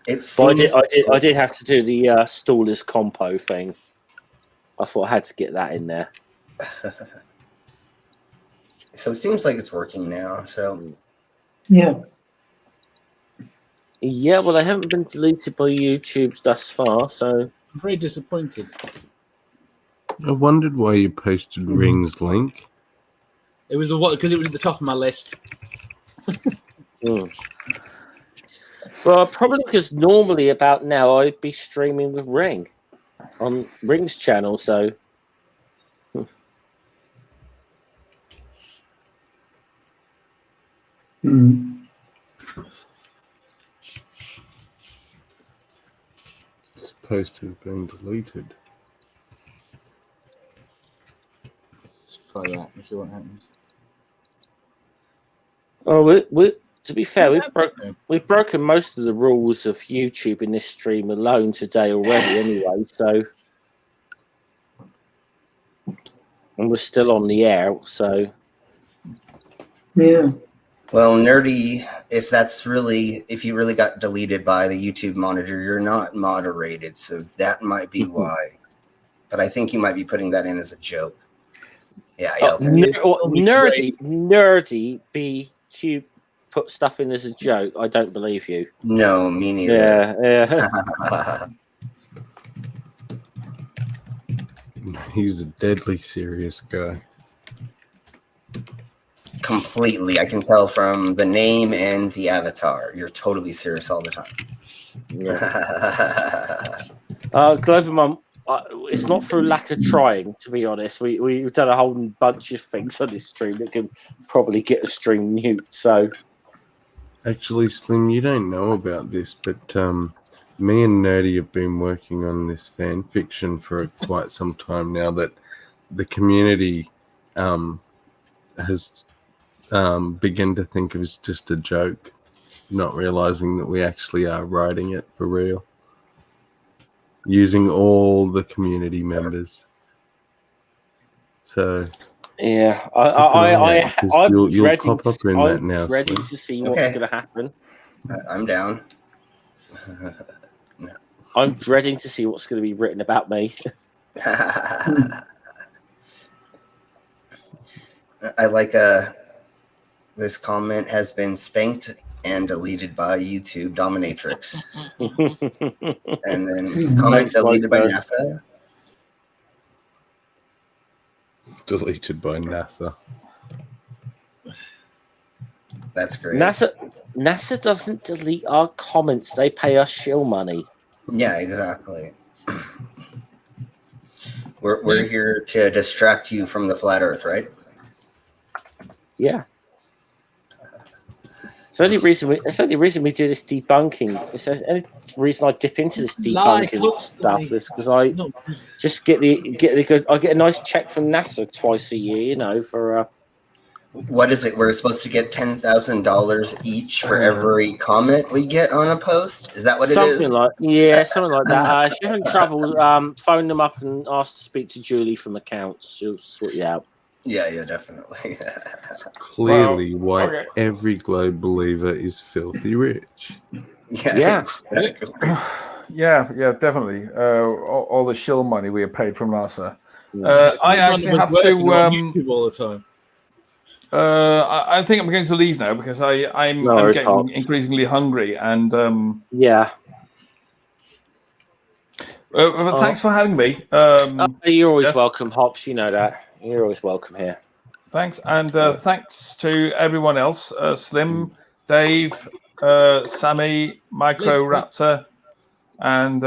I did have to do the Staller's compo thing. I thought I had to get that in there. So it seems like it's working now. So yeah, well, they haven't been deleted by YouTube thus far, so I'm very disappointed. I wondered why you posted Ring's link. It was because it was at the top of my list. Well, probably because normally about now I'd be streaming with Ring on Ring's channel, so This post has been deleted. Let's try that and see what happens. Oh, to be fair, we've broken most of the rules of YouTube in this stream alone today already anyway, so and we're still on the air, so yeah. Well, Nerdy, if you really got deleted by the YouTube monitor, you're not moderated, so that might be why. But I think you might be putting that in as a joke. Yeah, okay. Nerdy BQ put stuff in as a joke, I don't believe you. No, me neither. Yeah. He's a deadly serious guy. Completely. I can tell from the name and the avatar. You're totally serious all the time. Yeah. Global Mum, it's not through lack of trying, to be honest. We've done a whole bunch of things on this stream that can probably get a stream mute. So, Actually, Slim, you don't know about this, but me and Nerdy have been working on this fan fiction for quite some time now that the community has begun to think of as just a joke, not realizing that we actually are writing it for real, using all the community members. So yeah, I'm you'll pop up in that now. Ready Slim. to see what's going to happen. I'm down. I'm dreading to see what's going to be written about me. I like this comment has been spanked and deleted by YouTube dominatrix. And then comment deleted by NASA. Deleted by NASA. That's great. NASA doesn't delete our comments. They pay us shill money. Yeah, exactly. We're here to distract you from the flat Earth, right? Yeah. It's the only reason we do this debunking. It's the only reason I dip into this debunking stuff is because I just get the good. I get a nice check from NASA twice a year, you know, for What is it? We're supposed to get $10,000 each for every comment we get on a post. Is that what it is? something like that. If you're having trouble, phone them up and ask to speak to Julie from accounts. She'll sort you out. Yeah, definitely. Clearly, why every Globe believer is filthy rich. Yeah. Yeah, definitely. All the shill money we are paid from NASA. I actually have to. YouTube all the time. I think I'm going to leave now because I'm getting increasingly hungry and yeah. But thanks for having me. You're always welcome, Hops. You know that. You're always welcome here. Thanks, and thanks to everyone else: Slim, Dave, Sammy, Micro Raptor, and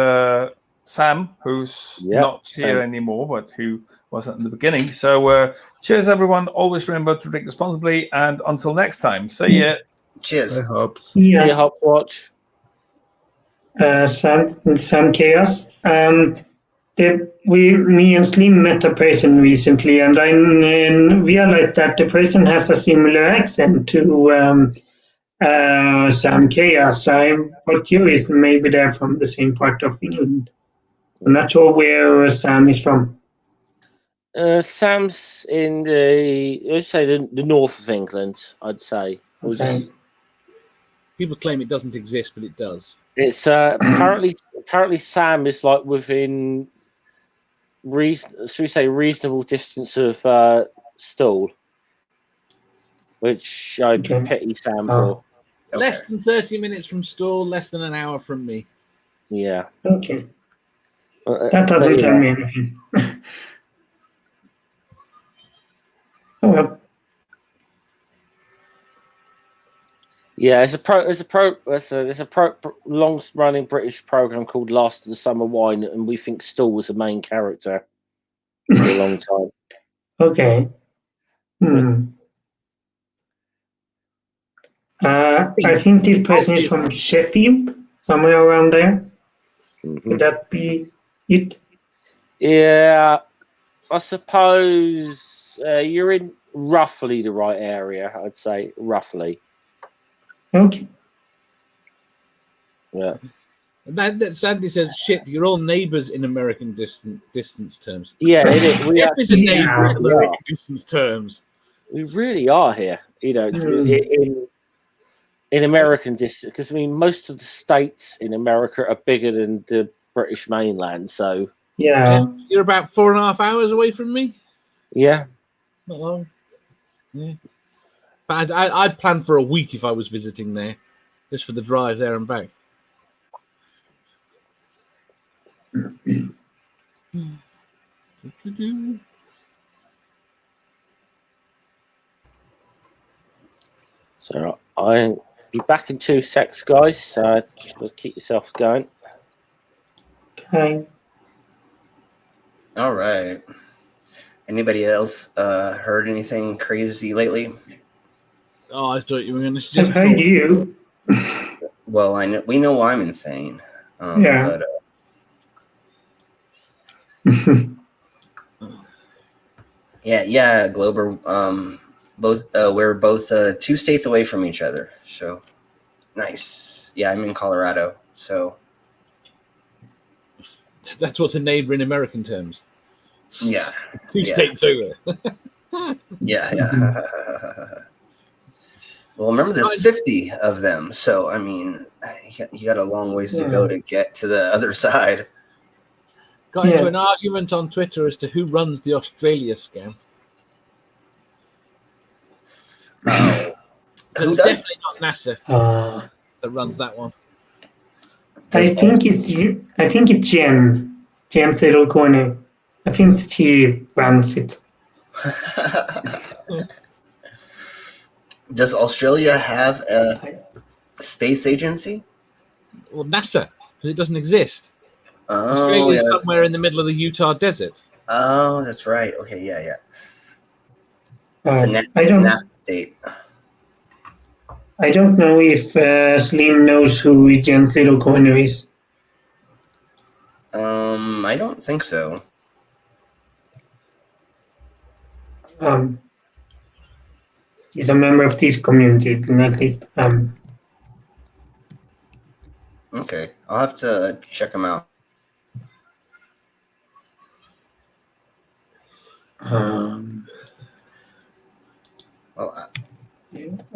Sam, who's not here anymore, but who wasn't in the beginning. So, cheers, everyone. Always remember to drink responsibly, and until next time, see ya. Cheers. Hey, Hops. See ya, Hop Watch. Sam Chaos. Me and Slim met a person recently, and I realized that the person has a similar accent to Sam Chaos. I'm quite curious, maybe they're from the same part of England. I'm not sure where Sam is from. Sam's in the north of England, I'd say. Okay. People claim it doesn't exist, but it does. It's apparently Sam is like within reasonable distance of Stool, which I pity Sam for. Less than 30 minutes from Stool, less than an hour from me. Yeah. Okay. That doesn't tell me anything. Oh well. Yeah, there's a long-running British program called Last of the Summer Wine, and we think Stool was the main character for a long time. Okay. I think this person is from Sheffield, somewhere around there. Would that be it? Yeah, I suppose you're in roughly the right area. I'd say roughly. Okay. Yeah. That sadly says, shit, you're all neighbours in American distance terms. Yeah, it is. We Jeff is a neighbour in American distance terms. We really are here. You know, in American distance, because I mean, most of the states in America are bigger than the British mainland. So yeah, Jeff, you're about 4.5 hours away from me. Yeah. Not long. Yeah. But I'd plan for a week if I was visiting there, just for the drive there and back. So I'll be back in 2 secs, guys. So just keep yourself going. Okay. All right. Anybody else heard anything crazy lately? Oh, I thought you were going to I've suggest. heard you. Well, we know I'm insane. Yeah. But, yeah, Glober. We're both 2 states away from each other. So nice. Yeah, I'm in Colorado. So That's what's a neighbor in American terms. yeah, 2 states over. yeah. Well, remember, there's 50 of them. So I mean, you got a long ways to go to get to the other side. Got into an argument on Twitter as to who runs the Australia scam. Oh, It's definitely not NASA that runs that one. I think it's Jen Zero Corner. I think she runs it. Does Australia have a space agency? Well, NASA, because it doesn't exist. Oh, Australia is yeah, somewhere in the middle of the Utah desert. Oh, that's right. Okay, yeah. I It's a don't. NASA state. I don't know if Slim knows who Jen Zero Corner is. I don't think so. He's a member of this community, at least. Okay, I'll have to check him out. Well,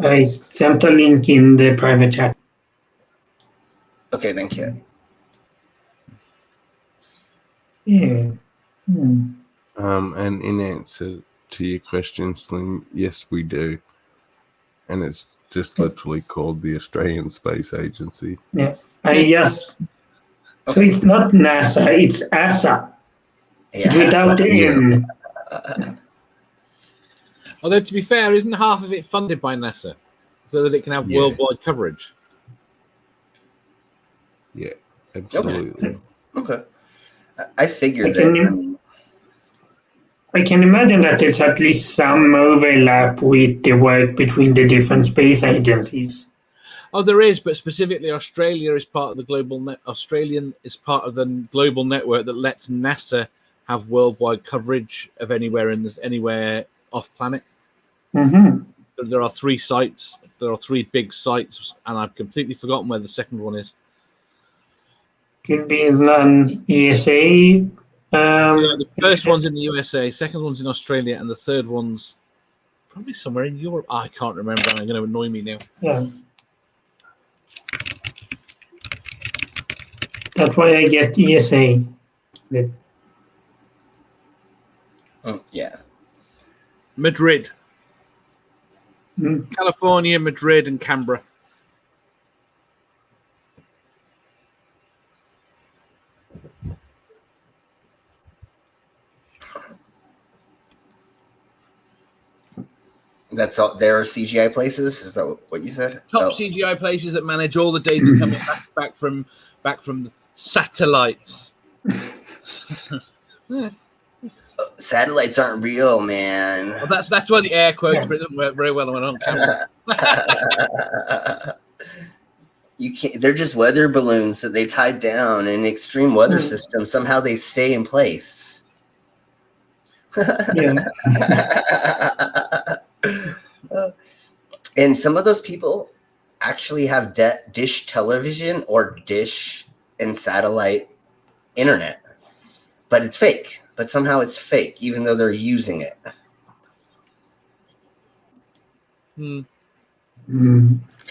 I sent a link in the private chat. okay, thank you. Yeah. And in answer to your question, Slim, yes, we do. And it's just literally called the Australian Space Agency. Yeah. Yes. So it's not NASA, it's ASA. Yeah, Without the N. Although, to be fair, isn't half of it funded by NASA so that it can have worldwide coverage? Yeah, absolutely. Okay. I figured that. I can imagine that there's at least some overlap with the work between the different space agencies. Oh, there is, but specifically, Australia is part of the Australian is part of the global network that lets NASA have worldwide coverage of anywhere off planet. Mm-hmm. There are 3 sites. There are 3 big sites, and I've completely forgotten where the second one is. Could be an ESA. The first one's in the USA, second one's in Australia, and the third one's probably somewhere in Europe. I can't remember. I'm going to annoy me now. Yeah. That's why I guess ESA. Yeah. Madrid. California, Madrid, and Canberra. That's all. There are CGI places. Is that what you said? Top CGI places that manage all the data coming back from the satellites. Satellites aren't real, man. Well, that's why the air quotes, but it doesn't work very well when on camera. You can't. They're just weather balloons that they tied down in extreme weather systems. Somehow they stay in place. And some of those people actually have dish television or dish and satellite internet, but it's fake. But somehow it's fake, even though they're using it.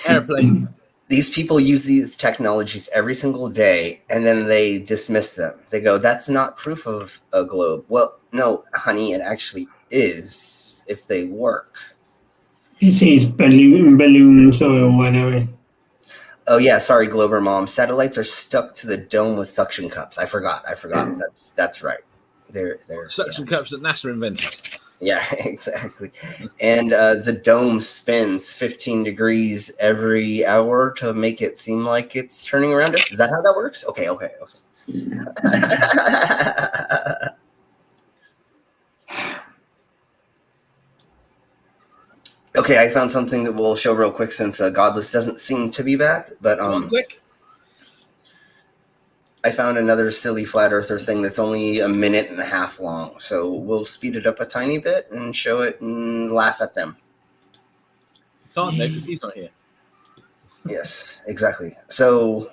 Airplane. These people use these technologies every single day, and then they dismiss them. They go, "That's not proof of a globe." Well, no, honey, it actually is if they work. It's balloons or whatever. Oh yeah, sorry, Glober Mom. Satellites are stuck to the dome with suction cups. I forgot. That's right. They're Suction cups that NASA invented. yeah, exactly. And the dome spins 15 degrees every hour to make it seem like it's turning around us. Is that how that works? Okay. Okay, I found something that we'll show real quick since Godless doesn't seem to be back. But quick. I found another silly flat earther thing that's only a minute and a half long. So we'll speed it up a tiny bit and show it and laugh at them. Can't though, because he's not here. Yes, exactly. So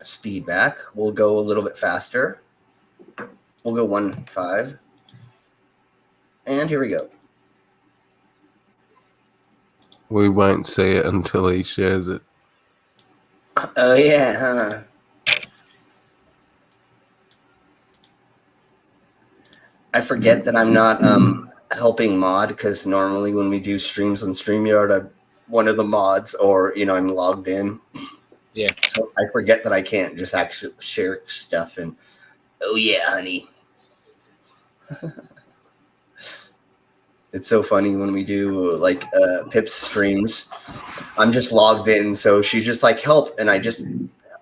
speed back. We'll go a little bit faster. We'll go 1.5. And here we go. We won't see it until he shares it. Oh, yeah, huh? I forget that I'm not helping mod because normally when we do streams on StreamYard, I'm one of the mods or, I'm logged in. Yeah. So I forget that I can't just actually share stuff and, oh, yeah, honey. It's so funny when we do like Pip's streams. I'm just logged in, so she just like help, and I just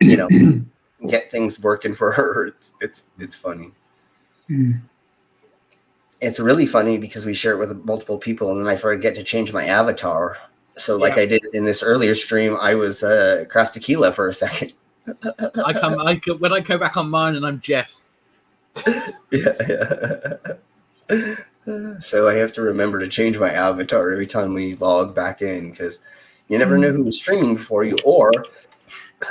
get things working for her. It's funny. Mm. It's really funny because we share it with multiple people, and then I forget to change my avatar. So like I did in this earlier stream, I was Craft Tequila for a second. When I go back on mine, and I'm Jeff. Yeah. So I have to remember to change my avatar every time we log back in because you never know who's streaming for you. Or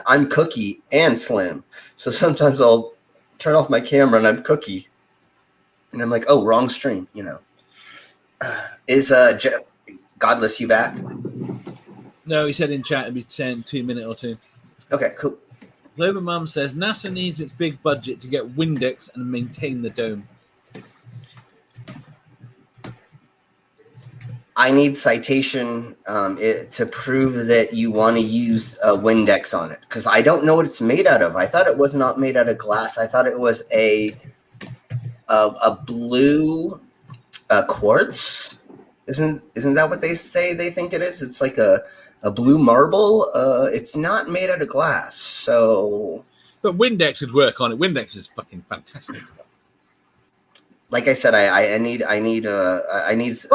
I'm Cookie and Slim, so sometimes I'll turn off my camera and I'm Cookie, and I'm like, oh, wrong stream. Is Godless you back? No, he said in chat it'd be 2 minutes or two. Okay, cool. Glober Mum says NASA needs its big budget to get Windex and maintain the dome. I need citation to prove that you want to use a Windex on it because I don't know what it's made out of. I thought it was not made out of glass. I thought it was a blue quartz. Isn't that what they say they think it is? It's like a blue marble. It's not made out of glass. So, but Windex would work on it. Windex is fucking fantastic stuff. Like I said, I need. What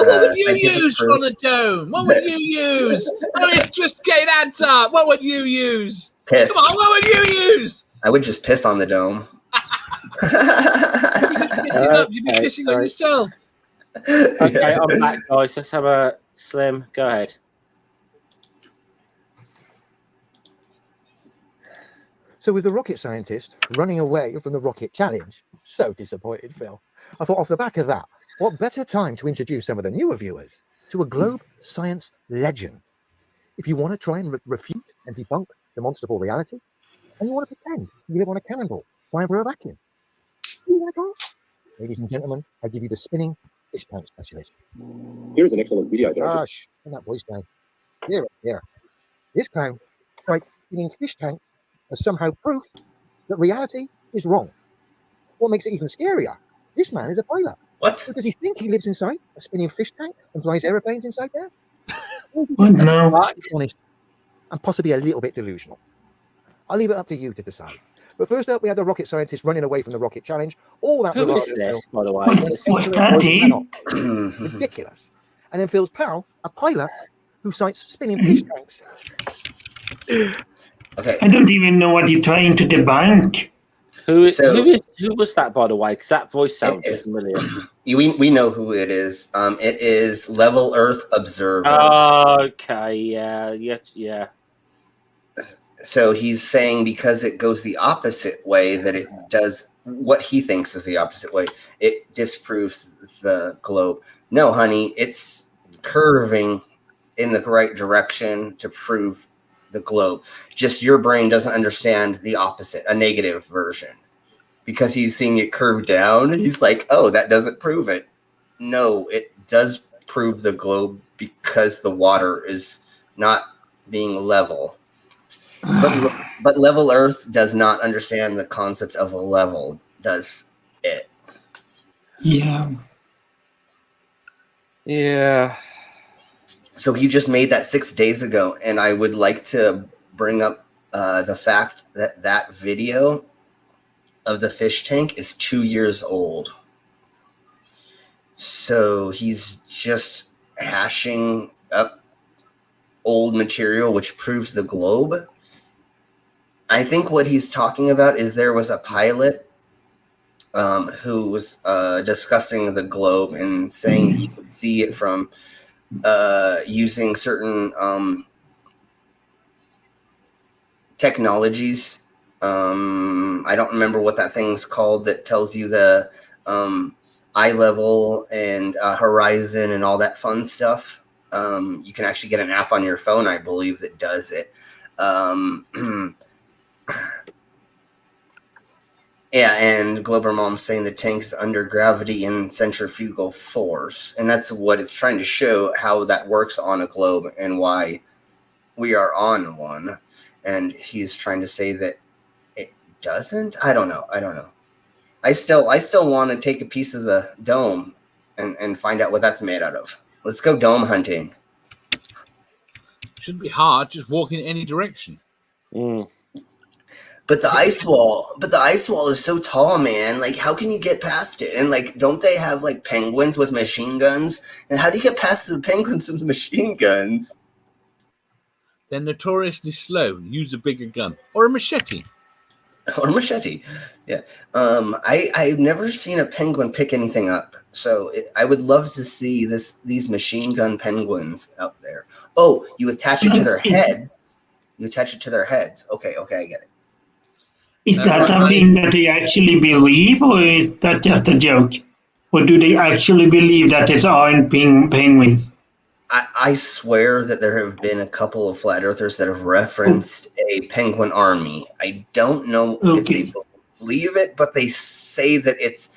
would you use proof. on a dome? What would you use? Just get an answer. What would you use? Piss. Come on, what would you use? I would just piss on the dome. You'd be pissing on yourself. Okay, I'm back, guys. Let's have a Slim. Go ahead. So with the rocket scientist running away from the rocket challenge, so disappointed, Phil. I thought off the back of that, what better time to introduce some of the newer viewers to a globe science legend. If you want to try and refute and debunk the monster ball reality, and you want to pretend you live on a cannonball flying through a vacuum, you want to go? Ladies and gentlemen, I give you the spinning fish tank specialist. Here's an excellent video. Gosh, and that voice guy. Here. This clown tried spinning fish tank as somehow proof that reality is wrong. What makes it even scarier? This man is a pilot. What? So does he think he lives inside a spinning fish tank and flies aeroplanes inside there? What now? Honest, and possibly a little bit delusional. I'll leave it up to you to decide. But first up, we had the rocket scientist running away from the rocket challenge. All that Who is this, by the way? Ridiculous. And then Phil's pal, a pilot who cites spinning fish tanks. Okay. I don't even know what you're trying to debunk. Who was that, by the way? Because that voice sounded familiar. We know who it is. It is Level Earth Observer. Okay, yeah. So he's saying because it goes the opposite way, that it does what he thinks is the opposite way, it disproves the globe. No, honey, it's curving in the right direction to prove the globe. Just your brain doesn't understand the opposite, a negative version. Because he's seeing it curve down, he's like, oh, that doesn't prove it. No, it does prove the globe because the water is not being level. But level Earth does not understand the concept of a level, does it? Yeah. Yeah. So he just made that 6 days ago, and I would like to bring up the fact that that video of the fish tank is 2 years old. So he's just hashing up old material, which proves the globe. I think what he's talking about is there was a pilot who was discussing the globe and saying he could see it from using certain technologies. I don't remember what that thing's called that tells you the eye level and horizon and all that fun stuff. You can actually get an app on your phone, I believe, that does it. Yeah, and Glober Mom's saying the tank's under gravity and centrifugal force. And that's what it's trying to show, how that works on a globe and why we are on one. And he's trying to say that it doesn't? I don't know. I still want to take a piece of the dome and find out what that's made out of. Let's go dome hunting. Shouldn't be hard, just walk in any direction. But the ice wall is so tall, man. Like, how can you get past it? And like, don't they have like penguins with machine guns? And how do you get past the penguins with machine guns? They're notoriously slow. Use a bigger gun or a machete. Or machete, yeah. I've never seen a penguin pick anything up, so I would love to see these machine gun penguins out there. Oh, you attach it to their heads. Okay, I get it. Is that something that they actually believe, or is that just a joke? Or do they actually believe that it aren't penguins? I swear that there have been a couple of flat earthers that have referenced a penguin army. I don't know if they believe it, but they say that it's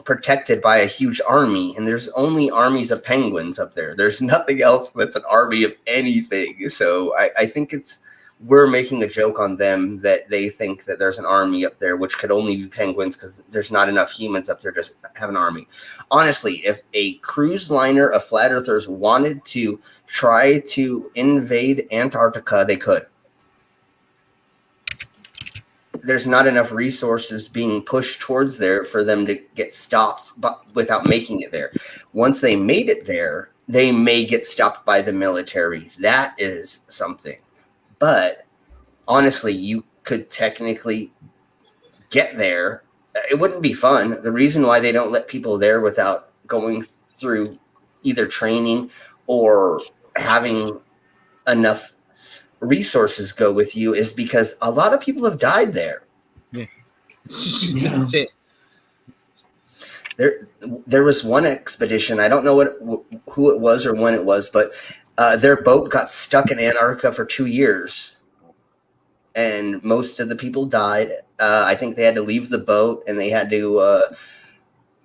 protected by a huge army, and there's only armies of penguins up there. There's nothing else that's an army of anything. So I think we're making a joke on them that they think that there's an army up there, which could only be penguins because there's not enough humans up there to have an army. Honestly, if a cruise liner of flat earthers wanted to try to invade Antarctica, they could. There's not enough resources being pushed towards there for them to get stopped without making it there. Once they made it there, they may get stopped by the military. That is something. But honestly, you could technically get there. It wouldn't be fun. The reason why they don't let people there without going through either training or having enough resources go with you is because a lot of people have died there. Yeah. That's it. There was one expedition. I don't know who it was or when it was, but their boat got stuck in Antarctica for 2 years, and most of the people died. I think they had to leave the boat, and they had to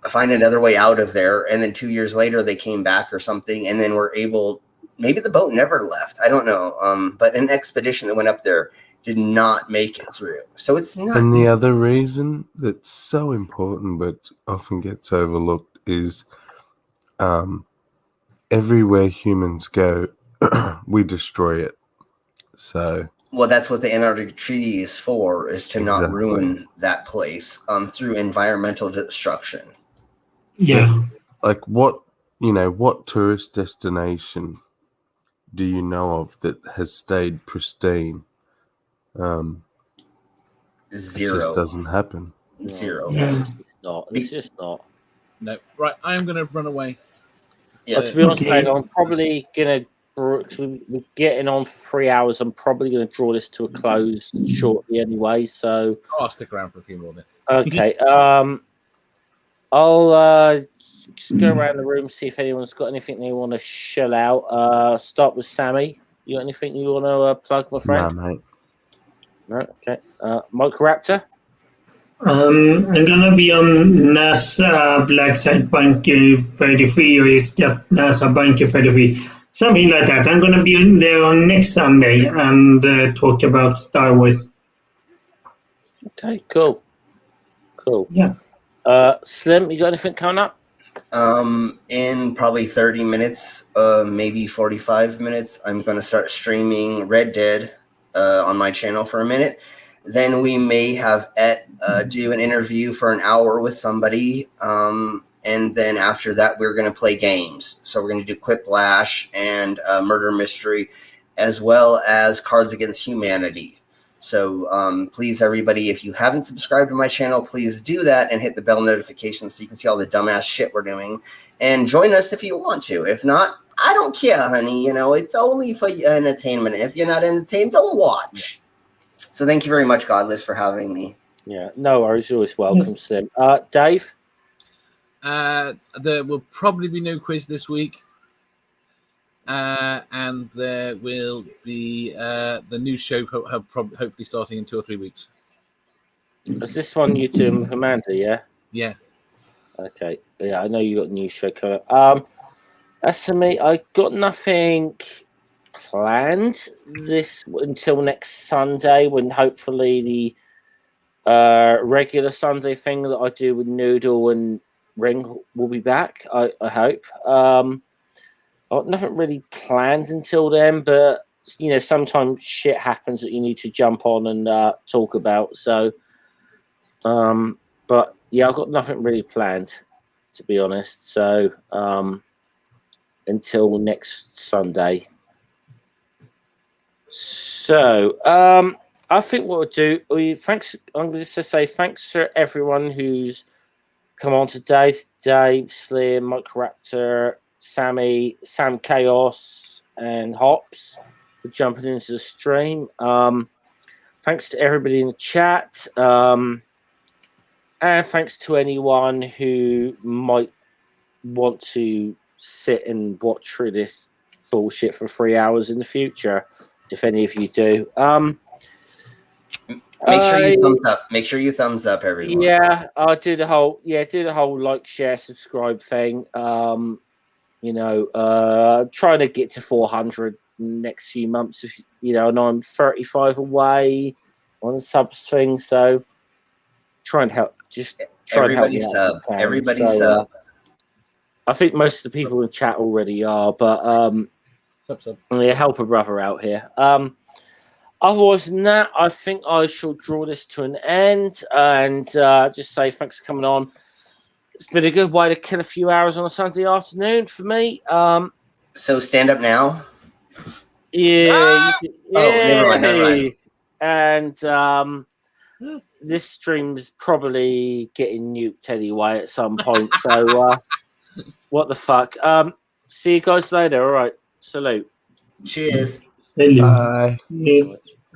find another way out of there. And then 2 years later, they came back or something, and then were able. Maybe the boat never left. I don't know. But an expedition that went up there did not make it through. So it's not. And the other reason that's so important but often gets overlooked is everywhere humans go, we destroy it. So well, that's what the Antarctic Treaty is for, is to not ruin that place through environmental destruction. Yeah. Like what tourist destination do you know of that has stayed pristine? Zero. It just doesn't happen. Zero. Yeah. It's just not. No. Right, I am going to run away. Yeah. To be honest, Dave, I'm probably going to. We're getting on for 3 hours. I'm probably going to draw this to a close shortly anyway. So I'll stick around for a few more then. Okay. I'll just go around the room, see if anyone's got anything they want to shell out. Start with Sammy. You got anything you want to plug, my friend? Nah, mate. No. Okay. Microraptor. I'm gonna be on NASA Black Site Bank 33, or is that NASA Bank 33? Something like that. I'm gonna be in there on next Sunday and talk about Star Wars. Okay, cool. Yeah. Slim, you got anything coming up? In probably 30 minutes, maybe 45 minutes, I'm going to start streaming Red Dead on my channel for a minute. Then we may have do an interview for an hour with somebody. And then after that, we're going to play games. So we're going to do Quiplash and Murder Mystery, as well as Cards Against Humanity. So please, everybody, if you haven't subscribed to my channel, please do that and hit the bell notification so you can see all the dumbass shit we're doing. And join us if you want to. If not, I don't care, honey. You know, it's only for entertainment. If you're not entertained, don't watch. So thank you very much, Godless, for having me. Yeah, no worries. You're always welcome, Slim. Dave? There will probably be no quiz this week. And there will be the new show hopefully starting in 2 or 3 weeks. Is this one you two with Amanda, yeah? Yeah. Okay. Yeah, I know you got a new show coming up. As for me, I got nothing planned until next Sunday, when hopefully the regular Sunday thing that I do with Noodle and Ring will be back. I hope. Nothing really planned until then, but you know, sometimes shit happens that you need to jump on and talk about. So, but yeah, I've got nothing really planned, to be honest. So, until next Sunday. So, I think what we'll do, I'm going to say thanks to everyone who's come on today. Dave, Slim, Mike Raptor, Sammy, Sam Chaos, and Hops for jumping into the stream. Thanks to everybody in the chat. And thanks to anyone who might want to sit and watch through this bullshit for 3 hours in the future, if any of you do. Make sure you thumbs up. Make sure you thumbs up, everyone. Yeah, I'll do the whole like, share, subscribe thing. You know, trying to get to 400 in the next few months. If you know, and I'm 35 away on the subs thing, so try and help. Just try Everybody and help me out sub. if you can. Everybody So, sub. I think most of the people in chat already are, but yeah, help a brother out here. Otherwise than that, I think I shall draw this to an end and just say thanks for coming on. It's been a good way to kill a few hours on a Sunday afternoon for me. So stand up now. Yeah. Never mind. And this stream is probably getting nuked anyway at some point. So what the fuck? See you guys later. All right. Salute. Cheers. Bye.